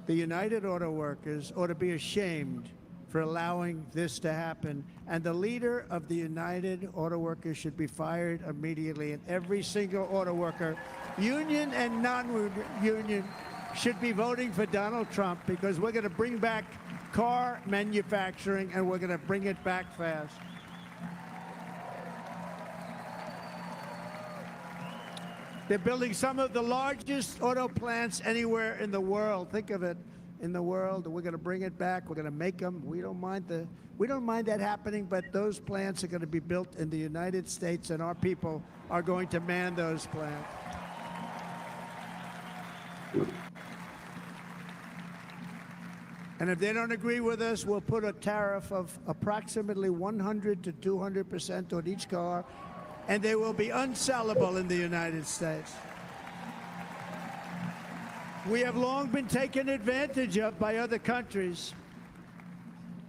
The United Auto Workers ought to be ashamed for allowing this to happen. And the leader of the United Auto Workers should be fired immediately. And every single auto worker, union and non-union, should be voting for Donald Trump, because we're going to bring back car manufacturing, and we're going to bring it back fast. They're building some of the largest auto plants anywhere in the world. Think of it, in the world. We're going to bring it back. We're going to make them. We don't mind that happening, but those plants are going to be built in the United States, and our people are going to man those plants. And if they don't agree with us, we'll put a tariff of approximately 100 to 200% on each car, and they will be unsellable in the United States. We have long been taken advantage of by other countries.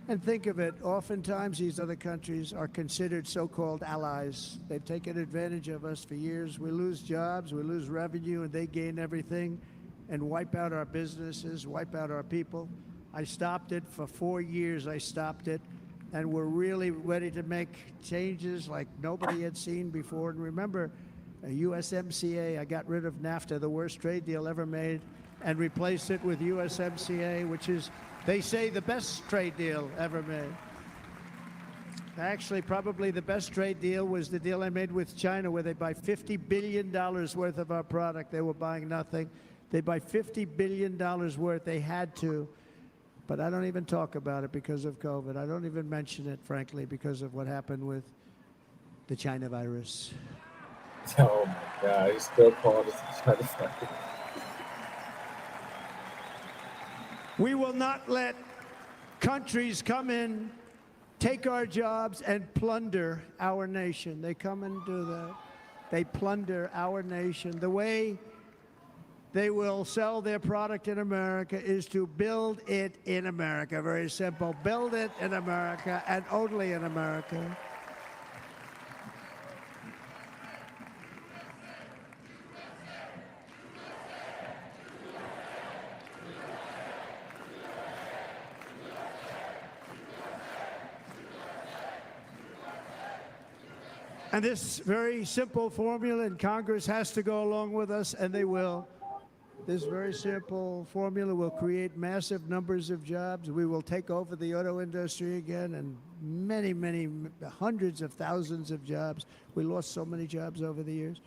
And think of it, oftentimes these other countries are considered so-called allies. They've taken advantage of us for years. We lose jobs, we lose revenue, and they gain everything and wipe out our businesses, wipe out our people. I stopped it for 4 years. I stopped it, and we're really ready to make changes like nobody had seen before. And remember, USMCA, I got rid of NAFTA, the worst trade deal ever made, and replaced it with USMCA, which is, they say, the best trade deal ever made. Actually, probably the best trade deal was the deal I made with China, where they buy $50 billion worth of our product. They were buying nothing. They buy $50 billion worth. They had to. But I don't even talk about it because of COVID. I don't even mention it, frankly, because of what happened with the China virus. Oh my God, he's still calling us the China virus. We will not let countries come in, take our jobs, and plunder our nation. They come and do that. They plunder our nation. The way they will sell their product in America is to build it in America. Very simple. Build it in America and only in America. And this very simple formula, and Congress has to go along with us, and they will. This very simple formula will create massive numbers of jobs. We will take over the auto industry again, and many, many hundreds of thousands of jobs. We lost so many jobs over the years.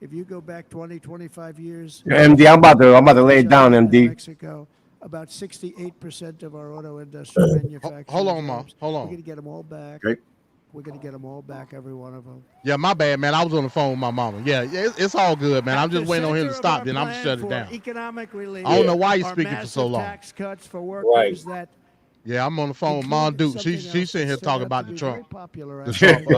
If you go back 20, 25 years. MD, I'm about to lay it down, MD. Mexico, about 68% of our auto industry manufacturing. Hold on, Ma. Hold on. We're going to get them all back. Okay. We're going to get them all back, every one of them. Yeah, my bad, man. I was on the phone with my mama. Yeah, it's all good, man. I'm just waiting on him to stop, then I'm going to shut it down. Economic relief. I don't know why you're speaking for so long. Tax cuts for workers that. Yeah, I'm on the phone with Mom Duke. She's sitting here talking about the Trump. The Trump.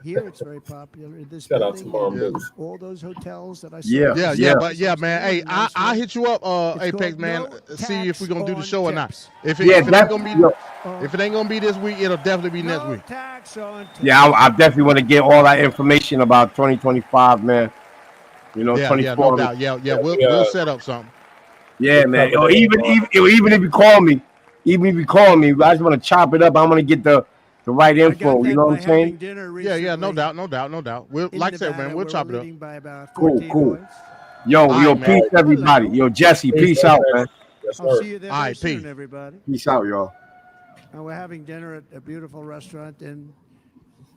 Here it's very popular. In this Shout out to Mom building, Duke. all those hotels that I saw. Yeah, man. Hey, I hit you up, Apex, man. See if we're gonna do the show or not. If it ain't gonna be this week, it'll definitely be next week. Yeah, I definitely want to get all that information about 2025, man. You know, 24. Yeah, no doubt. Yeah, we'll set up something. Yeah, man. Or even if you call me. Even if you call me, I just want to chop it up. I'm gonna get the right info. You know what I'm saying? Yeah, no doubt. We'll, like I said, man, we'll chop it up. Cool. Yo, peace, everybody. Yo, Jesse, peace out, man. I'll see you there very soon, everybody. Peace out, y'all. And we're having dinner at a beautiful restaurant in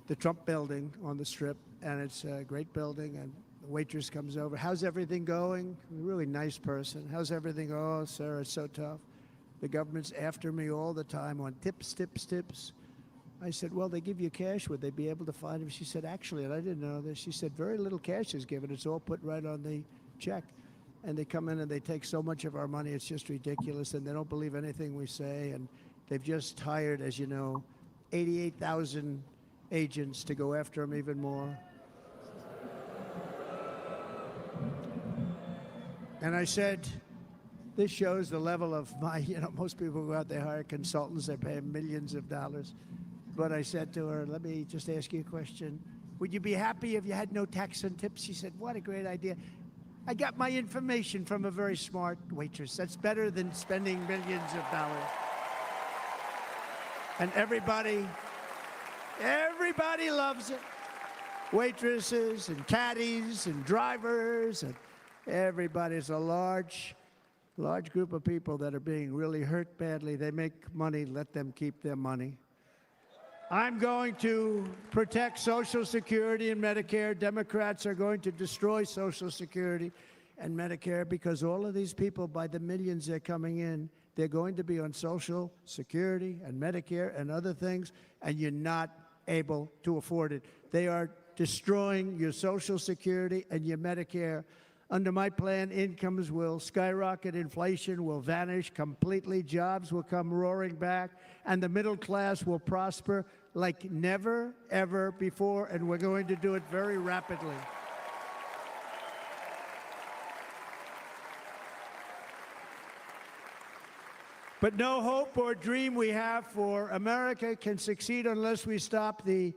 the Trump building on the Strip, and it's a great building. And the waitress comes over. How's everything going? A really nice person. How's everything? Oh, sir, it's so tough. The government's after me all the time on tips. I said, well, they give you cash. Would they be able to find him? She said, actually, and I didn't know this. She said, very little cash is given. It's all put right on the check. and they come in and they take so much of our money, it's just ridiculous, and they don't believe anything we say, and they've just hired, as you know, 88,000 agents to go after them even more. And I said, this shows the level of my, most people go out, they hire consultants, they pay them millions of dollars. But I said to her, let me just ask you a question. Would you be happy if you had no tax and tips? She said, what a great idea. I got my information from a very smart waitress. That's better than spending millions of dollars. And everybody loves it. Waitresses and caddies and drivers and everybody. It's a large group of people that are being really hurt badly. They make money, let them keep their money. I'm going to protect Social Security and Medicare. Democrats are going to destroy Social Security and Medicare because all of these people, by the millions they're coming in, they're going to be on Social Security and Medicare and other things, and you're not able to afford it. They are destroying your Social Security and your Medicare. Under my plan, incomes will skyrocket, inflation will vanish completely, jobs will come roaring back, and the middle class will prosper like never, ever before, and we're going to do it very rapidly. But no hope or dream we have for America can succeed unless we stop the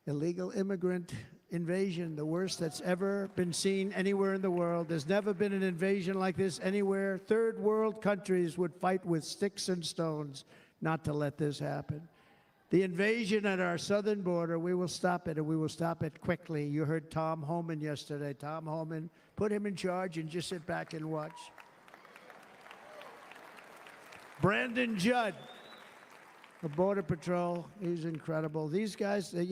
illegal immigrant invasion, the worst that's ever been seen anywhere in the world. There's never been an invasion like this anywhere. Third world countries would fight with sticks and stones not to let this happen. The invasion at our southern border, we will stop it, and we will stop it quickly. You heard Tom Homan yesterday. Tom Homan, put him in charge and just sit back and watch. Brandon Judd, the Border Patrol, he's incredible. These guys, they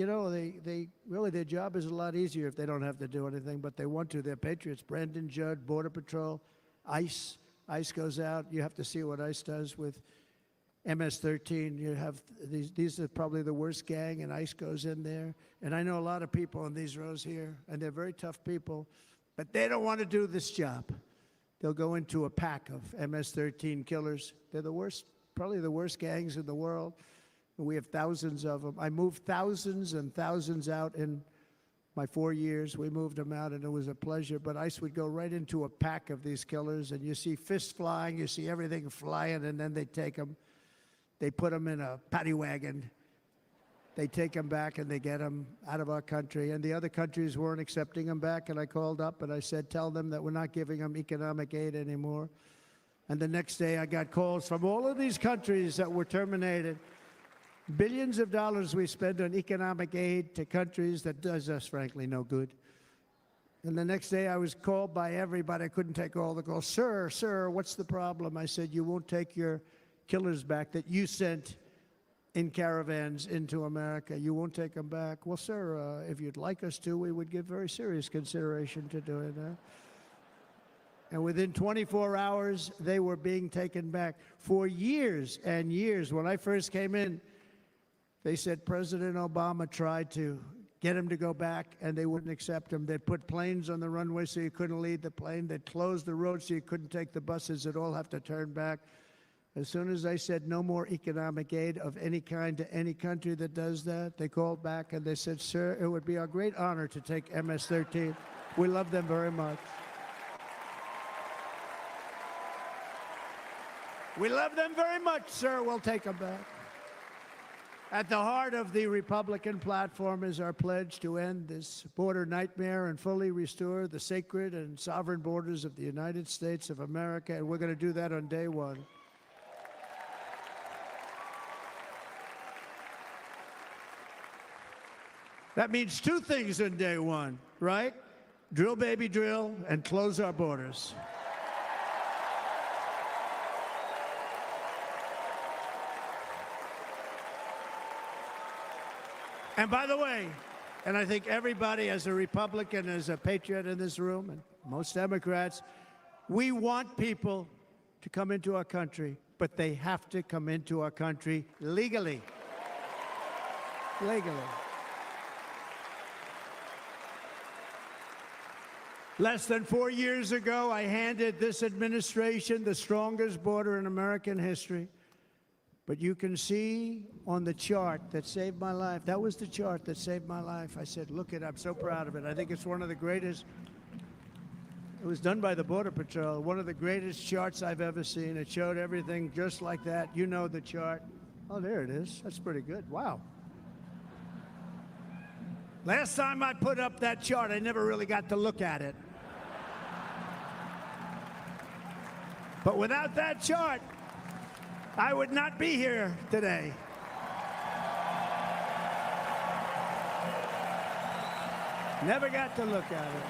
really, their job is a lot easier if they don't have to do anything, but they want to. They're patriots. Brandon Judd, Border Patrol, ICE. ICE goes out. You have to see what ICE does with MS-13. You have these are probably the worst gang, and ICE goes in there. And I know a lot of people in these rows here, and they're very tough people, but they don't want to do this job. They'll go into a pack of MS-13 killers. They're the worst. Probably the worst gangs in the world. We have thousands of them. I moved thousands and thousands out in my 4 years. We moved them out, and it was a pleasure. But ICE would go right into a pack of these killers, and you see fists flying, you see everything flying, and then they take them. They put them in a paddy wagon. They take them back, and they get them out of our country. And the other countries weren't accepting them back, and I called up, and I said, tell them that we're not giving them economic aid anymore. And the next day, I got calls from all of these countries that were terminated. Billions of dollars we spend on economic aid to countries that does us, frankly, no good. And the next day, I was called by everybody. I couldn't take all the calls. Sir, what's the problem? I said, you won't take your killers back that you sent in caravans into America. You won't take them back. Well, sir, if you'd like us to, we would give very serious consideration to doing that. And within 24 hours, they were being taken back. For years and years, when I first came in, they said President Obama tried to get him to go back, and they wouldn't accept him. They'd put planes on the runway so you couldn't leave the plane. They'd close the road so you couldn't take the buses. They'd all have to turn back. As soon as I said no more economic aid of any kind to any country that does that, they called back and they said, sir, it would be our great honor to take MS-13. We love them very much. We love them very much, sir. We'll take them back. At the heart of the Republican platform is our pledge to end this border nightmare and fully restore the sacred and sovereign borders of the United States of America, and we're going to do that on day one. That means two things on day one, right? Drill, baby, drill, and close our borders. And by the way, and I think everybody as a Republican, as a patriot in this room, and most Democrats, we want people to come into our country, but they have to come into our country legally. Legally. Less than 4 years ago, I handed this administration the strongest border in American history. But you can see on the chart that saved my life, that was the chart that saved my life. I said, look it, I'm so proud of it. I think it's one of the greatest. It was done by the Border Patrol, one of the greatest charts I've ever seen. It showed everything just like that. You know the chart. Oh, there it is. That's pretty good. Wow. Last time I put up that chart, I never really got to look at it. But without that chart, I would not be here today. Never got to look at it.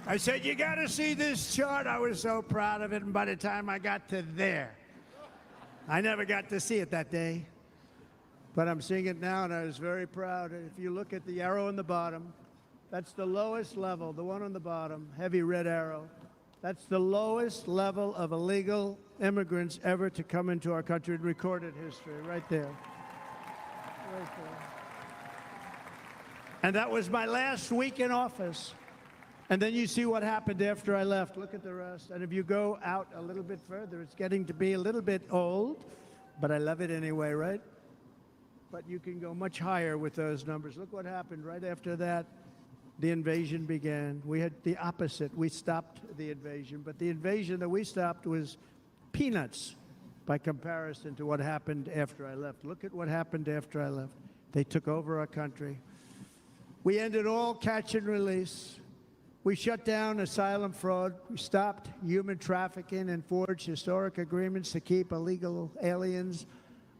I said, you got to see this chart. I was so proud of it, and by the time I got to there, I never got to see it that day. But I'm seeing it now, and I was very proud. If you look at the arrow on the bottom, that's the lowest level, the one on the bottom, heavy red arrow. That's the lowest level of illegal immigrants ever to come into our country in recorded history, right there. Right there. And that was my last week in office. And then you see what happened after I left. Look at the rest. And if you go out a little bit further, it's getting to be a little bit old, but I love it anyway, right? But you can go much higher with those numbers. Look what happened right after that. The invasion began. We had the opposite. We stopped the invasion. But the invasion that we stopped was peanuts by comparison to what happened after I left. Look at what happened after I left. They took over our country. We ended all catch and release. We shut down asylum fraud. We stopped human trafficking and forged historic agreements to keep illegal aliens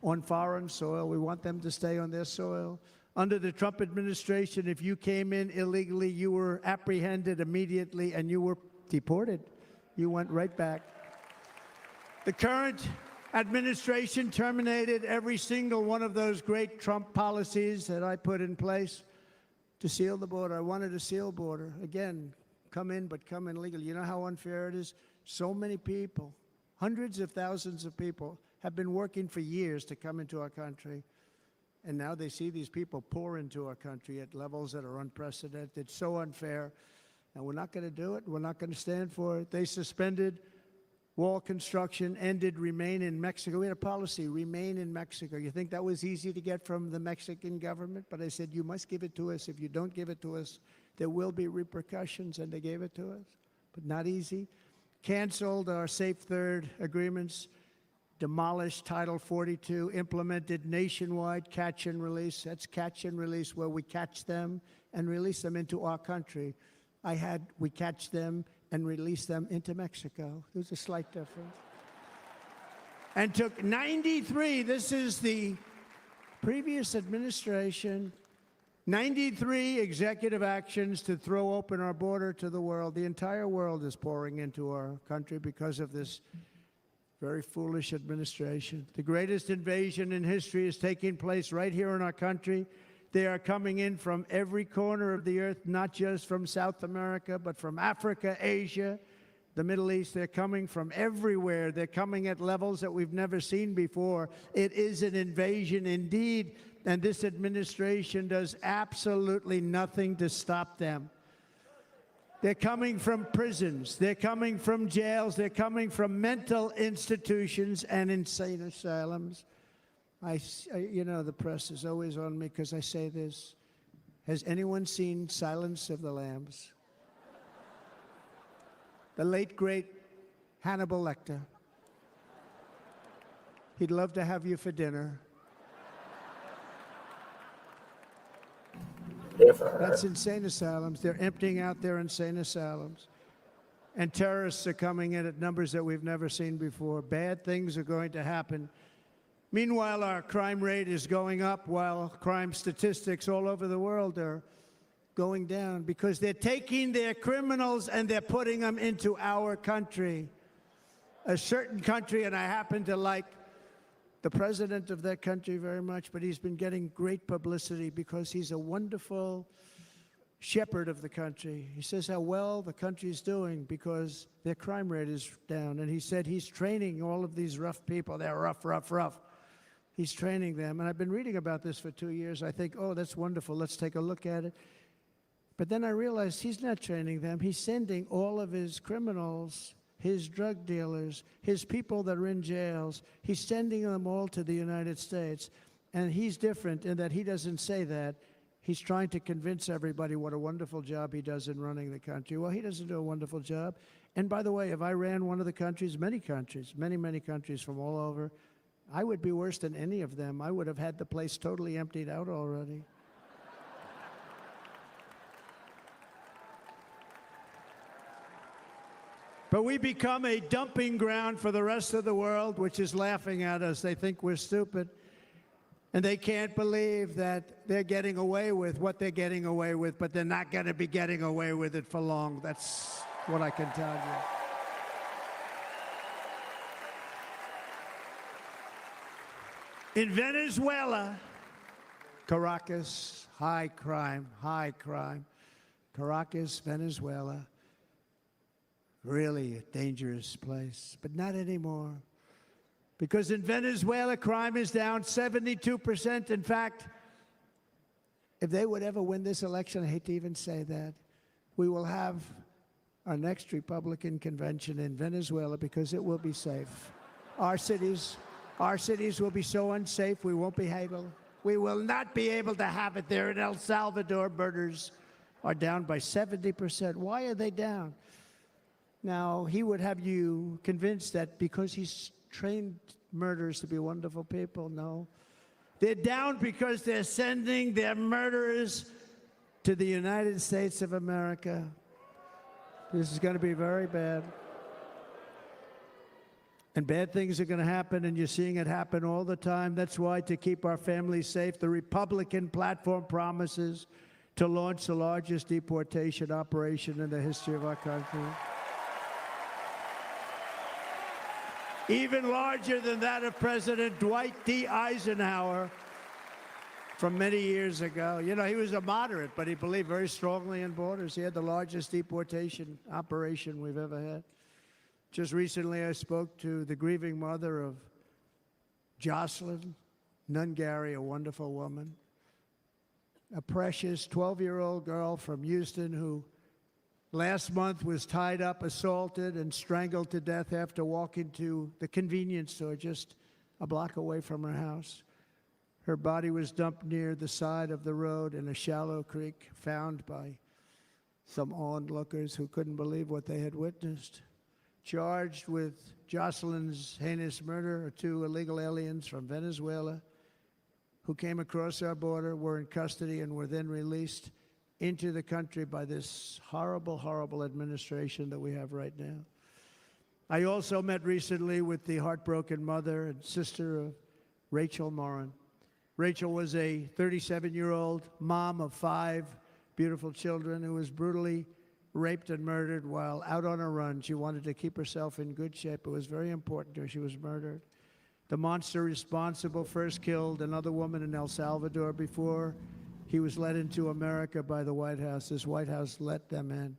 on foreign soil. We want them to stay on their soil. Under the Trump administration, if you came in illegally, you were apprehended immediately and you were deported. You went right back. The current administration terminated every single one of those great Trump policies that I put in place to seal the border. I wanted a sealed border. Again, come in, but come in legally. You know how unfair it is? So many people, hundreds of thousands of people, have been working for years to come into our country. And now they see these people pour into our country at levels that are unprecedented. It's so unfair. And we're not going to do it. We're not going to stand for it. They suspended wall construction, ended remain in Mexico. We had a policy, remain in Mexico. You think that was easy to get from the Mexican government? But I said, you must give it to us. If you don't give it to us, there will be repercussions. And they gave it to us. But not easy. Canceled our Safe Third agreements. Demolished Title 42, implemented nationwide catch and release. That's catch and release, where we catch them and release them into our country. We catch them and release them into Mexico. There's a slight difference. And took 93, this is the previous administration, 93 executive actions to throw open our border to the world. The entire world is pouring into our country because of this very foolish administration. The greatest invasion in history is taking place right here in our country. They are coming in from every corner of the earth, not just from South America, but from Africa, Asia, the Middle East. They're coming from everywhere. They're coming at levels that we've never seen before. It is an invasion indeed, and this administration does absolutely nothing to stop them. They're coming from prisons. They're coming from jails. They're coming from mental institutions and insane asylums. You know, the press is always on me because I say this. Has anyone seen Silence of the Lambs? The late, great Hannibal Lecter. He'd love to have you for dinner. That's insane asylums. They're emptying out their insane asylums. And terrorists are coming in at numbers that we've never seen before. Bad things are going to happen. Meanwhile, our crime rate is going up, while crime statistics all over the world are going down, because they're taking their criminals and they're putting them into our country. A certain country, and I happen to like the president of that country very much, but he's been getting great publicity because he's a wonderful shepherd of the country. He says how well the country's doing because their crime rate is down. And he said he's training all of these rough people. They're rough. He's training them. And I've been reading about this for 2 years. I think, oh, that's wonderful. Let's take a look at it. But then I realized he's not training them. He's sending all of his criminals, his drug dealers, his people that are in jails, he's sending them all to the United States. And he's different in that he doesn't say that. He's trying to convince everybody what a wonderful job he does in running the country. Well, he doesn't do a wonderful job. And by the way, if I ran one of the countries, many countries, many countries from all over, I would be worse than any of them. I would have had the place totally emptied out already. But we become a dumping ground for the rest of the world, which is laughing at us. They think we're stupid. And they can't believe that they're getting away with what they're getting away with, but they're not going to be getting away with it for long. That's what I can tell you. In Venezuela, Caracas, high crime. Caracas, Venezuela, really a dangerous place, but not anymore. Because in Venezuela, crime is down 72%. In fact, if they would ever win this election, I hate to even say that, we will have our next Republican convention in Venezuela because it will be safe. Our cities will be so unsafe, we will not be able to have it there. In El Salvador, murders are down by 70%. Why are they down? Now, he would have you convinced that because he's trained murderers to be wonderful people. No. They're down because they're sending their murderers to the United States of America. This is going to be very bad. And bad things are going to happen, and you're seeing it happen all the time. That's why, to keep our families safe, the Republican platform promises to launch the largest deportation operation in the history of our country. Even larger than that of President Dwight D. Eisenhower from many years ago. You know, he was a moderate, but he believed very strongly in borders. He had the largest deportation operation we've ever had. Just recently, I spoke to the grieving mother of Jocelyn Nungary, a wonderful woman, a precious 12-year-old girl from Houston who last month was tied up, assaulted, and strangled to death after walking to the convenience store just a block away from her house. Her body was dumped near the side of the road in a shallow creek, found by some onlookers who couldn't believe what they had witnessed. Charged with Jocelyn's heinous murder are 2 illegal aliens from Venezuela who came across our border, were in custody, and were then released into the country by this horrible administration that we have right now. I also met recently with the heartbroken mother and sister of Rachel Morin. Rachel was a 37-year-old mom of 5 beautiful children who was brutally raped and murdered while out on a run. She wanted to keep herself in good shape. It was very important to her. She was murdered. The monster responsible first killed another woman in El Salvador before he was led into America by the White House. This White House let them in.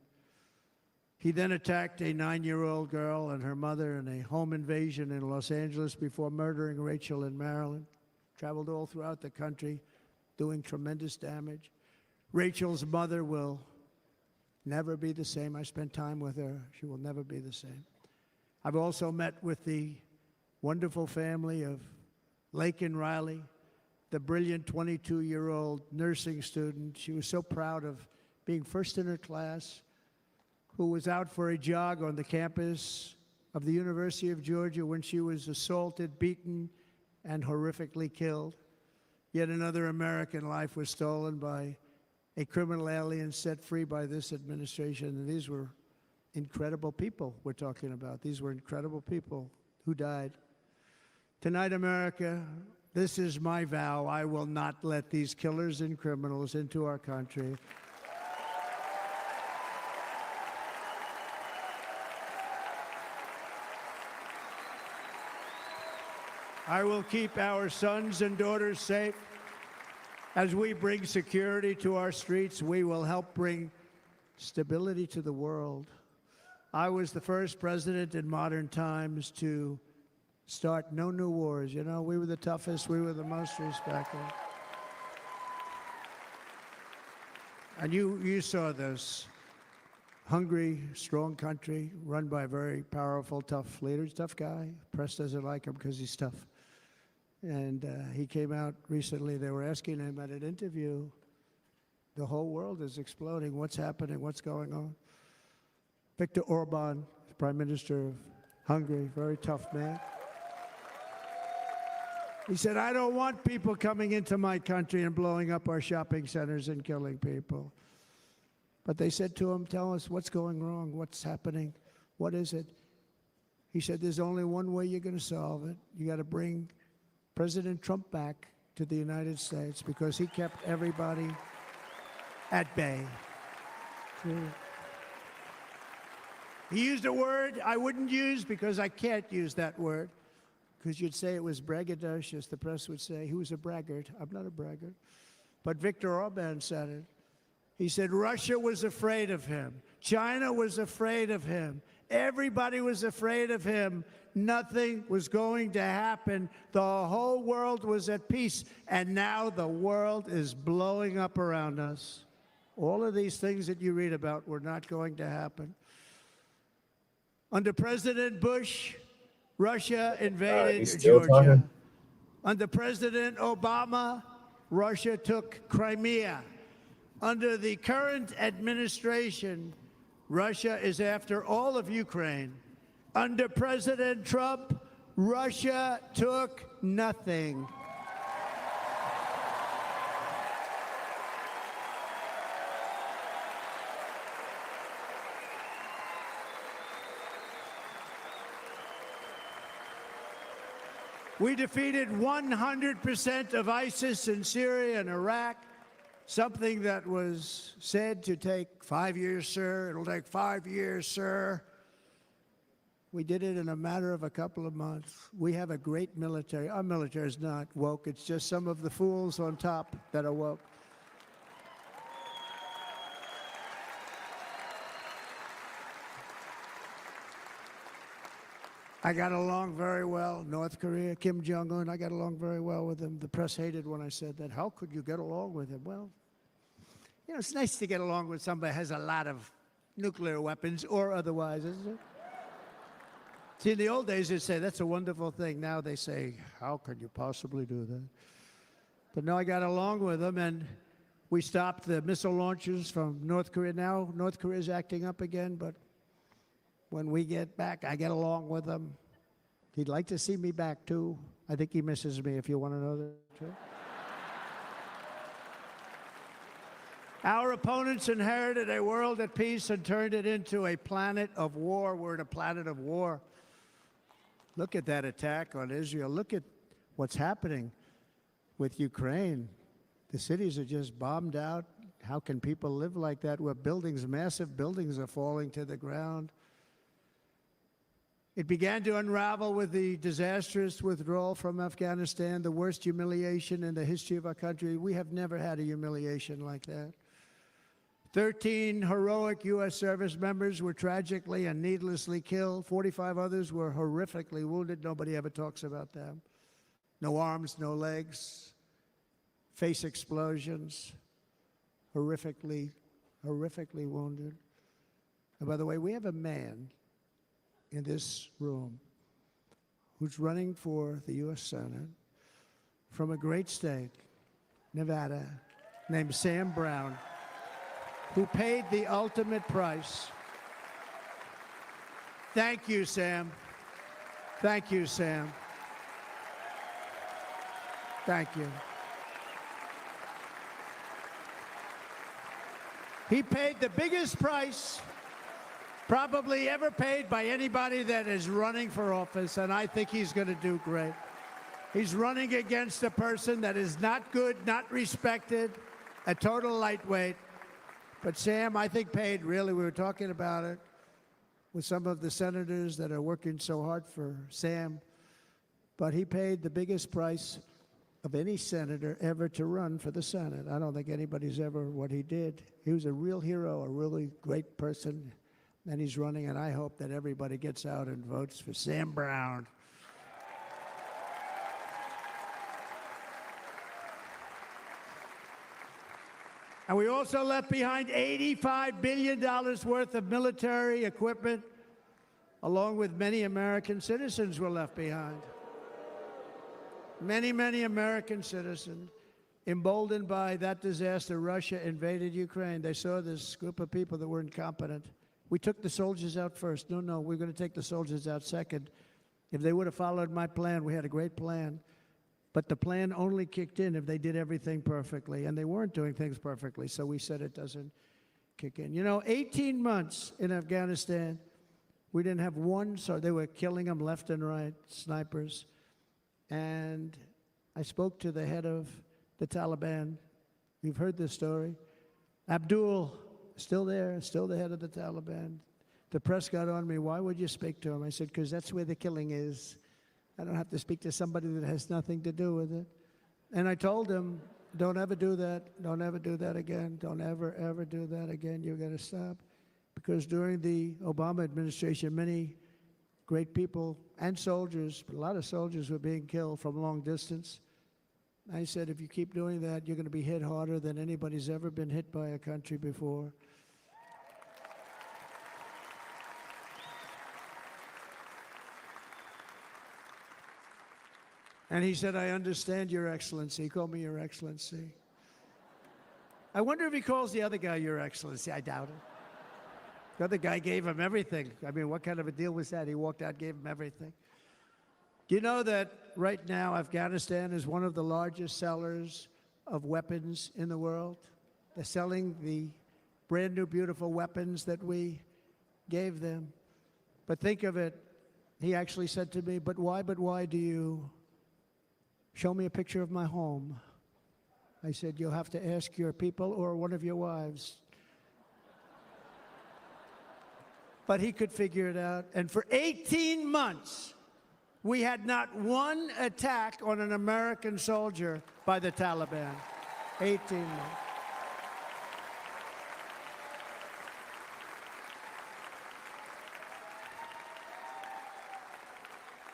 He then attacked a 9-year-old girl and her mother in a home invasion in Los Angeles before murdering Rachel in Maryland. Traveled all throughout the country, doing tremendous damage. Rachel's mother will never be the same. I spent time with her. She will never be the same. I've also met with the wonderful family of Laken Riley, the brilliant 22-year-old nursing student. She was so proud of being first in her class, who was out for a jog on the campus of the University of Georgia when she was assaulted, beaten, and horrifically killed. Yet another American life was stolen by a criminal alien set free by this administration. And these were incredible people we're talking about. These were incredible people who died. Tonight, America, this is my vow. I will not let these killers and criminals into our country. I will keep our sons and daughters safe. As we bring security to our streets, we will help bring stability to the world. I was the first president in modern times to start no new wars. You know, we were the toughest, we were the most respected. And you saw this. Hungry, strong country, run by very powerful, tough leaders, tough guy. Press doesn't like him because he's tough. And he came out recently, they were asking him at an interview, the whole world is exploding. What's happening? What's going on? Viktor Orban, Prime Minister of Hungary, very tough man. He said, I don't want people coming into my country and blowing up our shopping centers and killing people. But they said to him, tell us what's going wrong, what's happening, what is it? He said, there's only one way you're going to solve it. You got to bring President Trump back to the United States because he kept everybody at bay. He used a word I wouldn't use because I can't use that word, because you'd say it was braggadocious. The press would say he was a braggart. I'm not a braggart. But Viktor Orban said it. He said Russia was afraid of him. China was afraid of him. Everybody was afraid of him. Nothing was going to happen. The whole world was at peace. And now the world is blowing up around us. All of these things that you read about were not going to happen. Under President Bush, Russia invaded Georgia. Talking? Under President Obama, Russia took Crimea. Under the current administration, Russia is after all of Ukraine. Under President Trump, Russia took nothing. We defeated 100% of ISIS in Syria and Iraq, something that was said to take 5 years, sir. It'll take 5 years, sir. We did it in a matter of a couple of months. We have a great military. Our military is not woke. It's just some of the fools on top that are woke. I got along very well. North Korea, Kim Jong-un, I got along very well with him. The press hated when I said that. How could you get along with him? Well, you know, it's nice to get along with somebody who has a lot of nuclear weapons or otherwise, isn't it? See, in the old days, they'd say, that's a wonderful thing. Now they say, how could you possibly do that? But no, I got along with them, and we stopped the missile launches from North Korea. Now North Korea is acting up again, but when we get back, I get along with him. He'd like to see me back, too. I think he misses me, if you want to know the truth. Our opponents inherited a world at peace and turned it into a planet of war. We're in a planet of war. Look at that attack on Israel. Look at what's happening with Ukraine. The cities are just bombed out. How can people live like that where buildings, massive buildings, are falling to the ground? It began to unravel with the disastrous withdrawal from Afghanistan, the worst humiliation in the history of our country. We have never had a humiliation like that. 13 heroic U.S. service members were tragically and needlessly killed. 45 others were horrifically wounded. Nobody ever talks about them. No arms, no legs, face explosions, horrifically wounded. And by the way, we have a man in this room who's running for the U.S. Senate from a great state, Nevada, named Sam Brown, who paid the ultimate price. Thank you, Sam. Thank you, Sam. Thank you. He paid the biggest price probably ever paid by anybody that is running for office, and I think he's going to do great. He's running against a person that is not good, not respected, a total lightweight. But Sam, I think, paid, really, we were talking about it with some of the senators that are working so hard for Sam, but he paid the biggest price of any senator ever to run for the Senate. I don't think anybody's ever what he did. He was a real hero, a really great person, and he's running, and I hope that everybody gets out and votes for Sam Brown. And we also left behind $85 billion worth of military equipment, along with many American citizens were left behind. Many, many American citizens, emboldened by that disaster, Russia invaded Ukraine. They saw this group of people that were incompetent. We took the soldiers out first. No, we're going to take the soldiers out second. If they would have followed my plan, we had a great plan. But the plan only kicked in if they did everything perfectly, and they weren't doing things perfectly, so we said it doesn't kick in. 18 months in Afghanistan, we didn't have one, so they were killing them left and right, snipers. And I spoke to the head of the Taliban. You've heard this story. Abdul, still there, still the head of the Taliban. The press got on me, why would you speak to him? I said, because that's where the killing is. I don't have to speak to somebody that has nothing to do with it. And I told him, don't ever do that. Don't ever do that again. Don't ever do that again. You've got to stop. Because during the Obama administration, many great people and soldiers, a lot of soldiers were being killed from long distance. I said, if you keep doing that, you're going to be hit harder than anybody's ever been hit by a country before. And he said, I understand, Your Excellency. He called me Your Excellency. I wonder if he calls the other guy Your Excellency. I doubt it. The other guy gave him everything. I mean, what kind of a deal was that? He walked out, gave him everything. Do you know that right now Afghanistan is one of the largest sellers of weapons in the world? They're selling the brand new, beautiful weapons that we gave them. But think of it. He actually said to me, but why do you show me a picture of my home? I said, you'll have to ask your people or one of your wives. But he could figure it out. And for 18 months, we had not one attack on an American soldier by the Taliban. 18 months.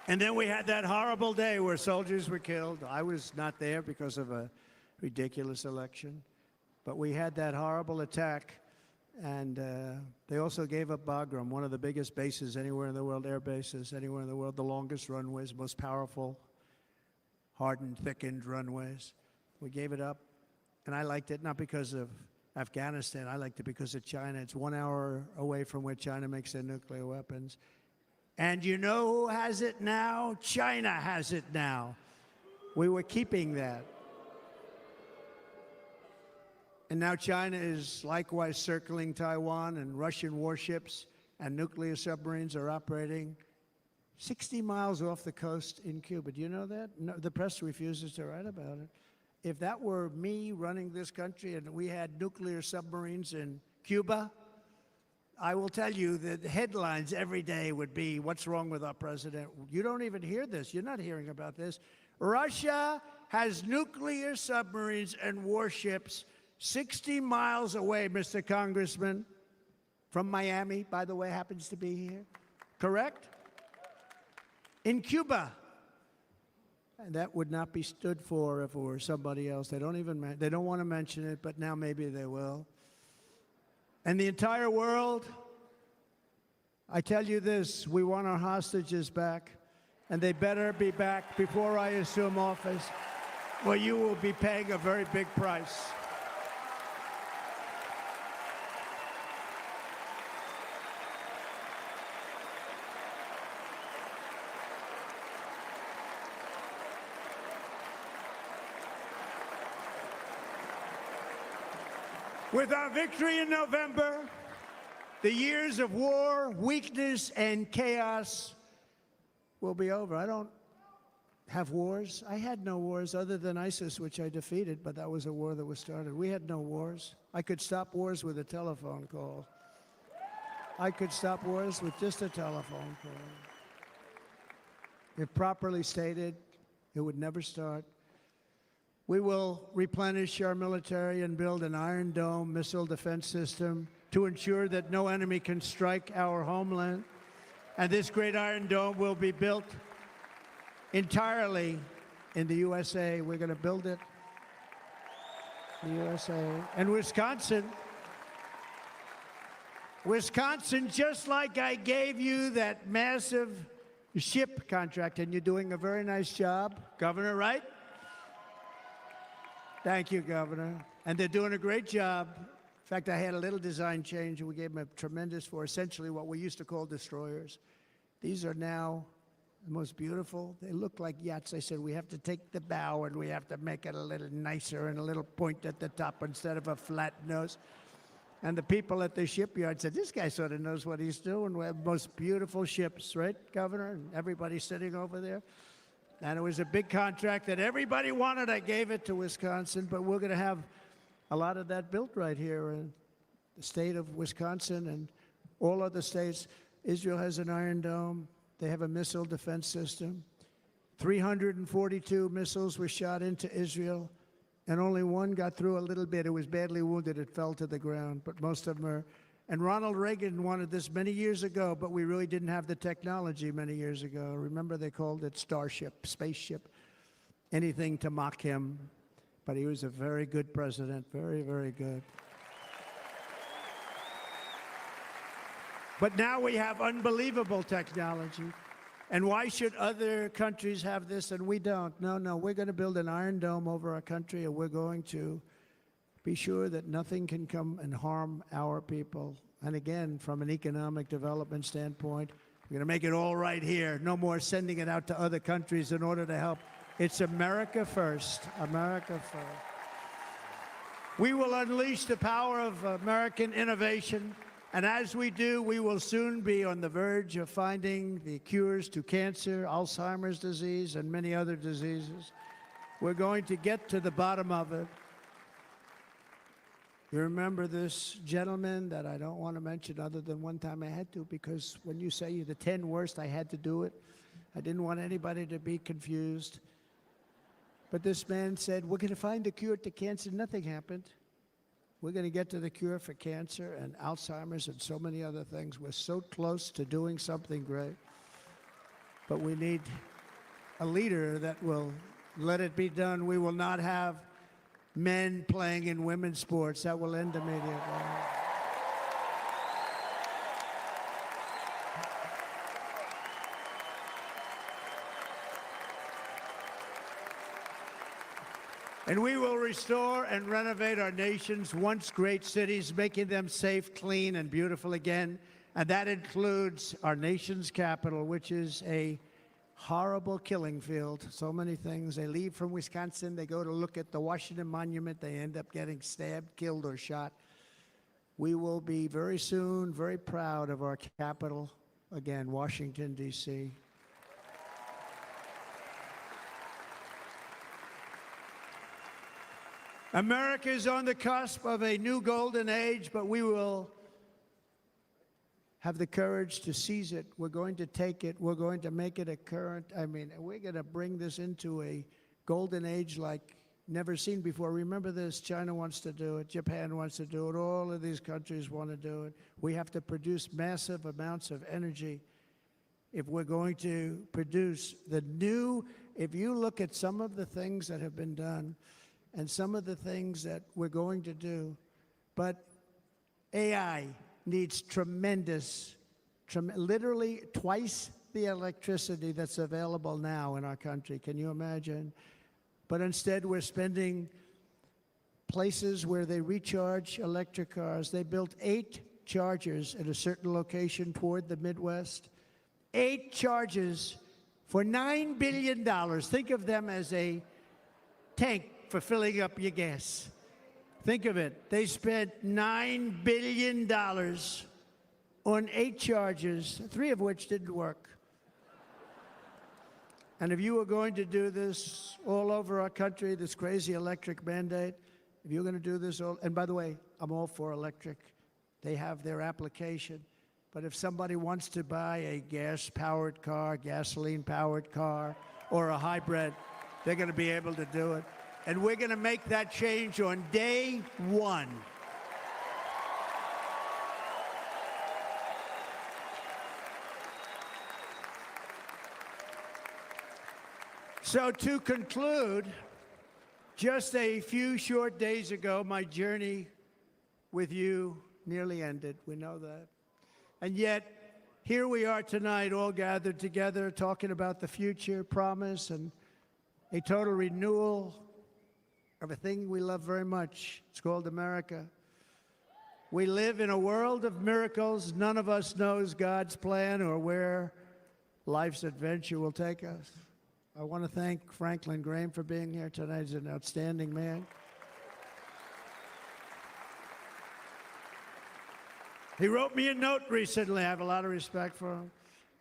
And then we had that horrible day where soldiers were killed. I was not there because of a ridiculous election. But we had that horrible attack. And they also gave up Bagram, one of the biggest bases anywhere in the world, air bases anywhere in the world, the longest runways, most powerful, hardened, thickened runways. We gave it up. And I liked it not because of Afghanistan. I liked it because of China. It's 1 hour away from where China makes their nuclear weapons. And you know who has it now? China has it now. We were keeping that. And now China is likewise circling Taiwan, and Russian warships and nuclear submarines are operating 60 miles off the coast in Cuba. Do you know that? No, the press refuses to write about it. If that were me running this country and we had nuclear submarines in Cuba, I will tell you that the headlines every day would be, what's wrong with our president? You don't even hear this. You're not hearing about this. Russia has nuclear submarines and warships 60 miles away, Mr. Congressman, from Miami, by the way, happens to be here. Correct? In Cuba. And that would not be stood for if it were somebody else. They don't want to mention it, but now maybe they will. And the entire world, I tell you this, we want our hostages back, and they better be back before I assume office, or you will be paying a very big price. With our victory in November, the years of war, weakness, and chaos will be over. I don't have wars. I had no wars other than ISIS, which I defeated, but that was a war that was started. We had no wars. I could stop wars with a telephone call. I could stop wars with just a telephone call. If properly stated, it would never start. We will replenish our military and build an Iron Dome missile defense system to ensure that no enemy can strike our homeland. And this great Iron Dome will be built entirely in the USA. We're going to build it in the USA. And Wisconsin, just like I gave you that massive ship contract, and you're doing a very nice job, Governor, right? Thank you, Governor. And they're doing a great job. In fact, I had a little design change, and we gave them a tremendous for essentially what we used to call destroyers. These are now the most beautiful. They look like yachts. I said, we have to take the bow, and we have to make it a little nicer and a little point at the top instead of a flat nose. And the people at the shipyard said, this guy sort of knows what he's doing. We have the most beautiful ships, right, Governor? And everybody sitting over there. And it was a big contract that everybody wanted. I gave it to Wisconsin, but we're going to have a lot of that built right here in the state of Wisconsin and all other states. Israel has an Iron Dome. They have a missile defense system. 342 missiles were shot into Israel, and only one got through a little bit. It was badly wounded. It fell to the ground, but most of them are. And Ronald Reagan wanted this many years ago, but we really didn't have the technology many years ago. Remember, they called it Starship, spaceship, anything to mock him. But he was a very good president, very, very good. But now we have unbelievable technology. And why should other countries have this and we don't? No, we're going to build an Iron Dome over our country, and we're going to be sure that nothing can come and harm our people. And again, from an economic development standpoint, we're going to make it all right here. No more sending it out to other countries in order to help. It's America first. America first. We will unleash the power of American innovation. And as we do, we will soon be on the verge of finding the cures to cancer, Alzheimer's disease, and many other diseases. We're going to get to the bottom of it. You remember this gentleman that I don't want to mention other than one time I had to, because when you say the 10 worst, I had to do it. I didn't want anybody to be confused. But this man said, we're going to find a cure to cancer. Nothing happened. We're going to get to the cure for cancer and Alzheimer's and so many other things. We're so close to doing something great. But we need a leader that will let it be done. We will not have men playing in women's sports. That will end immediately. And we will restore and renovate our nation's once great cities, making them safe, clean, and beautiful again. And that includes our nation's capital, which is a horrible killing field. So many things. They leave from Wisconsin, they go to look at the Washington Monument, they end up getting stabbed, killed, or shot. We will be very soon very proud of our capital, again, Washington, D.C. America is on the cusp of a new golden age, but we will have the courage to seize it. We're going to take it. We're going to make it a current. We're going to bring this into a golden age like never seen before. Remember this, China wants to do it. Japan wants to do it. All of these countries want to do it. We have to produce massive amounts of energy if we're going to produce the new. If you look at some of the things that have been done and some of the things that we're going to do, but AI needs literally twice the electricity that's available now in our country. Can you imagine? But instead, we're spending places where they recharge electric cars. They built 8 chargers at a certain location toward the Midwest. 8 chargers for $9 billion. Think of them as a tank for filling up your gas. Think of it. They spent $9 billion on 8 chargers, 3 of which didn't work. And if you were going to do this all over our country, this crazy electric mandate, if you're going to do this all, and by the way, I'm all for electric. They have their application. But if somebody wants to buy a gas-powered car, gasoline-powered car, or a hybrid, they're going to be able to do it. And we're going to make that change on day one. So to conclude, just a few short days ago, my journey with you nearly ended. We know that. And yet, here we are tonight, all gathered together, talking about the future, promise, and a total renewal of a thing we love very much. It's called America. We live in a world of miracles. None of us knows God's plan or where life's adventure will take us. I want to thank Franklin Graham for being here tonight. He's an outstanding man. He wrote me a note recently. I have a lot of respect for him.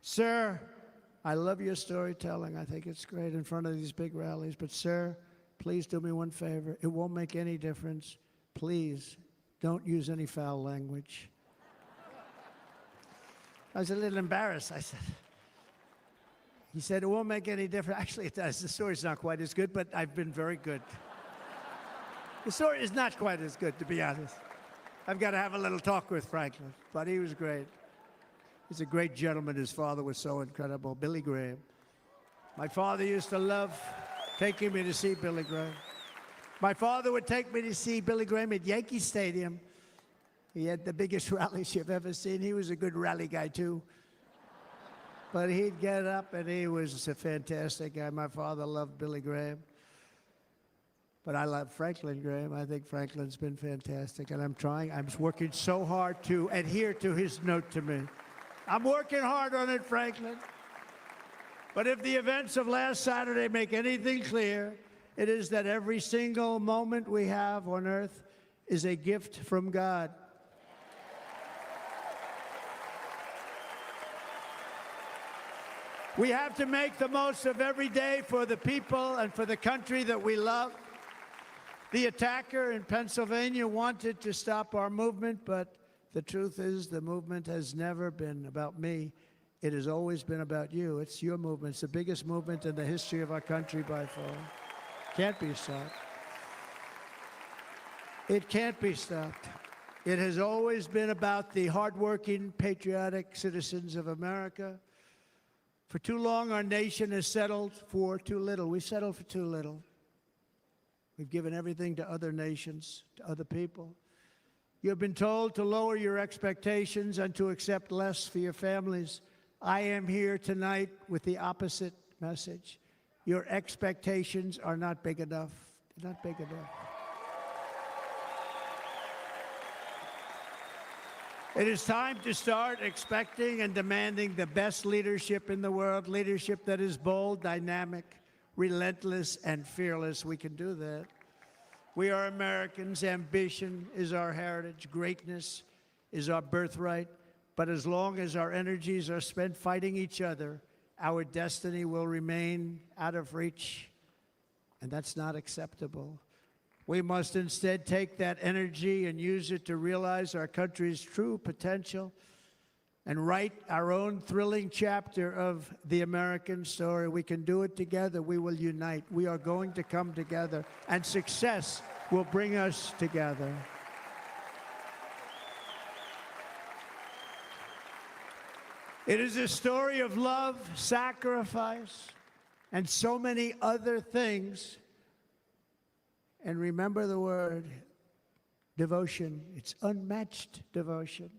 Sir, I love your storytelling. I think it's great in front of these big rallies. But, sir, please do me one favor. It won't make any difference. Please don't use any foul language. I was a little embarrassed. He said, it won't make any difference. Actually, it does. The story's not quite as good, but I've been very good. The story is not quite as good, to be honest. I've got to have a little talk with Franklin, but he was great. He's a great gentleman. His father was so incredible, Billy Graham. My father used to love taking me to see Billy Graham. My father would take me to see Billy Graham at Yankee Stadium. He had the biggest rallies you've ever seen. He was a good rally guy, too. But he'd get up, and he was a fantastic guy. My father loved Billy Graham. But I love Franklin Graham. I think Franklin's been fantastic, and I'm working so hard to adhere to his note to me. I'm working hard on it, Franklin. But if the events of last Saturday make anything clear, it is that every single moment we have on earth is a gift from God. We have to make the most of every day for the people and for the country that we love. The attacker in Pennsylvania wanted to stop our movement, but the truth is the movement has never been about me. It has always been about you. It's your movement. It's the biggest movement in the history of our country by far. Can't be stopped. It can't be stopped. It has always been about the hardworking, patriotic citizens of America. For too long, our nation has settled for too little. We settled for too little. We've given everything to other nations, to other people. You have been told to lower your expectations and to accept less for your families. I am here tonight with the opposite message. Your expectations are not big enough. They're not big enough. It is time to start expecting and demanding the best leadership in the world, leadership that is bold, dynamic, relentless, and fearless. We can do that. We are Americans. Ambition is our heritage. Greatness is our birthright. But as long as our energies are spent fighting each other, our destiny will remain out of reach, and that's not acceptable. We must instead take that energy and use it to realize our country's true potential and write our own thrilling chapter of the American story. We can do it together. We will unite. We are going to come together, and success will bring us together. It is a story of love, sacrifice, and so many other things. And remember the word devotion. It's unmatched devotion.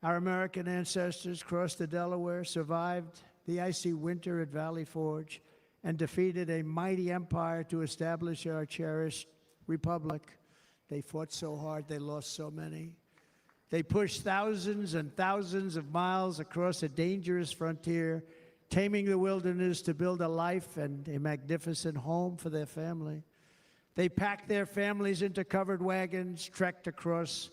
Our American ancestors crossed the Delaware, survived the icy winter at Valley Forge, and defeated a mighty empire to establish our cherished republic. They fought so hard, they lost so many. They pushed thousands and thousands of miles across a dangerous frontier, taming the wilderness to build a life and a magnificent home for their family. They packed their families into covered wagons, trekked across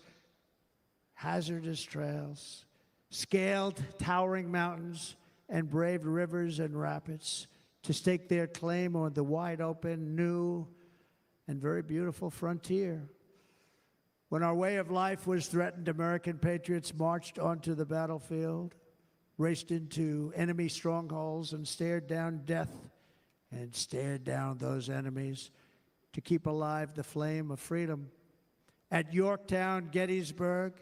hazardous trails, scaled towering mountains, and braved rivers and rapids to stake their claim on the wide open, new, and very beautiful frontier. When our way of life was threatened, American patriots marched onto the battlefield, raced into enemy strongholds, and stared down death and stared down those enemies to keep alive the flame of freedom. At Yorktown, Gettysburg,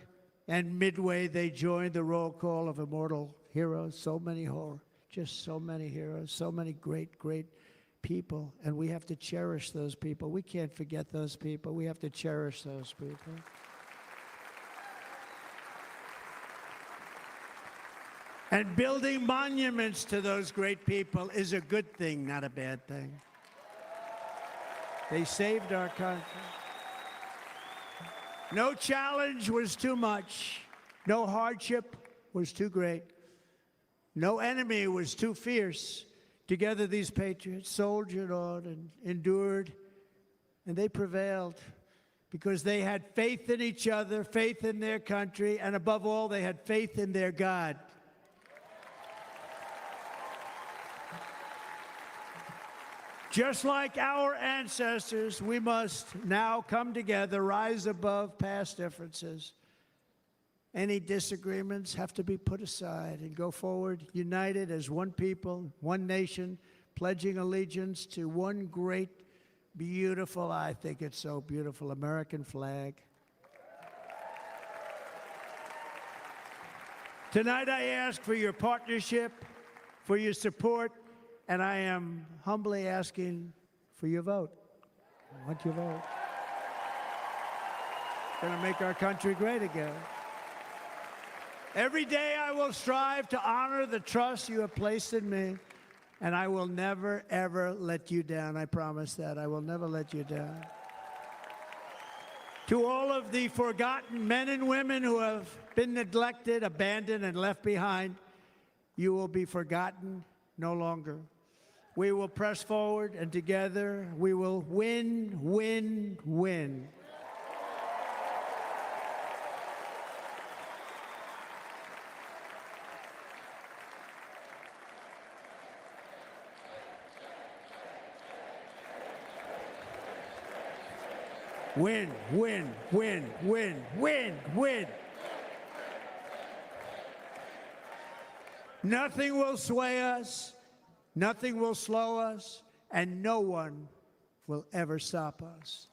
and Midway, they joined the roll call of immortal heroes. So many just so many heroes, so many great, great people. And we have to cherish those people. We can't forget those people. We have to cherish those people. And building monuments to those great people is a good thing, not a bad thing. They saved our country. No challenge was too much. No hardship was too great. No enemy was too fierce. Together, these patriots soldiered on and endured, and they prevailed because they had faith in each other, faith in their country, and above all, they had faith in their God. Just like our ancestors, we must now come together, rise above past differences. Any disagreements have to be put aside and go forward, united as one people, one nation, pledging allegiance to one great, beautiful, I think it's so beautiful, American flag. Tonight I ask for your partnership, for your support, and I am humbly asking for your vote. I want your vote. Going to make our country great again. Every day I will strive to honor the trust you have placed in me, and I will never, ever let you down. I promise that. I will never let you down. To all of the forgotten men and women who have been neglected, abandoned, and left behind, you will be forgotten no longer. We will press forward, and together we will win, win, win. Win, win, win, win, win, win. Nothing will sway us. Nothing will slow us, and no one will ever stop us.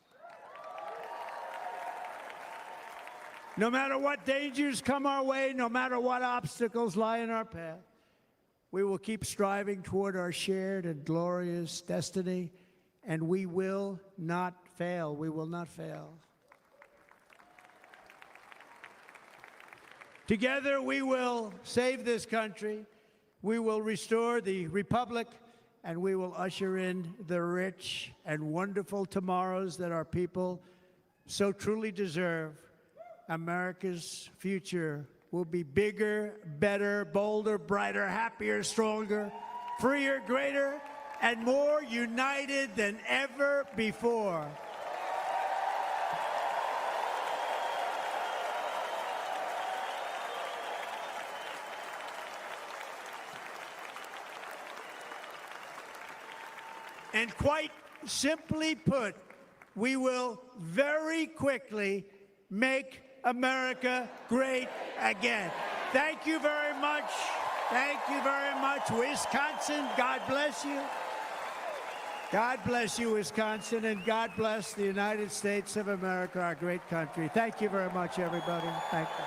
No matter what dangers come our way, no matter what obstacles lie in our path, we will keep striving toward our shared and glorious destiny, and we will not fail. We will not fail. Together, we will save this country. We will restore the republic, and we will usher in the rich and wonderful tomorrows that our people so truly deserve. America's future will be bigger, better, bolder, brighter, happier, stronger, freer, greater, and more united than ever before. And quite simply put, we will very quickly make America great again. Thank you very much. Thank you very much, Wisconsin. God bless you. God bless you, Wisconsin, and God bless the United States of America, our great country. Thank you very much, everybody. Thank you.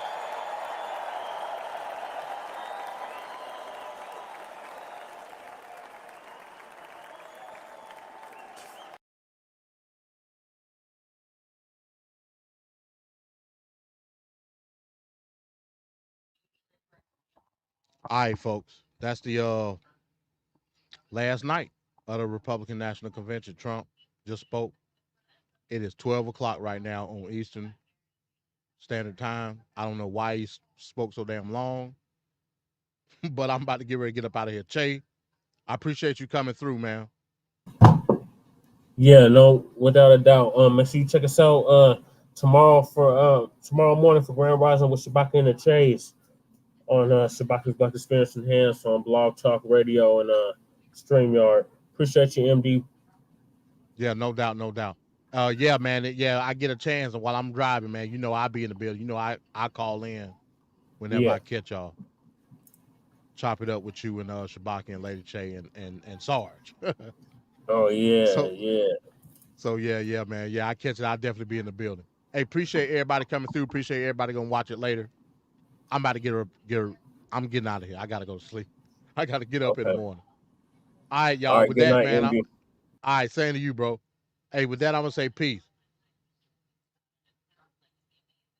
All right, folks. That's the last night of the Republican National Convention. Trump just spoke. It is 12 o'clock right now on Eastern Standard Time. I don't know why he spoke so damn long, but I'm about to get ready to get up out of here. Che, I appreciate you coming through, man. Yeah, no, without a doubt. Make sure you check us out tomorrow morning for Grand Rising with Shabaka and the Chase on Shabaka's Black Experience Enhanced on Blog Talk Radio and StreamYard. Appreciate you, MD. Yeah, no doubt, no doubt. Yeah, man. I get a chance, and while I'm driving, man, you know I'll be in the building. You know I call in whenever I catch y'all. Chop it up with you and Shabaka and Lady Che and Sarge. Oh yeah, so, yeah. So yeah, man. Yeah, I catch it. I'll definitely be in the building. Hey, appreciate everybody coming through. Appreciate everybody gonna watch it later. I'm about to get her. I'm getting out of here. I gotta go to sleep. I gotta get up in the Okay. morning. All right, All y'all. right. With Good that, night, man. MD. All right, same to you, bro. Hey, with that, I'm gonna say peace.